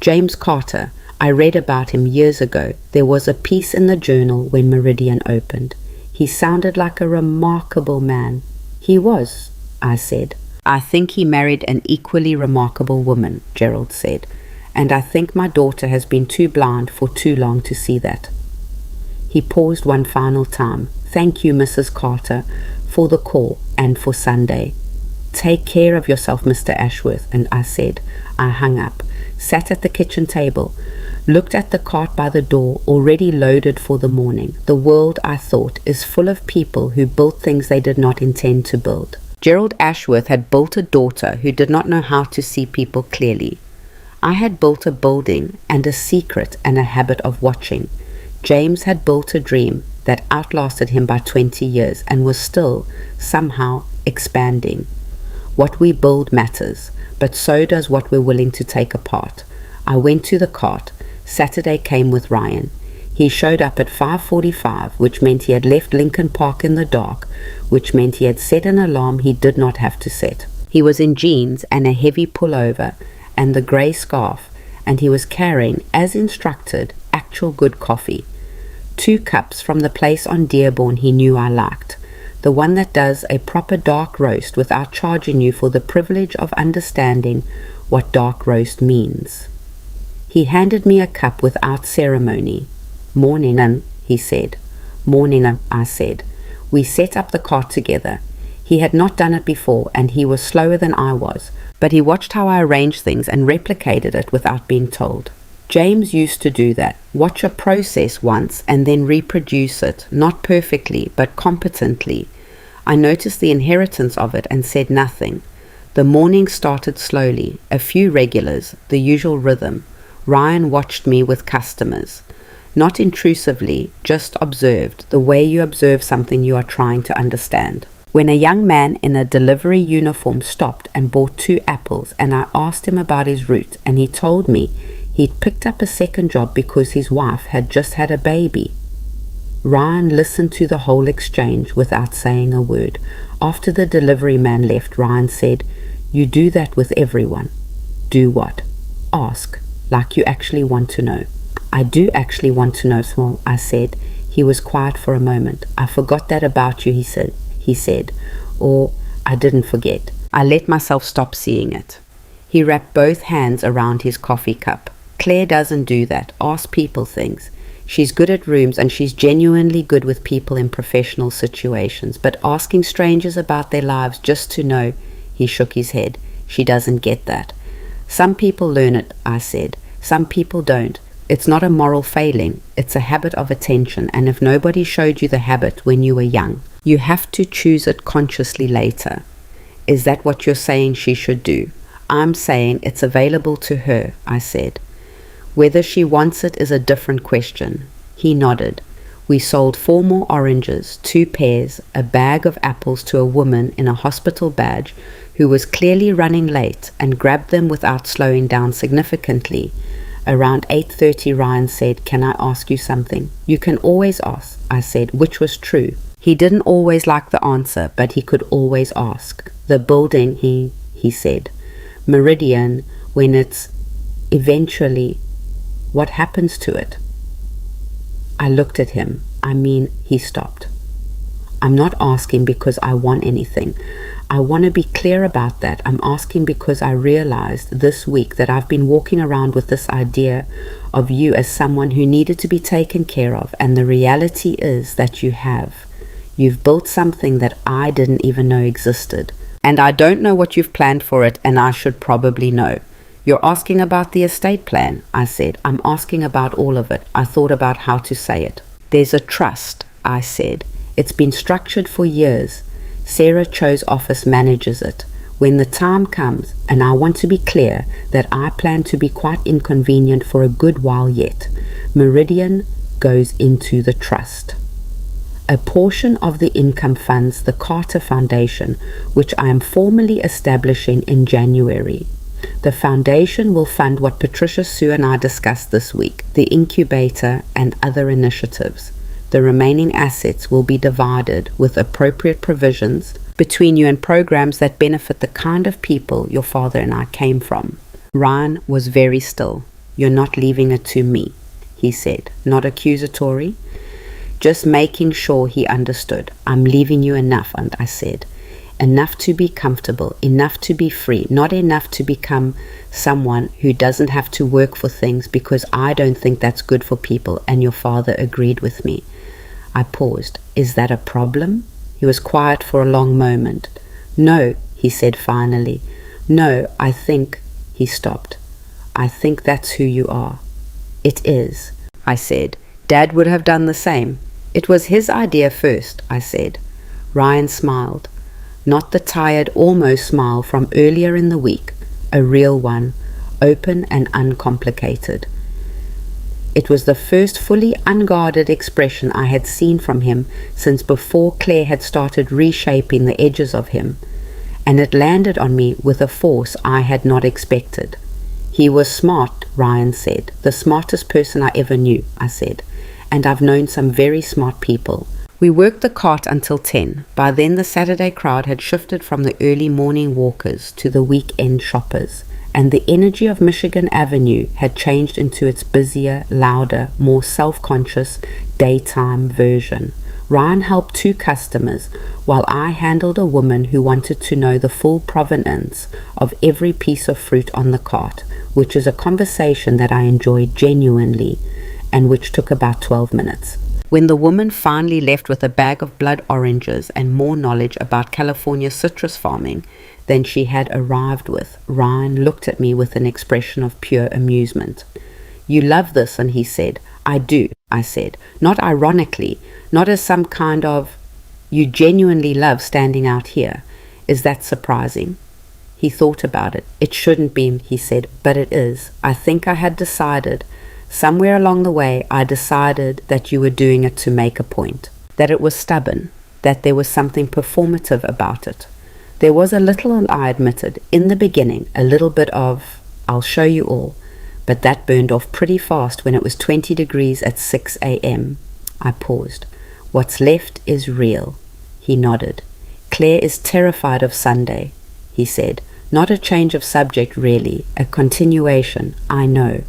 "James Carter, I read about him years ago. There was a piece in the journal when Meridian opened. He sounded like a remarkable man." "He was," I said. "I think he married an equally remarkable woman," Gerald said, "and I think my daughter has been too blind for too long to see that." He paused one final time. "Thank you, Mrs. Carter, for the call and for Sunday." "Take care of yourself, Mr. Ashworth," and I said. I hung up, sat at the kitchen table, looked at the cart by the door, already loaded for the morning. The world, I thought, is full of people who built things they did not intend to build. Gerald Ashworth had built a daughter who did not know how to see people clearly. I had built a building and a secret and a habit of watching. James had built a dream that outlasted him by 20 years and was still, somehow, expanding. What we build matters, but so does what we're willing to take apart. I went to the cart. Saturday came with Ryan. He showed up at 5:45, which meant he had left Lincoln Park in the dark, which meant he had set an alarm he did not have to set. He was in jeans and a heavy pullover and the grey scarf, and he was carrying, as instructed, actual good coffee. 2 cups from the place on Dearborn he knew I liked. The one that does a proper dark roast without charging you for the privilege of understanding what dark roast means. He handed me a cup without ceremony. "Morning," he said. "Morning," I said. We set up the cart together. He had not done it before, and he was slower than I was, but he watched how I arranged things and replicated it without being told. James used to do that, watch a process once and then reproduce it, not perfectly, but competently. I noticed the inheritance of it and said nothing. The morning started slowly, a few regulars, the usual rhythm. Ryan watched me with customers. Not intrusively, just observed, the way you observe something you are trying to understand. When a young man in a delivery uniform stopped and bought 2 apples, and I asked him about his route, and he told me he'd picked up a second job because his wife had just had a baby. Ryan listened to the whole exchange without saying a word. After the delivery man left, Ryan said, "You do that with everyone." "Do what?" "Ask, like you actually want to know." "I do actually want to know, Small," I said. He was quiet for a moment. "I forgot that about you," he said. Or, I didn't forget. I let myself stop seeing it. He wrapped both hands around his coffee cup. "Claire doesn't do that. Ask people things. She's good at rooms and she's genuinely good with people in professional situations. But asking strangers about their lives just to know," he shook his head, "she doesn't get that." "Some people learn it," I said. "Some people don't. It's not a moral failing. It's a habit of attention, and if nobody showed you the habit when you were young, you have to choose it consciously later." "Is that what you're saying she should do?" "I'm saying it's available to her," I said. "Whether she wants it is a different question." He nodded. We sold 4 more oranges, 2 pears, a bag of apples to a woman in a hospital badge who was clearly running late, and grabbed them without slowing down significantly. Around 8:30, Ryan said, "Can I ask you something?" "You can always ask," I said, which was true. He didn't always like the answer, but he could always ask. "The building," he said, "Meridian, when it's eventually, what happens to it?" I looked at him. He stopped. "I'm not asking because I want anything. I want to be clear about that. I'm asking because I realized this week that I've been walking around with this idea of you as someone who needed to be taken care of, and the reality is that you have. You've built something that I didn't even know existed. And I don't know what you've planned for it, and I should probably know." "You're asking about the estate plan," I said. "I'm asking about all of it." I thought about how to say it. "There's a trust," I said. "It's been structured for years. Sarah Cho's office manages it. When the time comes, and I want to be clear that I plan to be quite inconvenient for a good while yet, Meridian goes into the trust. A portion of the income funds the Carter Foundation, which I am formally establishing in January. The foundation will fund what Patricia, Sue and I discussed this week, the incubator and other initiatives. The remaining assets will be divided with appropriate provisions between you and programs that benefit the kind of people your father and I came from." Ryan was very still. "You're not leaving it to me," he said, not accusatory, just making sure he understood. "I'm leaving you enough," and I said. "Enough to be comfortable, enough to be free, not enough to become someone who doesn't have to work for things because I don't think that's good for people, and your father agreed with me." I paused. "Is that a problem?" He was quiet for a long moment. "No," he said finally. "No, I think—" He stopped. "I think that's who you are." "It is," I said. "Dad would have done the same." "It was his idea first," I said. Ryan smiled. Not the tired, almost smile from earlier in the week. A real one, open and uncomplicated. It was the first fully unguarded expression I had seen from him since before Claire had started reshaping the edges of him, and it landed on me with a force I had not expected. "He was smart," Ryan said. "The smartest person I ever knew," I said. "And I've known some very smart people." We worked the cart until 10. By then the Saturday crowd had shifted from the early morning walkers to the weekend shoppers, and the energy of Michigan Avenue had changed into its busier, louder, more self-conscious daytime version. Ryan helped 2 customers while I handled a woman who wanted to know the full provenance of every piece of fruit on the cart, which is a conversation that I enjoyed genuinely and which took about 12 minutes. When the woman finally left with a bag of blood oranges and more knowledge about California citrus farming than she had arrived with, Ryan looked at me with an expression of pure amusement. "You love this," and he said. "I do," I said, not ironically, not as some kind of, "You genuinely love standing out here. Is that surprising?" He thought about it. "It shouldn't be," he said, "but it is. I think I had decided, somewhere along the way, I decided that you were doing it to make a point, that it was stubborn, that there was something performative about it. There was a little, I admitted, in the beginning, a little bit of, 'I'll show you all,' but that burned off pretty fast when it was 20 degrees at 6 a.m. I paused. "What's left is real." He nodded. "Claire is terrified of Sunday," he said. "Not a change of subject, really. A continuation, I know.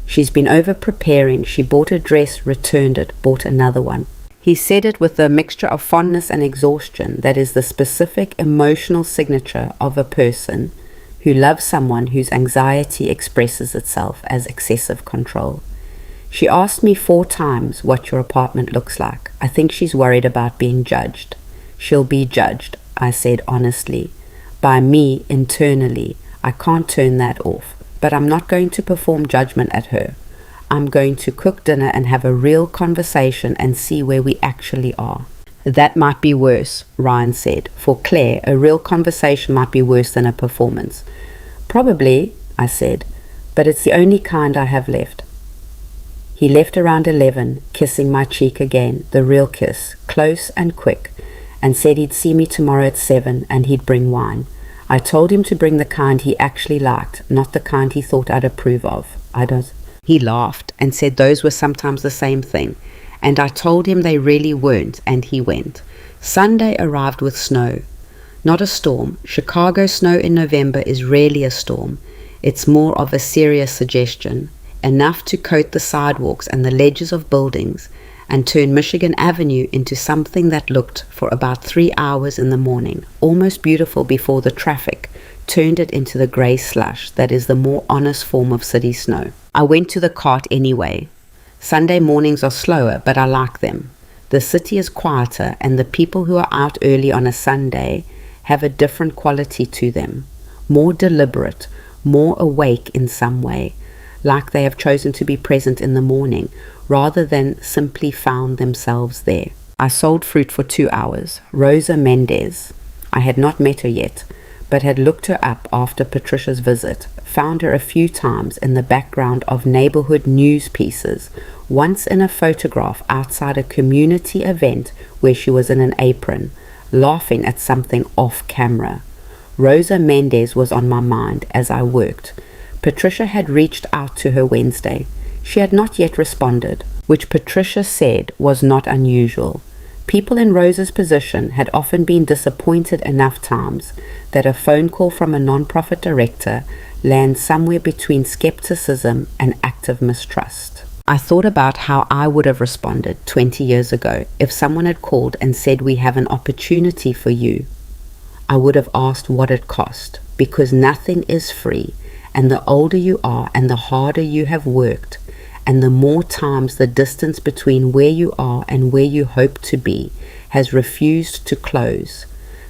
She's been over-preparing. She bought a dress, returned it, bought another one." He said it with a mixture of fondness and exhaustion that is the specific emotional signature of a person who loves someone whose anxiety expresses itself as excessive control. "She asked me 4 times what your apartment looks like. I think she's worried about being judged." "She'll be judged," I said honestly. "By me internally. I can't turn that off. But I'm not going to perform judgment at her. I'm going to cook dinner and have a real conversation and see where we actually are." "That might be worse," Ryan said. "For Claire, a real conversation might be worse than a performance." "Probably," I said, "but it's the only kind I have left." He left around 11, kissing my cheek again, the real kiss, close and quick, and said he'd see me tomorrow at 7 and he'd bring wine. I told him to bring the kind he actually liked, not the kind he thought I'd approve of. He laughed and said those were sometimes the same thing, and I told him they really weren't, and he went. Sunday arrived with snow. Not a storm. Chicago snow in November is rarely a storm. It's more of a serious suggestion, enough to coat the sidewalks and the ledges of buildings and turn Michigan Avenue into something that looked, for about 3 hours in the morning, almost beautiful before the traffic turned it into the grey slush that is the more honest form of city snow. I went to the cart anyway. Sunday mornings are slower, but I like them. The city is quieter, and the people who are out early on a Sunday have a different quality to them, more deliberate, more awake in some way, like they have chosen to be present in the morning, rather than simply found themselves there. I sold fruit for 2 hours. Rosa Mendez. I had not met her yet, but had looked her up after Patricia's visit, found her a few times in the background of neighborhood news pieces, once in a photograph outside a community event where she was in an apron, laughing at something off camera. Rosa Mendez was on my mind as I worked. Patricia had reached out to her Wednesday. She had not yet responded, which Patricia said was not unusual. People in Rosa's position had often been disappointed enough times that a phone call from a nonprofit director lands somewhere between skepticism and active mistrust. I thought about how I would have responded 20 years ago if someone had called and said, "We have an opportunity for you." I would have asked what it cost, because nothing is free, and the older you are and the harder you have worked, and the more times the distance between where you are and where you hope to be has refused to close,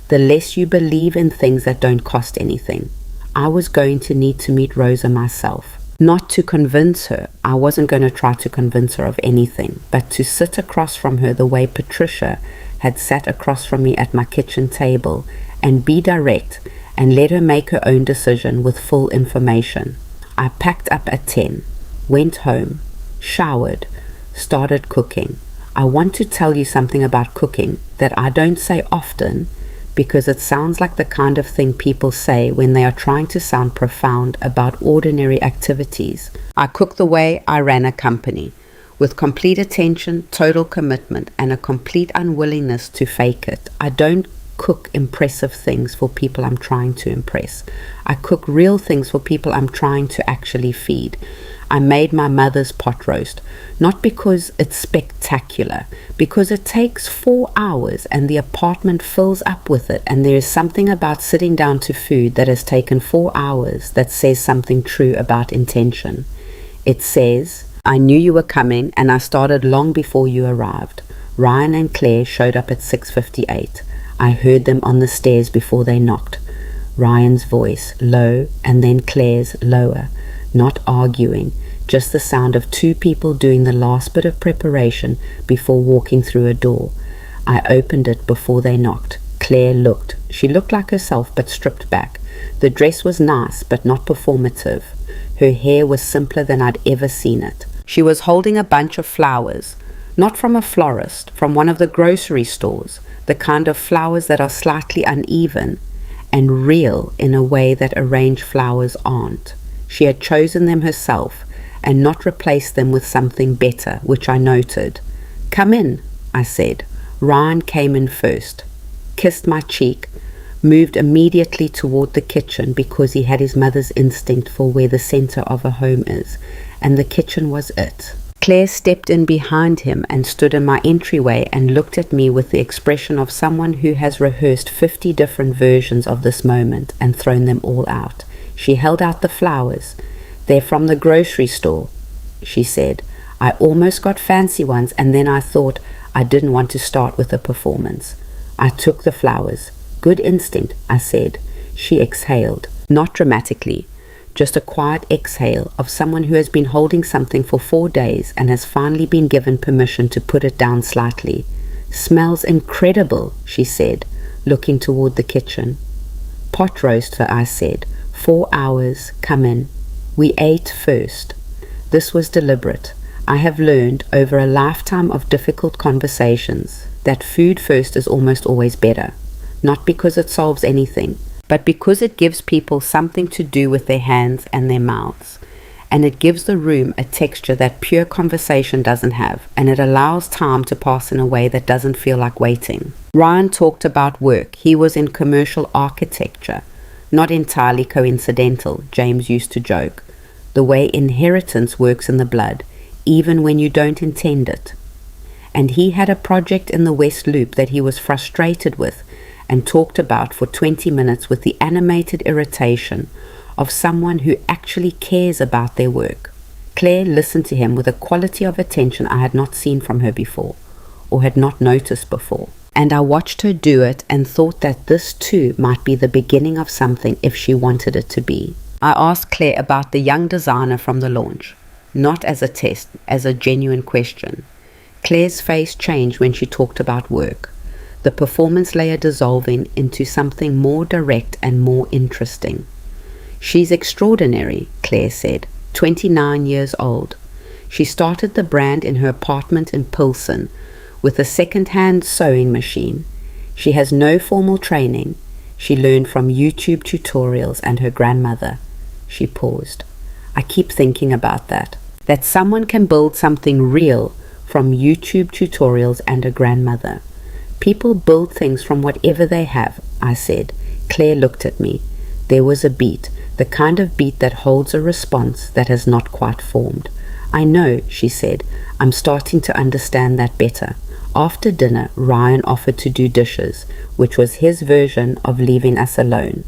the less you believe in things that don't cost anything. I was going to need to meet Rosa myself. Not to convince her. I wasn't going to try to convince her of anything, but to sit across from her the way Patricia had sat across from me at my kitchen table and be direct and let her make her own decision with full information. I packed up at 10, went home, showered, started cooking. I want to tell you something about cooking that I don't say often, because it sounds like the kind of thing people say when they are trying to sound profound about ordinary activities. I cook the way I ran a company, with complete attention, total commitment, and a complete unwillingness to fake it. I don't cook impressive things for people I'm trying to impress. I cook real things for people I'm trying to actually feed. I made my mother's pot roast, not because it's spectacular, because it takes 4 hours and the apartment fills up with it, and there is something about sitting down to food that has taken 4 hours that says something true about intention. It says, I knew you were coming and I started long before you arrived. Ryan and Claire showed up at 6:58. I heard them on the stairs before they knocked. Ryan's voice, low, and then Claire's, lower. Not arguing, just the sound of two people doing the last bit of preparation before walking through a door. I opened it before they knocked. Claire looked. She looked like herself, but stripped back. The dress was nice, but not performative. Her hair was simpler than I'd ever seen it. She was holding a bunch of flowers, not from a florist, from one of the grocery stores, the kind of flowers that are slightly uneven and real in a way that arranged flowers aren't. She had chosen them herself and not replaced them with something better, which I noted. Come in, I said. Ryan came in first, kissed my cheek, moved immediately toward the kitchen because he had his mother's instinct for where the center of a home is, and the kitchen was it. Claire stepped in behind him and stood in my entryway and looked at me with the expression of someone who has rehearsed 50 different versions of this moment and thrown them all out. She held out the flowers. They're from the grocery store, she said. I almost got fancy ones, and then I thought I didn't want to start with a performance. I took the flowers. Good instinct, I said. She exhaled, not dramatically, just a quiet exhale of someone who has been holding something for 4 days and has finally been given permission to put it down slightly. Smells incredible, she said, looking toward the kitchen. Pot roast, I said. 4 hours, come in. We ate first. This was deliberate. I have learned over a lifetime of difficult conversations that food first is almost always better. Not because it solves anything, but because it gives people something to do with their hands and their mouths. And it gives the room a texture that pure conversation doesn't have, and it allows time to pass in a way that doesn't feel like waiting. Ryan talked about work. He was in commercial architecture. Not entirely coincidental, James used to joke. The way inheritance works in the blood, even when you don't intend it. And he had a project in the West Loop that he was frustrated with and talked about for 20 minutes with the animated irritation of someone who actually cares about their work. Claire listened to him with a quality of attention I had not seen from her before, or had not noticed before. And I watched her do it and thought that this too might be the beginning of something if she wanted it to be. I asked Claire about the young designer from the launch, not as a test, as a genuine question. Claire's face changed when she talked about work, the performance layer dissolving into something more direct and more interesting. She's extraordinary, Claire said, 29 years old. She started the brand in her apartment in Pilsen with a second-hand sewing machine. She has no formal training. She learned from YouTube tutorials and her grandmother. She paused. I keep thinking about that someone can build something real from YouTube tutorials and a grandmother. People build things from whatever they have, I said. Claire looked at me. There was a beat, the kind of beat that holds a response that has not quite formed. I know, she said. I'm starting to understand that better. After dinner, Ryan offered to do dishes, which was his version of leaving us alone.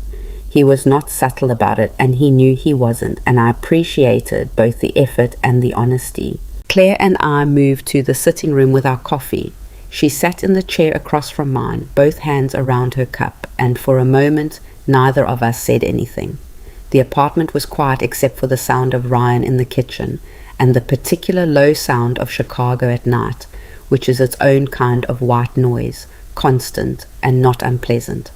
He was not subtle about it, and he knew he wasn't, and I appreciated both the effort and the honesty. Claire and I moved to the sitting room with our coffee. She sat in the chair across from mine, both hands around her cup, and for a moment, neither of us said anything. The apartment was quiet except for the sound of Ryan in the kitchen, and the particular low sound of Chicago at night, which is its own kind of white noise, constant and not unpleasant.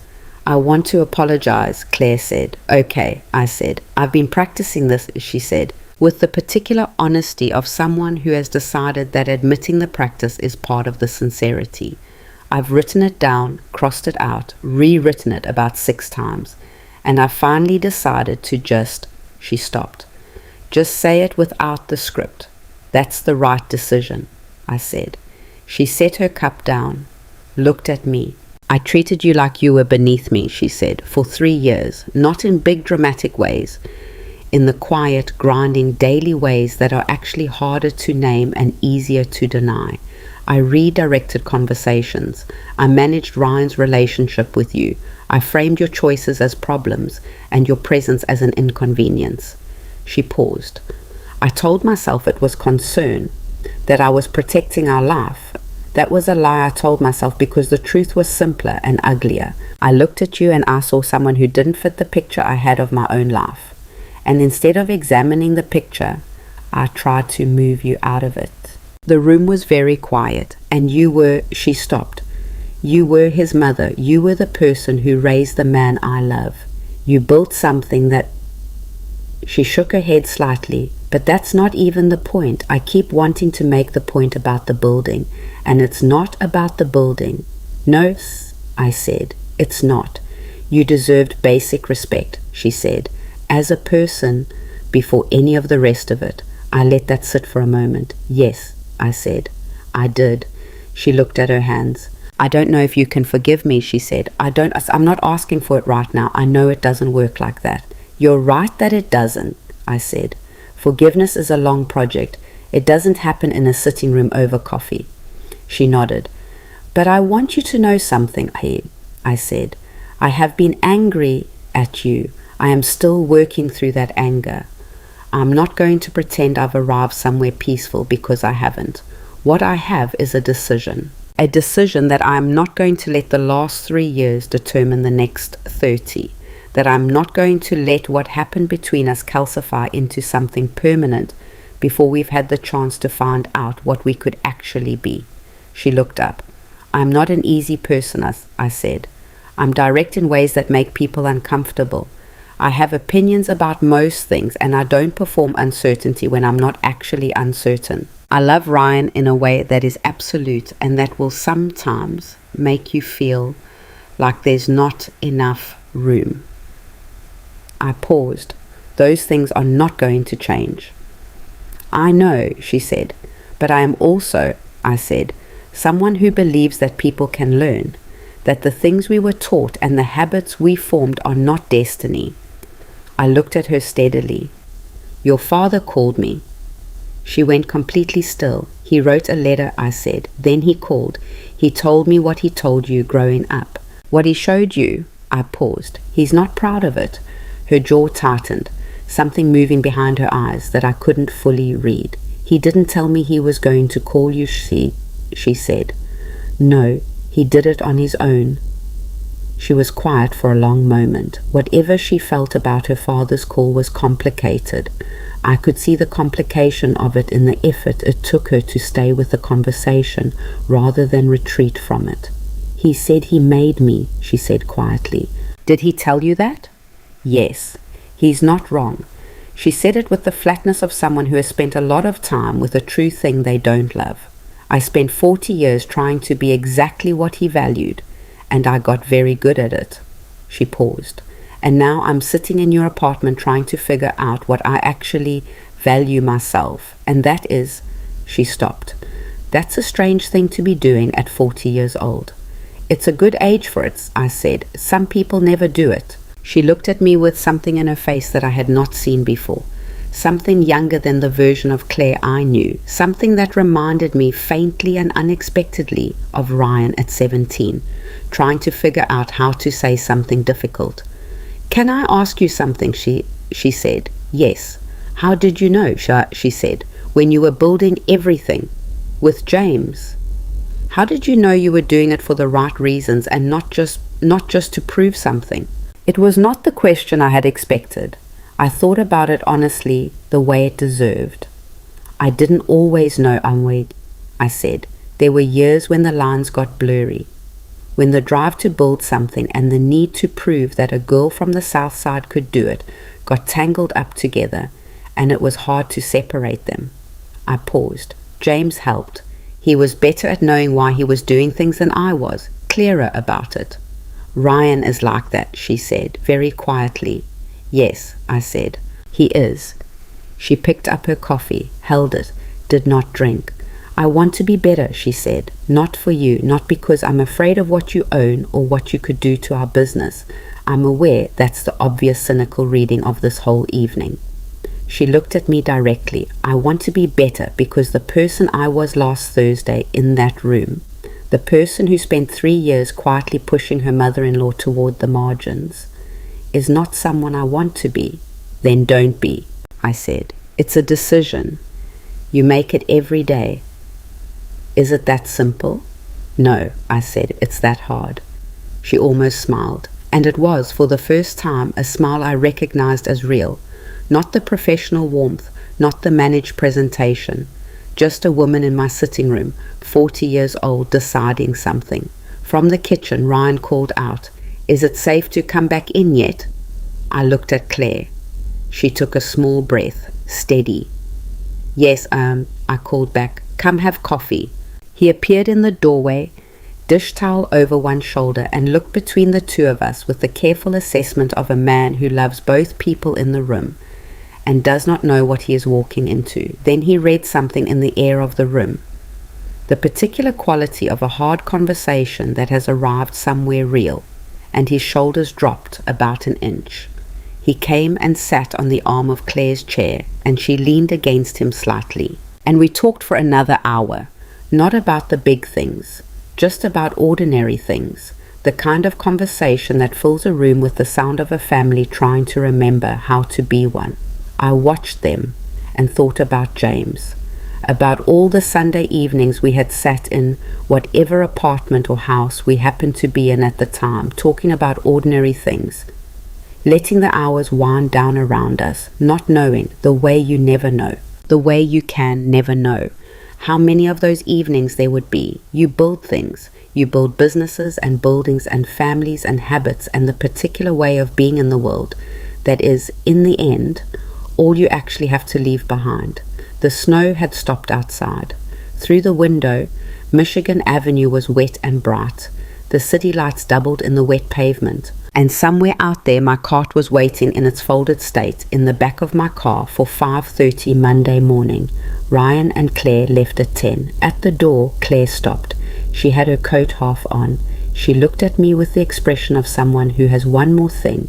I want to apologize, Claire said. Okay, I said. I've been practicing this, she said, with the particular honesty of someone who has decided that admitting the practice is part of the sincerity. I've written it down, crossed it out, rewritten it about 6 times, and I finally decided to she stopped. Just say it without the script. That's the right decision, I said. She set her cup down, looked at me. I treated you like you were beneath me, she said, for 3 years, not in big dramatic ways, in the quiet, grinding daily ways that are actually harder to name and easier to deny. I redirected conversations. I managed Ryan's relationship with you. I framed your choices as problems and your presence as an inconvenience. She paused. I told myself it was concern, that I was protecting our life. That was a lie I told myself because the truth was simpler and uglier. I looked at you and I saw someone who didn't fit the picture I had of my own life. And instead of examining the picture, I tried to move you out of it. The room was very quiet, and she stopped. You were his mother. You were the person who raised the man I love. You built something that... She shook her head slightly, but that's not even the point. I keep wanting to make the point about the building, and it's not about the building. No, I said, it's not. You deserved basic respect, she said, as a person before any of the rest of it. I let that sit for a moment. Yes, I said. I did. She looked at her hands. I don't know if you can forgive me, she said. I'm not asking for it right now. I know it doesn't work like that. You're right that it doesn't, I said. Forgiveness is a long project. It doesn't happen in a sitting room over coffee. She nodded. But I want you to know something, I said. I have been angry at you. I am still working through that anger. I'm not going to pretend I've arrived somewhere peaceful because I haven't. What I have is a decision that I am not going to let the last 3 years determine the next 30, that I'm not going to let what happened between us calcify into something permanent before we've had the chance to find out what we could actually be. She looked up. I'm not an easy person, I said. I'm direct in ways that make people uncomfortable. I have opinions about most things, and I don't perform uncertainty when I'm not actually uncertain. I love Ryan in a way that is absolute and that will sometimes make you feel like there's not enough room. I paused. Those things are not going to change. I know, she said, but I am also, I said, someone who believes that people can learn, that the things we were taught and the habits we formed are not destiny. I looked at her steadily. Your father called me. She went completely still. He wrote a letter, I said. Then he called. He told me what he told you growing up. What he showed you, I paused. He's not proud of it. Her jaw tightened, something moving behind her eyes that I couldn't fully read. He didn't tell me he was going to call you, she said. No, he did it on his own. She was quiet for a long moment. Whatever she felt about her father's call was complicated. I could see the complication of it in the effort it took her to stay with the conversation rather than retreat from it. He said he made me, she said quietly. Did he tell you that? Yes. He's not wrong. She said it with the flatness of someone who has spent a lot of time with a true thing they don't love. I spent 40 years trying to be exactly what he valued, and I got very good at it. She paused. And now I'm sitting in your apartment trying to figure out what I actually value myself. And that is, she stopped. That's a strange thing to be doing at 40 years old. It's a good age for it, I said. Some people never do it. She looked at me with something in her face that I had not seen before. Something younger than the version of Claire I knew. Something that reminded me faintly and unexpectedly of Ryan at 17, trying to figure out how to say something difficult. Can I ask you something, she said. Yes. How did you know, she said, when you were building everything with James? How did you know you were doing it for the right reasons and not just to prove something? It was not the question I had expected. I thought about it honestly, the way it deserved. I didn't always know Amway, I said. There were years when the lines got blurry, when the drive to build something and the need to prove that a girl from the south side could do it got tangled up together, and it was hard to separate them. I paused. James helped. He was better at knowing why he was doing things than I was, clearer about it. Ryan is like that, she said, very quietly. Yes, I said. He is. She picked up her coffee, held it, did not drink. I want to be better, she said. Not for you, not because I'm afraid of what you own or what you could do to our business. I'm aware that's the obvious cynical reading of this whole evening. She looked at me directly. I want to be better because the person I was last Thursday in that room, the person who spent 3 years quietly pushing her mother-in-law toward the margins, is not someone I want to be. Then don't be, I said. It's a decision. You make it every day. Is it that simple? No, I said, it's that hard. She almost smiled, and it was, for the first time, a smile I recognized as real. Not the professional warmth, not the managed presentation. Just a woman in my sitting room, 40 years old, deciding something. From the kitchen, Ryan called out, "Is it safe to come back in yet?" I looked at Claire. She took a small breath, steady. "Yes, I called back. Come have coffee." He appeared in the doorway, dish towel over one shoulder, and looked between the two of us with the careful assessment of a man who loves both people in the room and does not know what he is walking into. Then he read something in the air of the room. The particular quality of a hard conversation that has arrived somewhere real, and his shoulders dropped about an inch. He came and sat on the arm of Claire's chair, and she leaned against him slightly. And we talked for another hour, not about the big things, just about ordinary things, the kind of conversation that fills a room with the sound of a family trying to remember how to be one. I watched them and thought about James, about all the Sunday evenings we had sat in whatever apartment or house we happened to be in at the time, talking about ordinary things, letting the hours wind down around us, not knowing, the way you never know, the way you can never know, how many of those evenings there would be. You build things. You build businesses and buildings and families and habits and the particular way of being in the world that is, in the end, all you actually have to leave behind. The snow had stopped outside. Through the window, Michigan Avenue was wet and bright. The city lights doubled in the wet pavement. And somewhere out there my cart was waiting in its folded state in the back of my car for 5:30 Monday morning. Ryan and Claire left at 10. At the door, Claire stopped. She had her coat half on. She looked at me with the expression of someone who has one more thing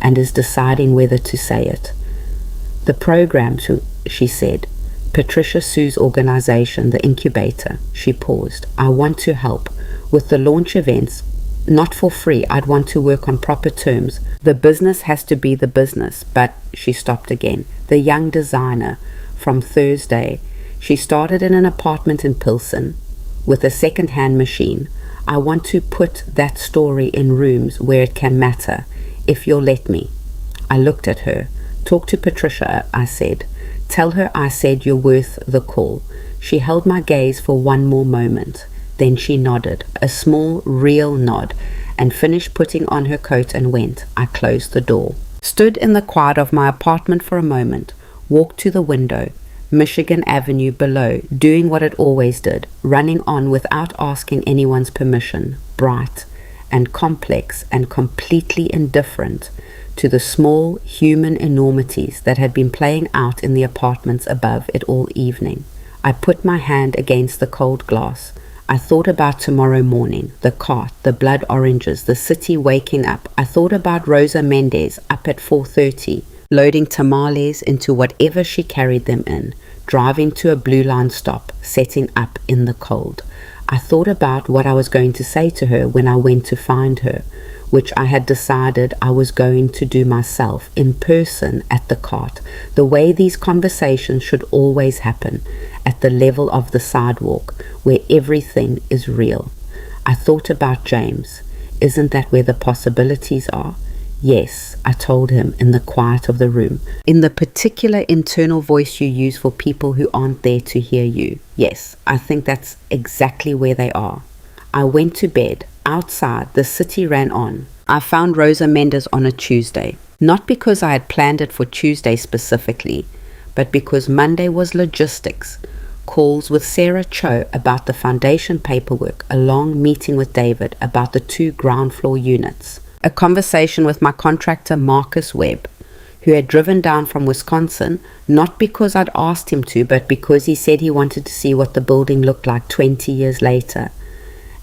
and is deciding whether to say it. "The program," she said. "Patricia Sue's organization, the incubator." She paused. "I want to help with the launch events. Not for free. I'd want to work on proper terms. The business has to be the business." But she stopped again. "The young designer from Thursday. She started in an apartment in Pilsen with a second-hand machine. I want to put that story in rooms where it can matter, if you'll let me." I looked at her. "Talk to Patricia," I said. "Tell her I said you're worth the call." She held my gaze for one more moment. Then she nodded, a small, real nod, and finished putting on her coat and went. I closed the door. Stood in the quiet of my apartment for a moment, walked to the window, Michigan Avenue below, doing what it always did, running on without asking anyone's permission, bright and complex and completely indifferent to the small human enormities that had been playing out in the apartments above it all evening. I put my hand against the cold glass. I thought about tomorrow morning, the cart, the blood oranges, the city waking up. I thought about Rosa Mendez up at 4:30, loading tamales into whatever she carried them in, driving to a Blue Line stop, setting up in the cold. I thought about what I was going to say to her when I went to find her, which I had decided I was going to do myself, in person at the cart, the way these conversations should always happen, at the level of the sidewalk, where everything is real. I thought about James. Isn't that where the possibilities are? Yes, I told him in the quiet of the room, in the particular internal voice you use for people who aren't there to hear you. Yes, I think that's exactly where they are. I went to bed. Outside, the city ran on. I found Rosa Mendez on a Tuesday, not because I had planned it for Tuesday specifically, but because Monday was logistics, calls with Sarah Cho about the foundation paperwork, a long meeting with David about the 2 ground floor units, a conversation with my contractor Marcus Webb, who had driven down from Wisconsin, not because I'd asked him to, but because he said he wanted to see what the building looked like 20 years later.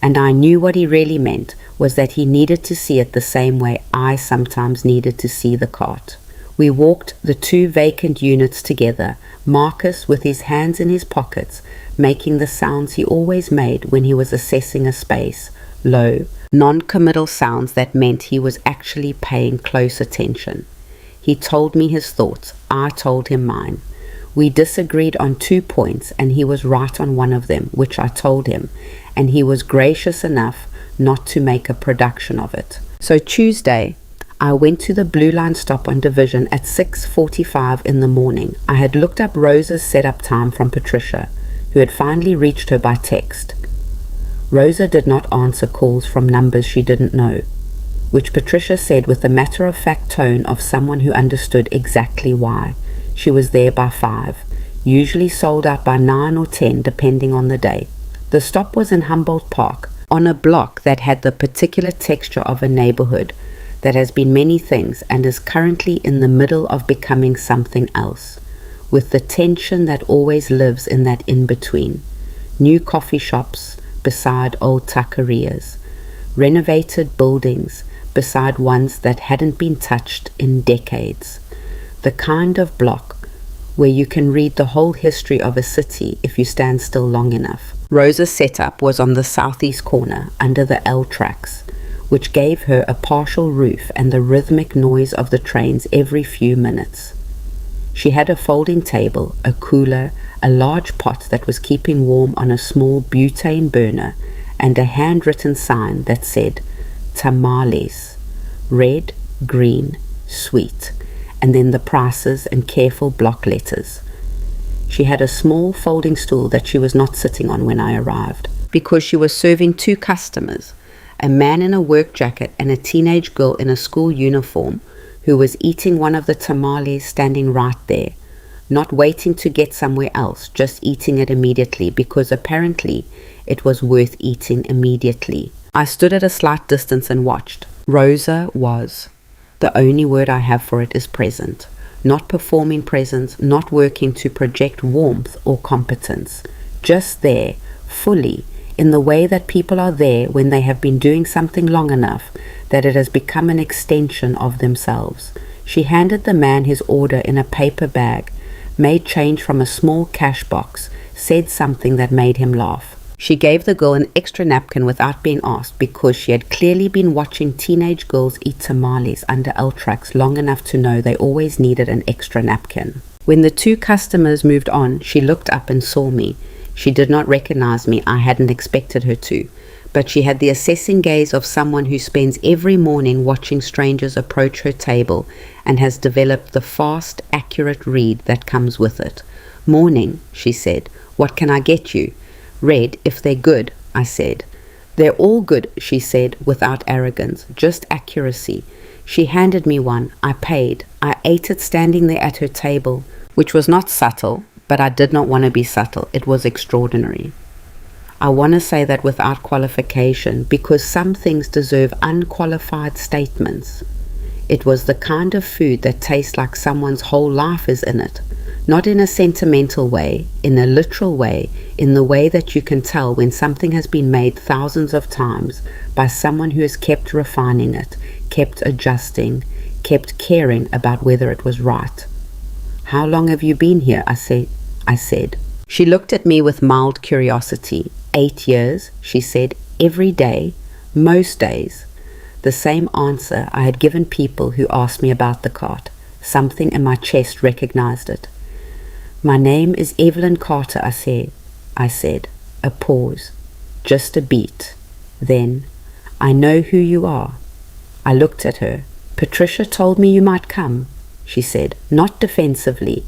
And I knew what he really meant was that he needed to see it the same way I sometimes needed to see the cart. We walked the two vacant units together, Marcus with his hands in his pockets, making the sounds he always made when he was assessing a space, low, non-committal sounds that meant he was actually paying close attention. He told me his thoughts, I told him mine. We disagreed on 2 points, and he was right on one of them, which I told him, and he was gracious enough not to make a production of it. So Tuesday, I went to the Blue Line stop on Division at 6:45 in the morning. I had looked up Rosa's setup time from Patricia, who had finally reached her by text. Rosa did not answer calls from numbers she didn't know, which Patricia said with the matter-of-fact tone of someone who understood exactly why. She was there by 5, usually sold out by 9 or 10 depending on the day. The stop was in Humboldt Park, on a block that had the particular texture of a neighborhood that has been many things and is currently in the middle of becoming something else, with the tension that always lives in that in-between. New coffee shops beside old taquerias, renovated buildings beside ones that hadn't been touched in decades. The kind of block where you can read the whole history of a city if you stand still long enough. Rosa's setup was on the southeast corner under the L tracks, which gave her a partial roof and the rhythmic noise of the trains every few minutes. She had a folding table, a cooler, a large pot that was keeping warm on a small butane burner, and a handwritten sign that said, tamales, red, green, sweet, and then the prices and careful block letters. She had a small folding stool that she was not sitting on when I arrived, because she was serving 2 customers, a man in a work jacket and a teenage girl in a school uniform who was eating one of the tamales standing right there, not waiting to get somewhere else, just eating it immediately because apparently it was worth eating immediately. I stood at a slight distance and watched. Rosa was, the only word I have for it is present, not performing presence, not working to project warmth or competence, just there, fully, in the way that people are there when they have been doing something long enough that it has become an extension of themselves. She handed the man his order in a paper bag, made change from a small cash box, said something that made him laugh. She gave the girl an extra napkin without being asked because she had clearly been watching teenage girls eat tamales under L-tracks long enough to know they always needed an extra napkin. When the 2 customers moved on, she looked up and saw me. She did not recognize me. I hadn't expected her to. But she had the assessing gaze of someone who spends every morning watching strangers approach her table and has developed the fast, accurate read that comes with it. Morning, she said. What can I get you? Red, if they're good, I said. They're all good, she said, without arrogance, just accuracy. She handed me one. I paid. I ate it standing there at her table, which was not subtle, but I did not want to be subtle. It was extraordinary. I want to say that without qualification, because some things deserve unqualified statements. It was the kind of food that tastes like someone's whole life is in it. Not in a sentimental way, in a literal way, in the way that you can tell when something has been made thousands of times by someone who has kept refining it, kept adjusting, kept caring about whether it was right. How long have you been here? I said. She looked at me with mild curiosity. 8 years, she said, every day, most days. The same answer I had given people who asked me about the cart. Something in my chest recognized it. My name is Evelyn Carter, I said. A pause. Just a beat. Then, I know who you are. I looked at her. Patricia told me you might come, she said, not defensively,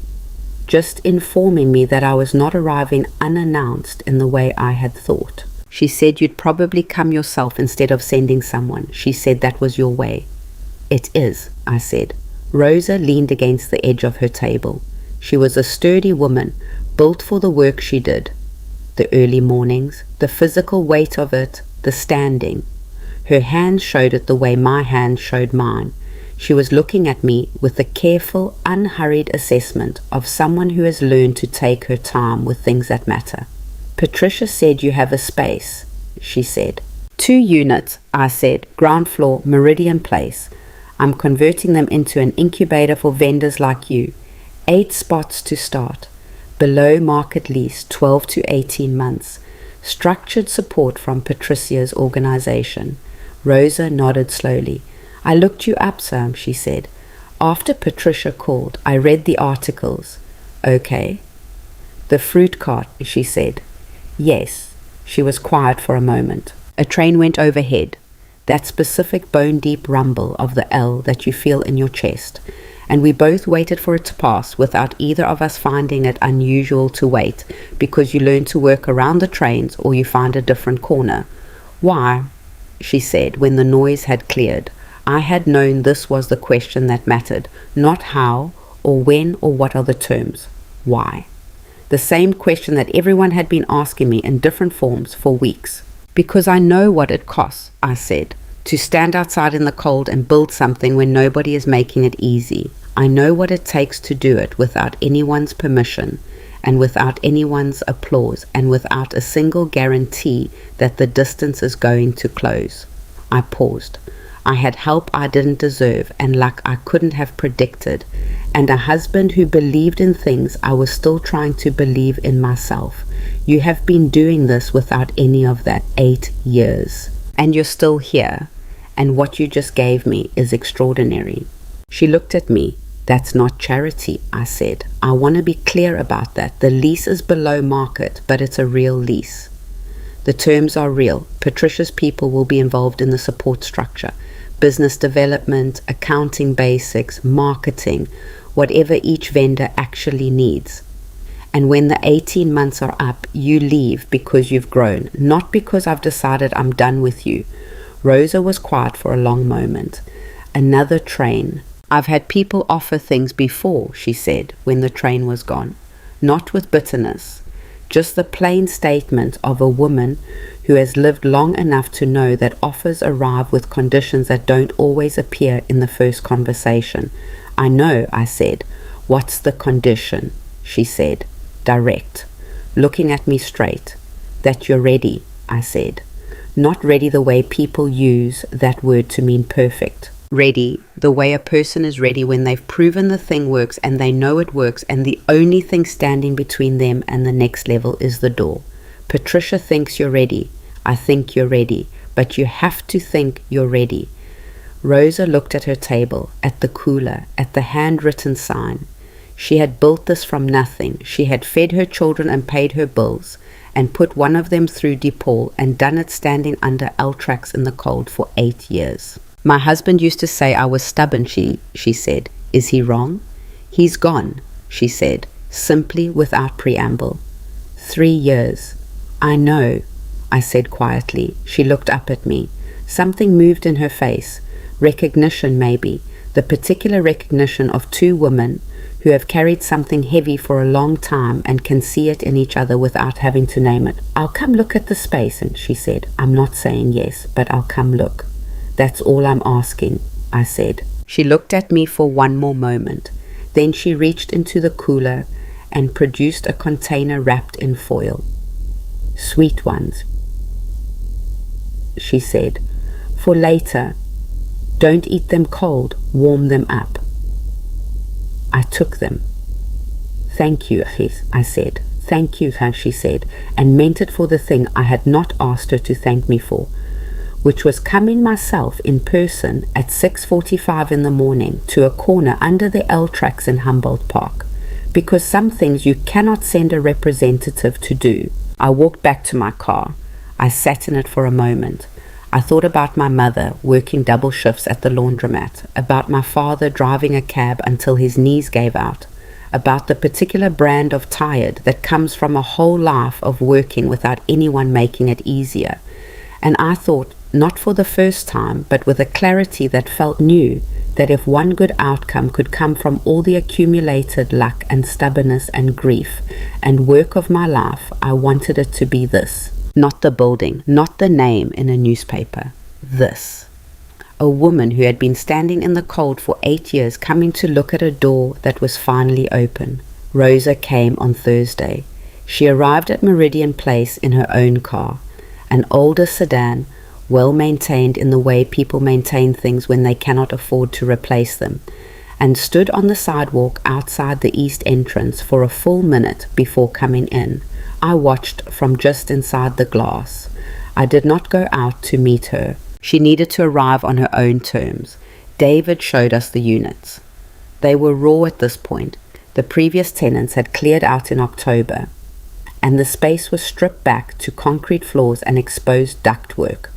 just informing me that I was not arriving unannounced in the way I had thought. She said you'd probably come yourself instead of sending someone. She said that was your way. It is, I said. Rosa leaned against the edge of her table. She was a sturdy woman, built for the work she did. The early mornings, the physical weight of it, the standing. Her hands showed it the way my hands showed mine. She was looking at me with the careful, unhurried assessment of someone who has learned to take her time with things that matter. Patricia said you have a space, she said. 2 units, I said, ground floor, Meridian Place. I'm converting them into an incubator for vendors like you. 8 spots to start. Below market lease, 12 to 18 months. Structured support from Patricia's organization. Rosa nodded slowly. I looked you up some, she said. After Patricia called, I read the articles. Okay. The fruit cart, she said. Yes. She was quiet for a moment. A train went overhead. That specific bone-deep rumble of the L that you feel in your chest. And we both waited for it to pass without either of us finding it unusual to wait, because you learn to work around the trains or you find a different corner. Why? She said when the noise had cleared. I had known this was the question that mattered, not how or when or what are the terms. Why? The same question that everyone had been asking me in different forms for weeks. Because I know what it costs, I said, to stand outside in the cold and build something when nobody is making it easy. I know what it takes to do it without anyone's permission and without anyone's applause and without a single guarantee that the distance is going to close. I paused. I had help I didn't deserve and luck I couldn't have predicted, and a husband who believed in things I was still trying to believe in myself. You have been doing this without any of that 8 years. And you're still here. And what you just gave me is extraordinary. She looked at me. That's not charity, I said. I want to be clear about that. The lease is below market, but it's a real lease. The terms are real. Patricia's people will be involved in the support structure. Business development, accounting basics, marketing, whatever each vendor actually needs. And when the 18 months are up, you leave because you've grown, not because I've decided I'm done with you. Rosa was quiet for a long moment. Another train. I've had people offer things before, she said, when the train was gone. Not with bitterness. Just the plain statement of a woman who has lived long enough to know that offers arrive with conditions that don't always appear in the first conversation. I know, I said. What's the condition? She said. Direct. Looking at me straight. That you're ready, I said. Not ready the way people use that word to mean perfect. Ready the way a person is ready when they've proven the thing works and they know it works, and the only thing standing between them and the next level is the door. Patricia thinks you're ready. I think you're ready, but you have to think you're ready. Rosa looked at her table, at the cooler, at the handwritten sign. She had built this from nothing. She had fed her children and paid her bills, and put one of them through DePaul and done it standing under L-tracks in the cold for 8 years. My husband used to say I was stubborn, she said. Is he wrong? He's gone, she said, simply without preamble. 3 years. I know, I said quietly. She looked up at me. Something moved in her face. Recognition, maybe. The particular recognition of 2 women who have carried something heavy for a long time and can see it in each other without having to name it. I'll come look at the space, and she said. I'm not saying yes, but I'll come look. That's all I'm asking, I said. She looked at me for one more moment. Then she reached into the cooler and produced a container wrapped in foil. Sweet ones, she said. For later. Don't eat them cold, warm them up. I took them. Thank you, I said. Thank you, she said, and meant it for the thing I had not asked her to thank me for, which was coming myself in person at 6:45 in the morning to a corner under the L-tracks in Humboldt Park, because some things you cannot send a representative to do. I walked back to my car. I sat in it for a moment. I thought about my mother working double shifts at the laundromat, about my father driving a cab until his knees gave out, about the particular brand of tired that comes from a whole life of working without anyone making it easier. And I thought, not for the first time, but with a clarity that felt new, that if one good outcome could come from all the accumulated luck and stubbornness and grief and work of my life, I wanted it to be this. Not the building, not the name in a newspaper. This. A woman who had been standing in the cold for 8 years coming to look at a door that was finally open. Rosa came on Thursday. She arrived at Meridian Place in her own car, an older sedan, well maintained in the way people maintain things when they cannot afford to replace them, and stood on the sidewalk outside the east entrance for a full minute before coming in. I watched from just inside the glass. I did not go out to meet her. She needed to arrive on her own terms. David showed us the units. They were raw at this point. The previous tenants had cleared out in October, and the space was stripped back to concrete floors and exposed ductwork,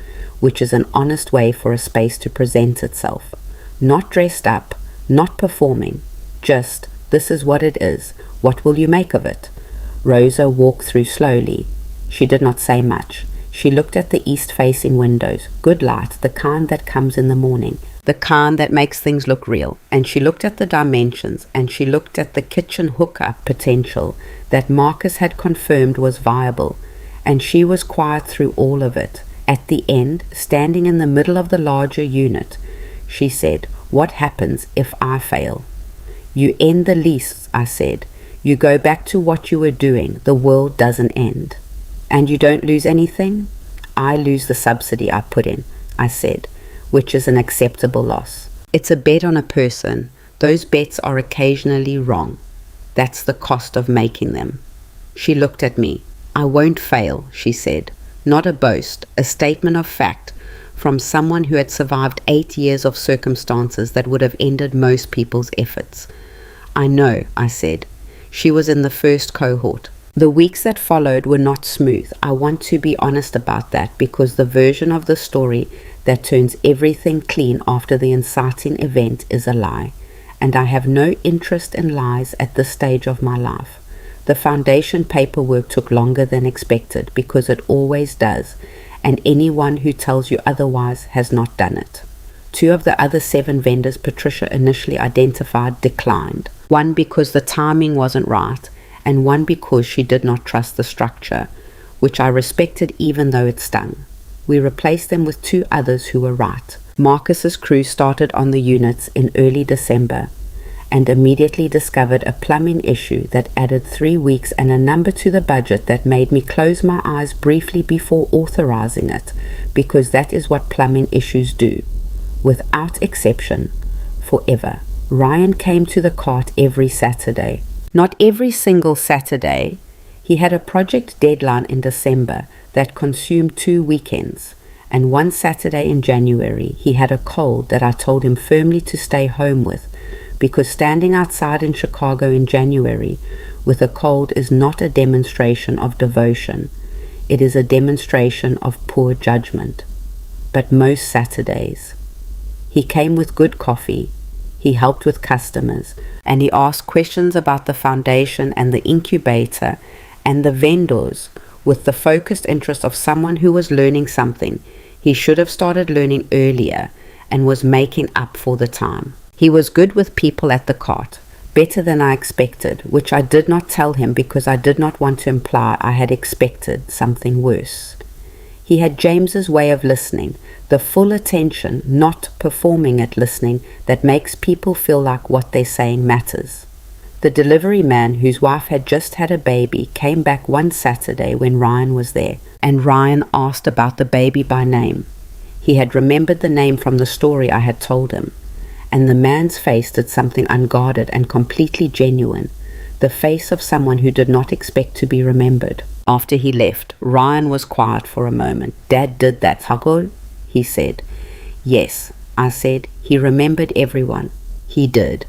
which is an honest way for a space to present itself. Not dressed up, not performing, just, this is what it is, what will you make of it? Rosa walked through slowly. She did not say much. She looked at the east-facing windows, good light, the kind that comes in the morning, the kind that makes things look real. And she looked at the dimensions, and she looked at the kitchen hookup potential that Marcus had confirmed was viable. And she was quiet through all of it. At the end, standing in the middle of the larger unit, she said, "What happens if I fail?" "You end the lease," I said. "You go back to what you were doing. The world doesn't end." "And you don't lose anything?" "I lose the subsidy I put in," I said, which is an acceptable loss. It's a bet on a person. Those bets are occasionally wrong. That's the cost of making them. She looked at me. "I won't fail," she said. Not a boast, a statement of fact from someone who had survived 8 years of circumstances that would have ended most people's efforts. "I know," I said. She was in the first cohort. The weeks that followed were not smooth. I want to be honest about that, because the version of the story that turns everything clean after the inciting event is a lie, and I have no interest in lies at this stage of my life. The foundation paperwork took longer than expected, because it always does, and anyone who tells you otherwise has not done it. 2 of the other 7 vendors Patricia initially identified declined, one because the timing wasn't right, and one because she did not trust the structure, which I respected even though it stung. We replaced them with 2 others who were right. Marcus's crew started on the units in early December, and immediately discovered a plumbing issue that added 3 weeks and a number to the budget that made me close my eyes briefly before authorizing it, because that is what plumbing issues do. Without exception, forever. Ryan came to the cart every Saturday. Not every single Saturday. He had a project deadline in December that consumed 2 weekends, and one Saturday in January he had a cold that I told him firmly to stay home with, because standing outside in Chicago in January with a cold is not a demonstration of devotion. It is a demonstration of poor judgment. But most Saturdays. He came with good coffee. He helped with customers, and he asked questions about the foundation and the incubator and the vendors with the focused interest of someone who was learning something he should have started learning earlier and was making up for the time. He was good with people at the cart, better than I expected, which I did not tell him because I did not want to imply I had expected something worse. He had James's way of listening, the full attention, not performing at listening that makes people feel like what they're saying matters. The delivery man, whose wife had just had a baby, came back one Saturday when Ryan was there, and Ryan asked about the baby by name. He had remembered the name from the story I had told him, and the man's face did something unguarded and completely genuine, the face of someone who did not expect to be remembered. After he left, Ryan was quiet for a moment. "Dad did that, Hagol?" he said. "Yes," I said. "He remembered everyone." "He did."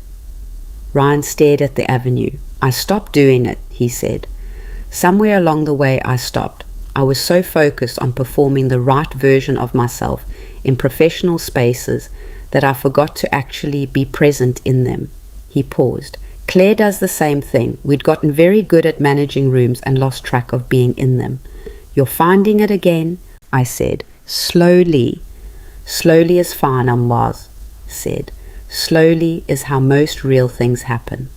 Ryan stared at the avenue. "I stopped doing it," he said. "Somewhere along the way I stopped. I was so focused on performing the right version of myself in professional spaces that I forgot to actually be present in them." He paused. "Claire does the same thing. We'd gotten very good at managing rooms and lost track of being in them." "You're finding it again," I said. "Slowly." "Slowly is fine, Amwaz said. "Slowly is how most real things happen."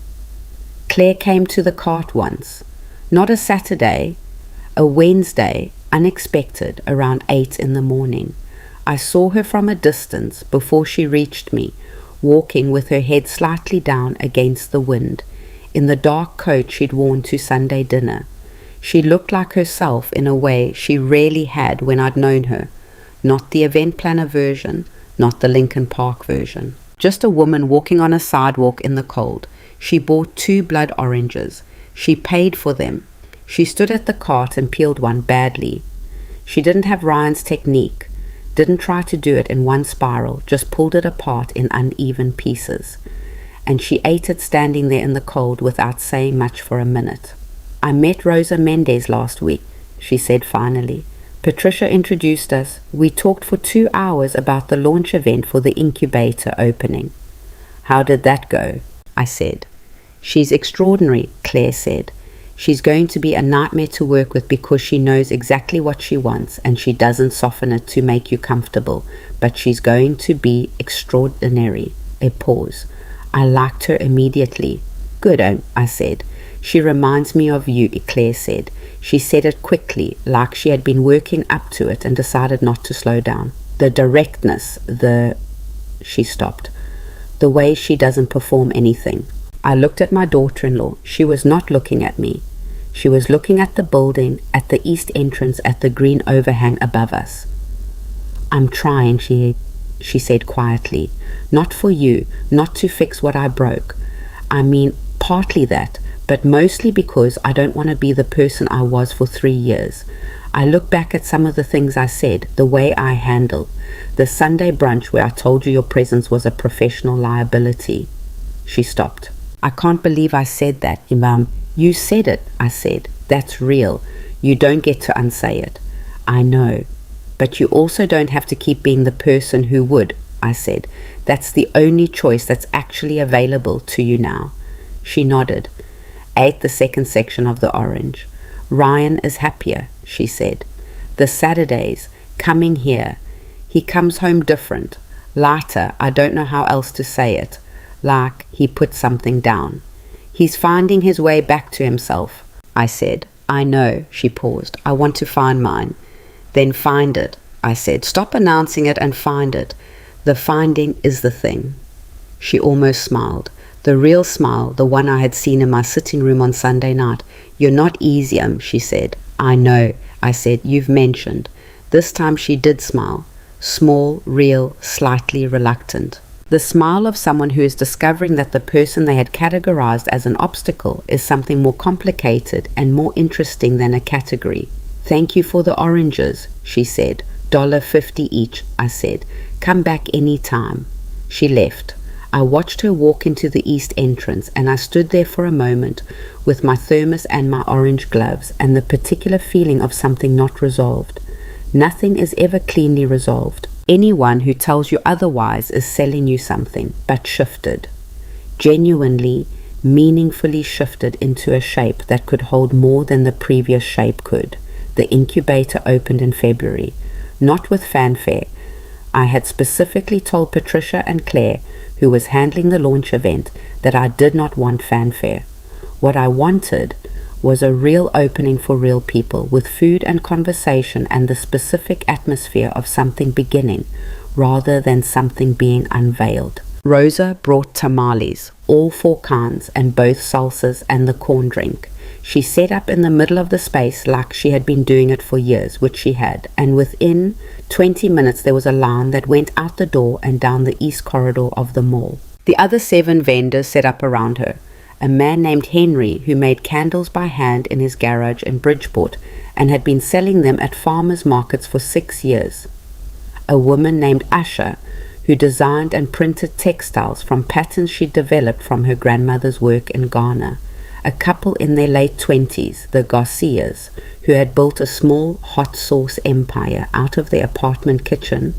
Claire came to the cart once. Not a Saturday, a Wednesday, unexpected, around 8 in the morning. I saw her from a distance before she reached me, walking with her head slightly down against the wind, in the dark coat she'd worn to Sunday dinner. She looked like herself in a way she rarely had when I'd known her. Not the event planner version, not the Lincoln Park version. Just a woman walking on a sidewalk in the cold. She bought 2 blood oranges. She paid for them. She stood at the cart and peeled one badly. She didn't have Ryan's technique. Didn't try to do it in one spiral, just pulled it apart in uneven pieces. And she ate it standing there in the cold without saying much for a minute. I met Rosa Mendez last week, she said finally. Patricia introduced us. We talked for 2 hours about the launch event for the incubator opening. How did that go? I said. She's extraordinary, Claire said. She's going to be a nightmare to work with because she knows exactly what she wants and she doesn't soften it to make you comfortable, but she's going to be extraordinary. A pause. I liked her immediately. Good, I said. She reminds me of you, Claire said. She said it quickly, like she had been working up to it and decided not to slow down. The directness, She stopped. The way she doesn't perform anything. I looked at my daughter-in-law. She was not looking at me. She was looking at the building, at the east entrance, at the green overhang above us. I'm trying, she said quietly. Not for you, not to fix what I broke. I mean, partly that, but mostly because I don't want to be the person I was for 3 years. I look back at some of the things I said, the way I handled. The Sunday brunch where I told you your presence was a professional liability. She stopped. I can't believe I said that, Imam. You said it, I said. That's real. You don't get to unsay it. I know. But you also don't have to keep being the person who would, I said. That's the only choice that's actually available to you now. She nodded. Ate the second section of the orange. Ryan is happier, she said. The Saturdays, coming here. He comes home different. Lighter, I don't know how else to say it. Like he put something down. He's finding his way back to himself, I said. I know, she paused. I want to find mine. Then find it, I said. Stop announcing it and find it. The finding is the thing. She almost smiled. The real smile, the one I had seen in my sitting room on Sunday night. You're not easy, she said. I know, I said. You've mentioned. This time she did smile. Small, real, slightly reluctant. The smile of someone who is discovering that the person they had categorized as an obstacle is something more complicated and more interesting than a category. Thank you for the oranges, she said. $1.50 each, I said. Come back any time. She left. I watched her walk into the east entrance, and I stood there for a moment with my thermos and my orange gloves and the particular feeling of something not resolved. Nothing is ever cleanly resolved. Anyone who tells you otherwise is selling you something, but shifted. Genuinely, meaningfully shifted into a shape that could hold more than the previous shape could. The incubator opened in February, not with fanfare. I had specifically told Patricia and Claire, who was handling the launch event, that I did not want fanfare. What I wanted was a real opening for real people, with food and conversation and the specific atmosphere of something beginning, rather than something being unveiled. Rosa brought tamales, all 4 kinds, and both salsas and the corn drink. She set up in the middle of the space like she had been doing it for years, which she had, and within 20 minutes there was a line that went out the door and down the east corridor of the mall. The other 7 vendors set up around her. A man named Henry, who made candles by hand in his garage in Bridgeport and had been selling them at farmers' markets for 6 years. A woman named Asha, who designed and printed textiles from patterns she developed from her grandmother's work in Ghana. A couple in their late 20s, the Garcias, who had built a small hot sauce empire out of their apartment kitchen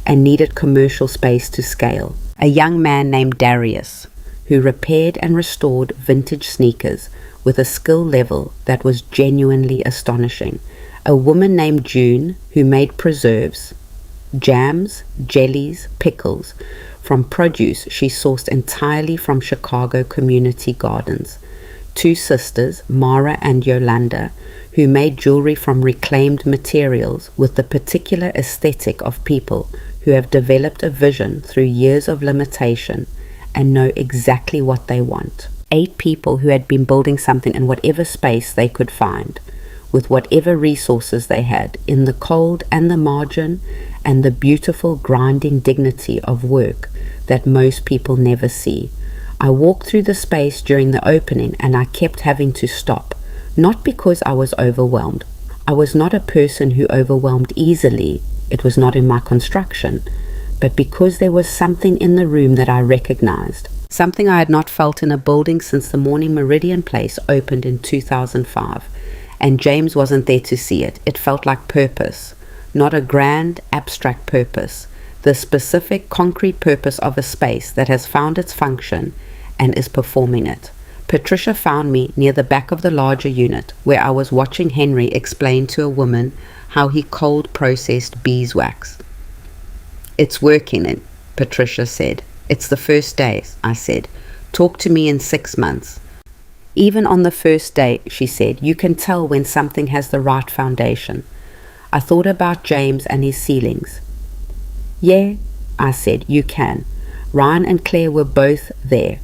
and needed commercial space to scale. A young man named Darius, who repaired and restored vintage sneakers with a skill level that was genuinely astonishing. A woman named June, who made preserves, jams, jellies, pickles, from produce she sourced entirely from Chicago community gardens. 2 sisters, Mara and Yolanda, who made jewelry from reclaimed materials with the particular aesthetic of people who have developed a vision through years of limitation and know exactly what they want. 8 people who had been building something in whatever space they could find, with whatever resources they had, in the cold and the margin and the beautiful grinding dignity of work that most people never see. I walked through the space during the opening and I kept having to stop, not because I was overwhelmed. I was not a person who overwhelmed easily. It was not in my construction, but because there was something in the room that I recognized, something I had not felt in a building since the Morning Meridian Place opened in 2005, and James wasn't there to see it. It felt like purpose, not a grand, abstract purpose, the specific, concrete purpose of a space that has found its function and is performing it. Patricia found me near the back of the larger unit, where I was watching Henry explain to a woman how he cold processed beeswax. "It's working," Patricia said. "It's the first day," I said. "Talk to me in 6 months." "Even on the first day," she said, "you can tell when something has the right foundation." I thought about James and his ceilings. "Yeah," I said, "you can." Ryan and Claire were both there.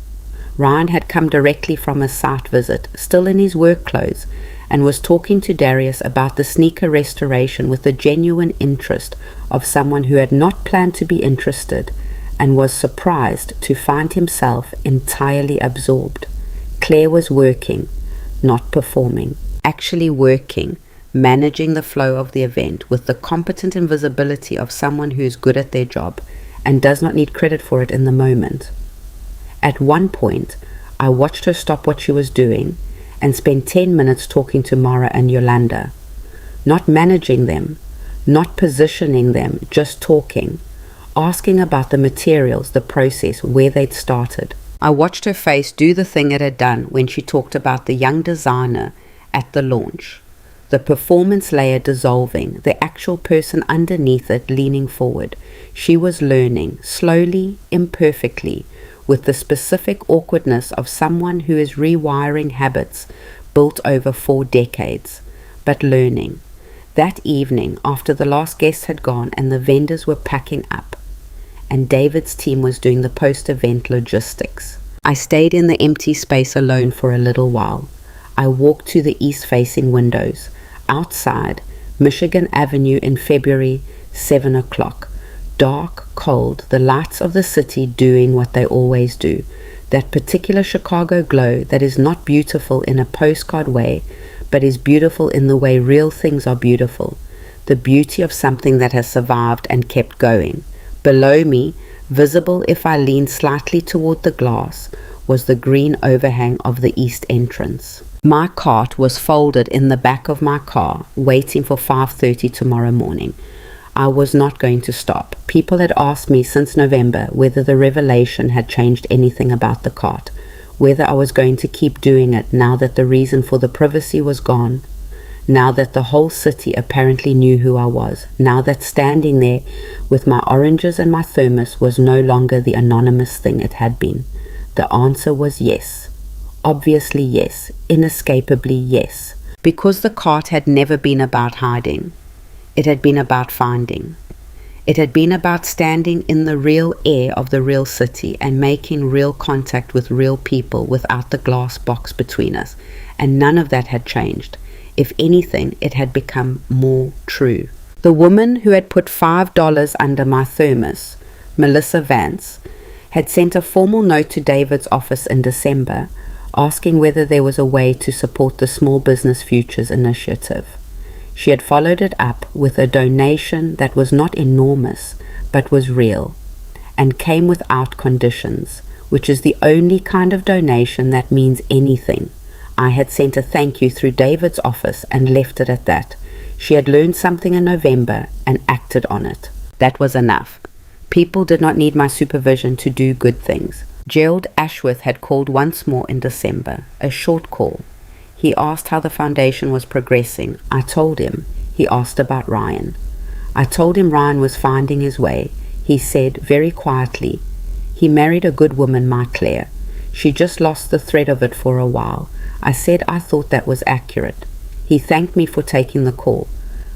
Ryan had come directly from a site visit, still in his work clothes, and was talking to Darius about the sneaker restoration with the genuine interest of someone who had not planned to be interested and was surprised to find himself entirely absorbed. Claire was working, not performing, actually working, managing the flow of the event with the competent invisibility of someone who is good at their job and does not need credit for it in the moment. At one point, I watched her stop what she was doing and spend 10 minutes talking to Mara and Yolanda. Not managing them, not positioning them, just talking, asking about the materials, the process, where they'd started. I watched her face do the thing it had done when she talked about the young designer at the launch. The performance layer dissolving, the actual person underneath it leaning forward. She was learning, slowly, imperfectly, with the specific awkwardness of someone who is rewiring habits built over 4 decades, but learning. That evening, after the last guests had gone and the vendors were packing up, and David's team was doing the post-event logistics, I stayed in the empty space alone for a little while. I walked to the east-facing windows. Outside, Michigan Avenue in February, 7 o'clock. Dark, cold, the lights of the city doing what they always do. That particular Chicago glow that is not beautiful in a postcard way, but is beautiful in the way real things are beautiful. The beauty of something that has survived and kept going. Below me, visible if I leaned slightly toward the glass, was the green overhang of the east entrance. My cart was folded in the back of my car, waiting for 5:30 tomorrow morning. I was not going to stop. People had asked me since November whether the revelation had changed anything about the cart, whether I was going to keep doing it now that the reason for the privacy was gone, now that the whole city apparently knew who I was, now that standing there with my oranges and my thermos was no longer the anonymous thing it had been. The answer was yes. Obviously yes. Inescapably yes. Because the cart had never been about hiding. It had been about finding. It had been about standing in the real air of the real city and making real contact with real people without the glass box between us. And none of that had changed. If anything, it had become more true. The woman who had put $5 under my thermos, Melissa Vance, had sent a formal note to David's office in December asking whether there was a way to support the Small Business Futures Initiative. She had followed it up with a donation that was not enormous, but was real, and came without conditions, which is the only kind of donation that means anything. I had sent a thank you through David's office and left it at that. She had learned something in November and acted on it. That was enough. People did not need my supervision to do good things. Gerald Ashworth had called once more in December, a short call. He asked how the foundation was progressing. I told him. He asked about Ryan. I told him Ryan was finding his way. He said, very quietly, he married a good woman, my Claire. She just lost the thread of it for a while. I said I thought that was accurate. He thanked me for taking the call.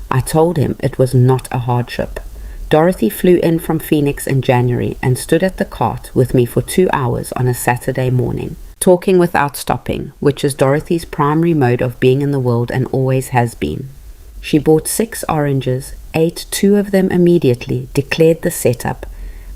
I told him it was not a hardship. Dorothy flew in from Phoenix in January and stood at the cart with me for 2 hours on a Saturday morning, talking without stopping, which is Dorothy's primary mode of being in the world and always has been. She bought 6 oranges, ate 2 of them immediately, declared the setup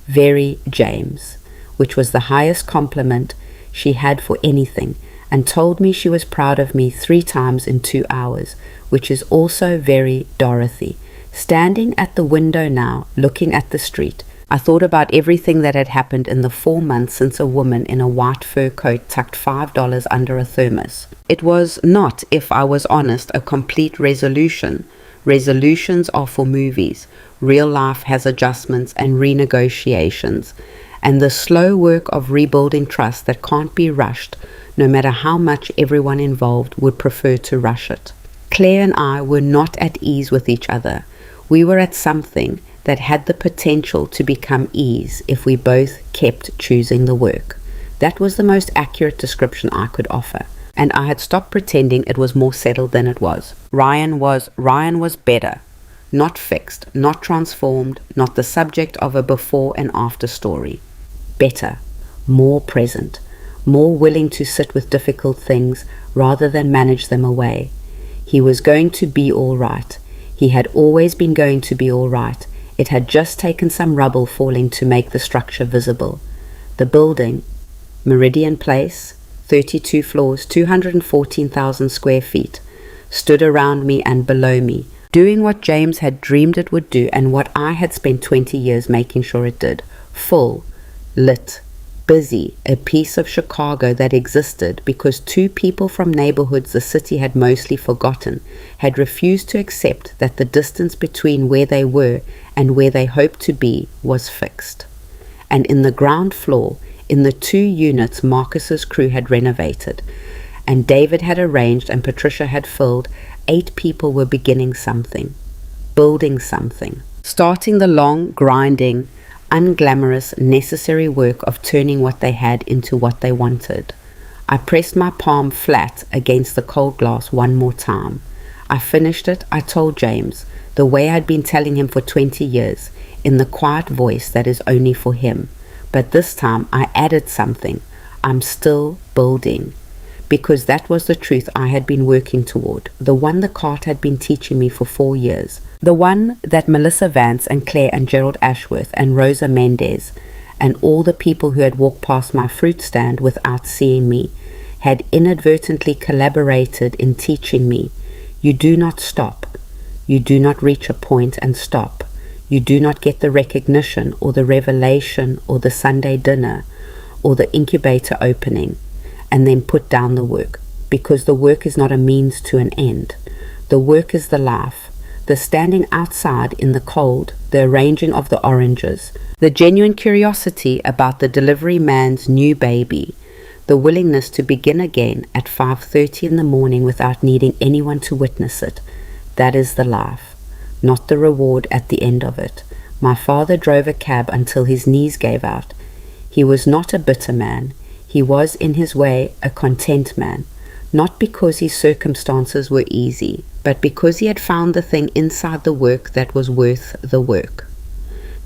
very James, which was the highest compliment she had for anything, and told me she was proud of me 3 times in 2 hours, which is also very Dorothy. Standing at the window now, looking at the street, I thought about everything that had happened in the 4 months since a woman in a white fur coat tucked $5 under a thermos. It was not, if I was honest, a complete resolution. Resolutions are for movies. Real life has adjustments and renegotiations, and the slow work of rebuilding trust that can't be rushed, no matter how much everyone involved would prefer to rush it. Claire and I were not at ease with each other. We were at something that had the potential to become ease if we both kept choosing the work. That was the most accurate description I could offer, and I had stopped pretending it was more settled than it was. Ryan was better, not fixed, not transformed, not the subject of a before and after story. Better, more present, more willing to sit with difficult things rather than manage them away. He was going to be all right. He had always been going to be all right. It had just taken some rubble falling to make the structure visible. The building, Meridian Place, 32 floors, 214,000 square feet, stood around me and below me, doing what James had dreamed it would do and what I had spent 20 years making sure it did. Full, lit, busy, a piece of Chicago that existed because 2 people from neighborhoods the city had mostly forgotten had refused to accept that the distance between where they were and where they hoped to be was fixed. And in the ground floor, in the 2 units Marcus's crew had renovated, and David had arranged and Patricia had filled, 8 people were beginning something, building something, starting the long, grinding, unglamorous, necessary work of turning what they had into what they wanted. I pressed my palm flat against the cold glass one more time. I finished it, I told James, the way I'd been telling him for 20 years, in the quiet voice that is only for him. But this time I added something. I'm still building. Because that was the truth I had been working toward, the one the cart had been teaching me for 4 years, the one that Melissa Vance and Claire and Gerald Ashworth and Rosa Mendez and all the people who had walked past my fruit stand without seeing me had inadvertently collaborated in teaching me. You do not stop. You do not reach a point and stop. You do not get the recognition or the revelation or the Sunday dinner or the incubator opening and then put down the work, because the work is not a means to an end. The work is the life, the standing outside in the cold, the arranging of the oranges, the genuine curiosity about the delivery man's new baby, the willingness to begin again at 5:30 in the morning without needing anyone to witness it. That is the life, not the reward at the end of it. My father drove a cab until his knees gave out. He was not a bitter man. He was, in his way, a content man, not because his circumstances were easy, but because he had found the thing inside the work that was worth the work,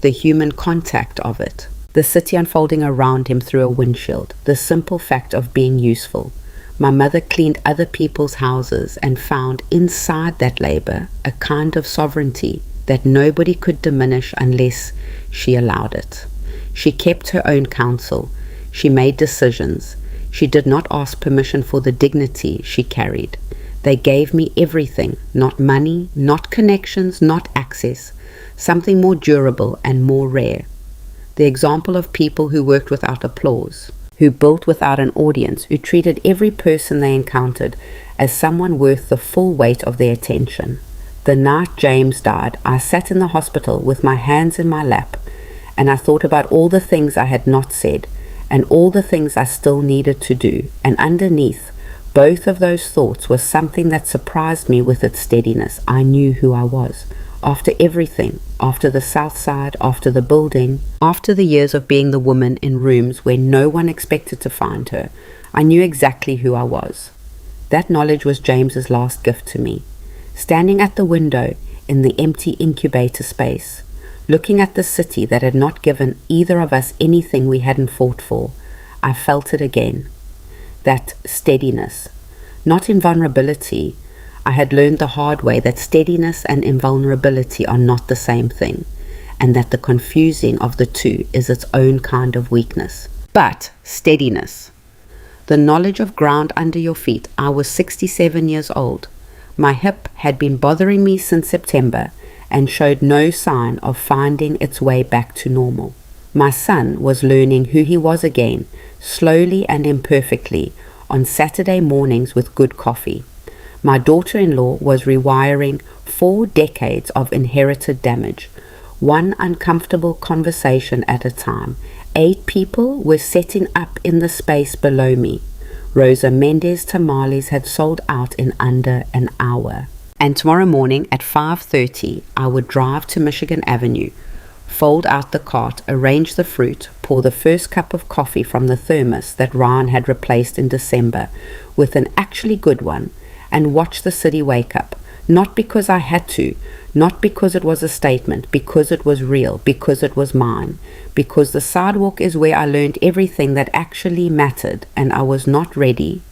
the human contact of it, the city unfolding around him through a windshield, the simple fact of being useful. My mother cleaned other people's houses and found inside that labor a kind of sovereignty that nobody could diminish unless she allowed it. She kept her own counsel. She made decisions. She did not ask permission for the dignity she carried. They gave me everything, not money, not connections, not access, something more durable and more rare. The example of people who worked without applause, who built without an audience, who treated every person they encountered as someone worth the full weight of their attention. The night James died, I sat in the hospital with my hands in my lap, and I thought about all the things I had not said, and all the things I still needed to do, and underneath both of those thoughts was something that surprised me with its steadiness. I knew who I was. After everything, after the South Side, after the building, after the years of being the woman in rooms where no one expected to find her, I knew exactly who I was. That knowledge was James's last gift to me. Standing at the window in the empty incubator space, looking at the city that had not given either of us anything we hadn't fought for, I felt it again. That steadiness, not in vulnerability. I had learned the hard way that steadiness and invulnerability are not the same thing, and that the confusing of the two is its own kind of weakness. But steadiness. The knowledge of ground under your feet. I was 67 years old. My hip had been bothering me since September and showed no sign of finding its way back to normal. My son was learning who he was again, slowly and imperfectly, on Saturday mornings with good coffee. My daughter-in-law was rewiring 4 decades of inherited damage, one uncomfortable conversation at a time. 8 people were setting up in the space below me. Rosa Mendez tamales had sold out in under an hour. And tomorrow morning at 5:30, I would drive to Michigan Avenue, fold out the cart, arrange the fruit, pour the first cup of coffee from the thermos that Ryan had replaced in December with an actually good one, and watch the city wake up. Not because I had to, not because it was a statement, because it was real, because it was mine, because the sidewalk is where I learned everything that actually mattered, and I was not ready,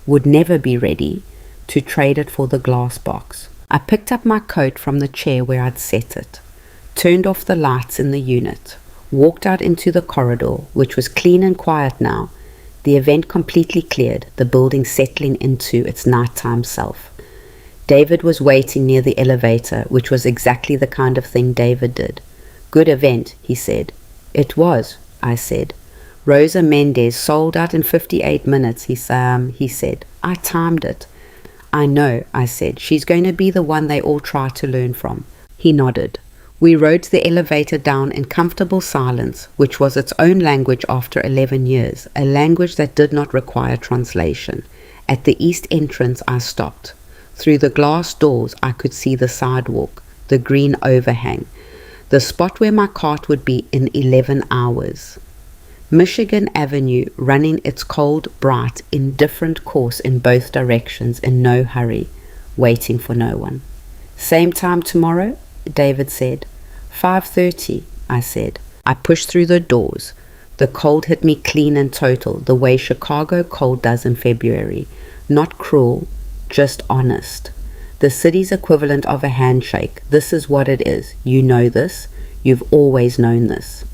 would never be ready, to trade it for the glass box. I picked up my coat from the chair where I'd set it, turned off the lights in the unit, walked out into the corridor, which was clean and quiet now, the event completely cleared, the building settling into its nighttime self. David was waiting near the elevator, which was exactly the kind of thing David did. Good event, he said. It was, I said. Rosa Mendez sold out in 58 minutes, he said. I timed it. I know, I said. She's going to be the one they all try to learn from. He nodded. We rode the elevator down in comfortable silence, which was its own language after 11 years, a language that did not require translation. At the east entrance, I stopped. Through the glass doors, I could see the sidewalk, the green overhang, the spot where my cart would be in 11 hours. Michigan Avenue running its cold, bright, indifferent course in both directions in no hurry, waiting for no one. Same time tomorrow, David said. 5:30, I said. I pushed through the doors. The cold hit me clean and total, the way Chicago cold does in February. Not cruel, just honest. The city's equivalent of a handshake. This is what it is. You know this. You've always known this.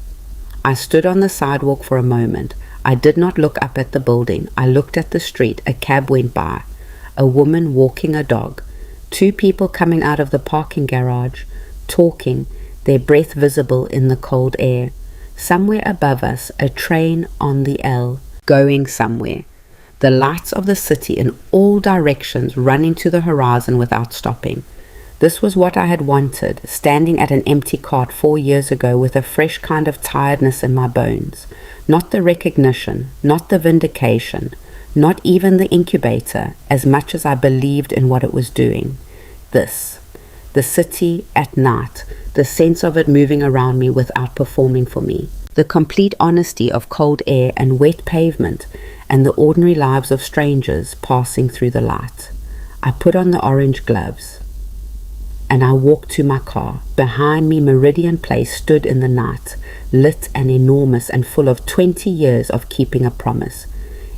I stood on the sidewalk for a moment. I did not look up at the building. I looked at the street. A cab went by. A woman walking a dog. 2 people coming out of the parking garage, talking, their breath visible in the cold air. Somewhere above us, a train on the L, going somewhere. The lights of the city in all directions running to the horizon without stopping. This was what I had wanted, standing at an empty cart 4 years ago with a fresh kind of tiredness in my bones. Not the recognition, not the vindication, not even the incubator, as much as I believed in what it was doing. This. The city at night, the sense of it moving around me without performing for me. The complete honesty of cold air and wet pavement, and the ordinary lives of strangers passing through the light. I put on the orange gloves, and I walked to my car. Behind me, Meridian Place stood in the night, lit and enormous and full of 20 years of keeping a promise.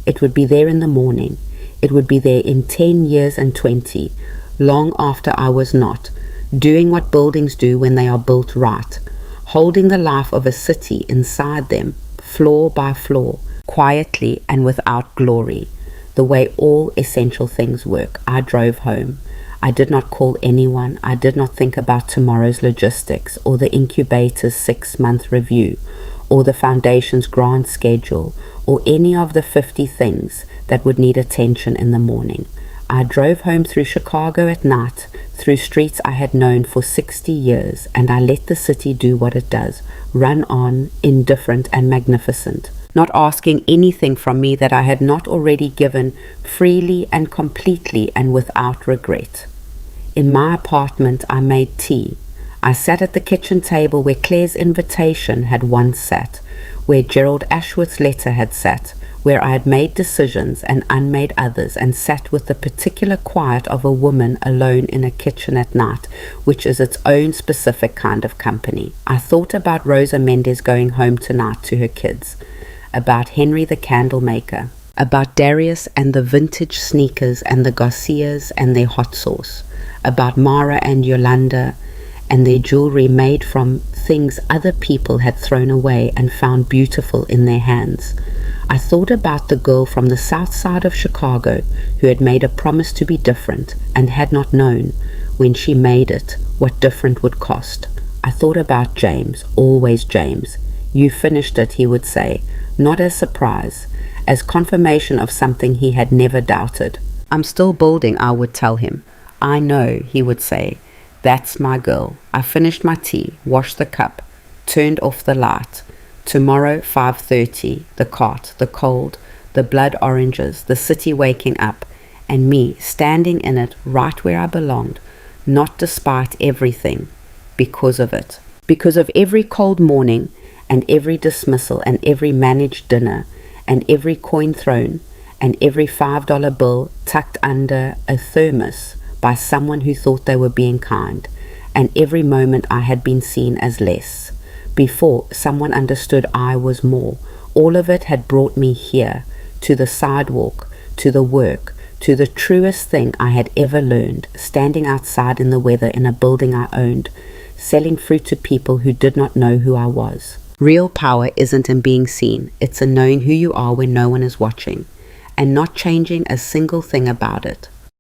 It would be there in the morning. It would be there in 10 years and 20, long after I was not, doing what buildings do when they are built right, holding the life of a city inside them, floor by floor, quietly and without glory, the way all essential things work. I drove home. I did not call anyone. I did not think about tomorrow's logistics or the incubator's 6-month review or the foundation's grant schedule or any of the 50 things that would need attention in the morning. I drove home through Chicago at night, through streets I had known for 60 years, and I let the city do what it does, run on, indifferent and magnificent, not asking anything from me that I had not already given freely and completely and without regret. In my apartment, I made tea. I sat at the kitchen table where Claire's invitation had once sat, where Gerald Ashworth's letter had sat, where I had made decisions and unmade others, and sat with the particular quiet of a woman alone in a kitchen at night, which is its own specific kind of company. I thought about Rosa Mendez going home tonight to her kids, about Henry the candle maker, about Darius and the vintage sneakers and the Garcias and their hot sauce, about Mara and Yolanda and their jewelry made from things other people had thrown away and found beautiful in their hands. I thought about the girl from the south side of Chicago who had made a promise to be different and had not known, when she made it, what different would cost. I thought about James, always James. You finished it, he would say, not as surprise, as confirmation of something he had never doubted. I'm still building, I would tell him. I know, he would say. That's my girl. I finished my tea, washed the cup, turned off the light. Tomorrow, 5:30, the cart, the cold, the blood oranges, the city waking up, and me standing in it right where I belonged, not despite everything, because of it. Because of every cold morning, and every dismissal, and every managed dinner, and every coin thrown, and every $5 bill tucked under a thermos by someone who thought they were being kind, and every moment I had been seen as less. Before someone understood I was more, all of it had brought me here, to the sidewalk, to the work, to the truest thing I had ever learned, standing outside in the weather in a building I owned, selling fruit to people who did not know who I was. Real power isn't in being seen, it's in knowing who you are when no one is watching, and not changing a single thing about it.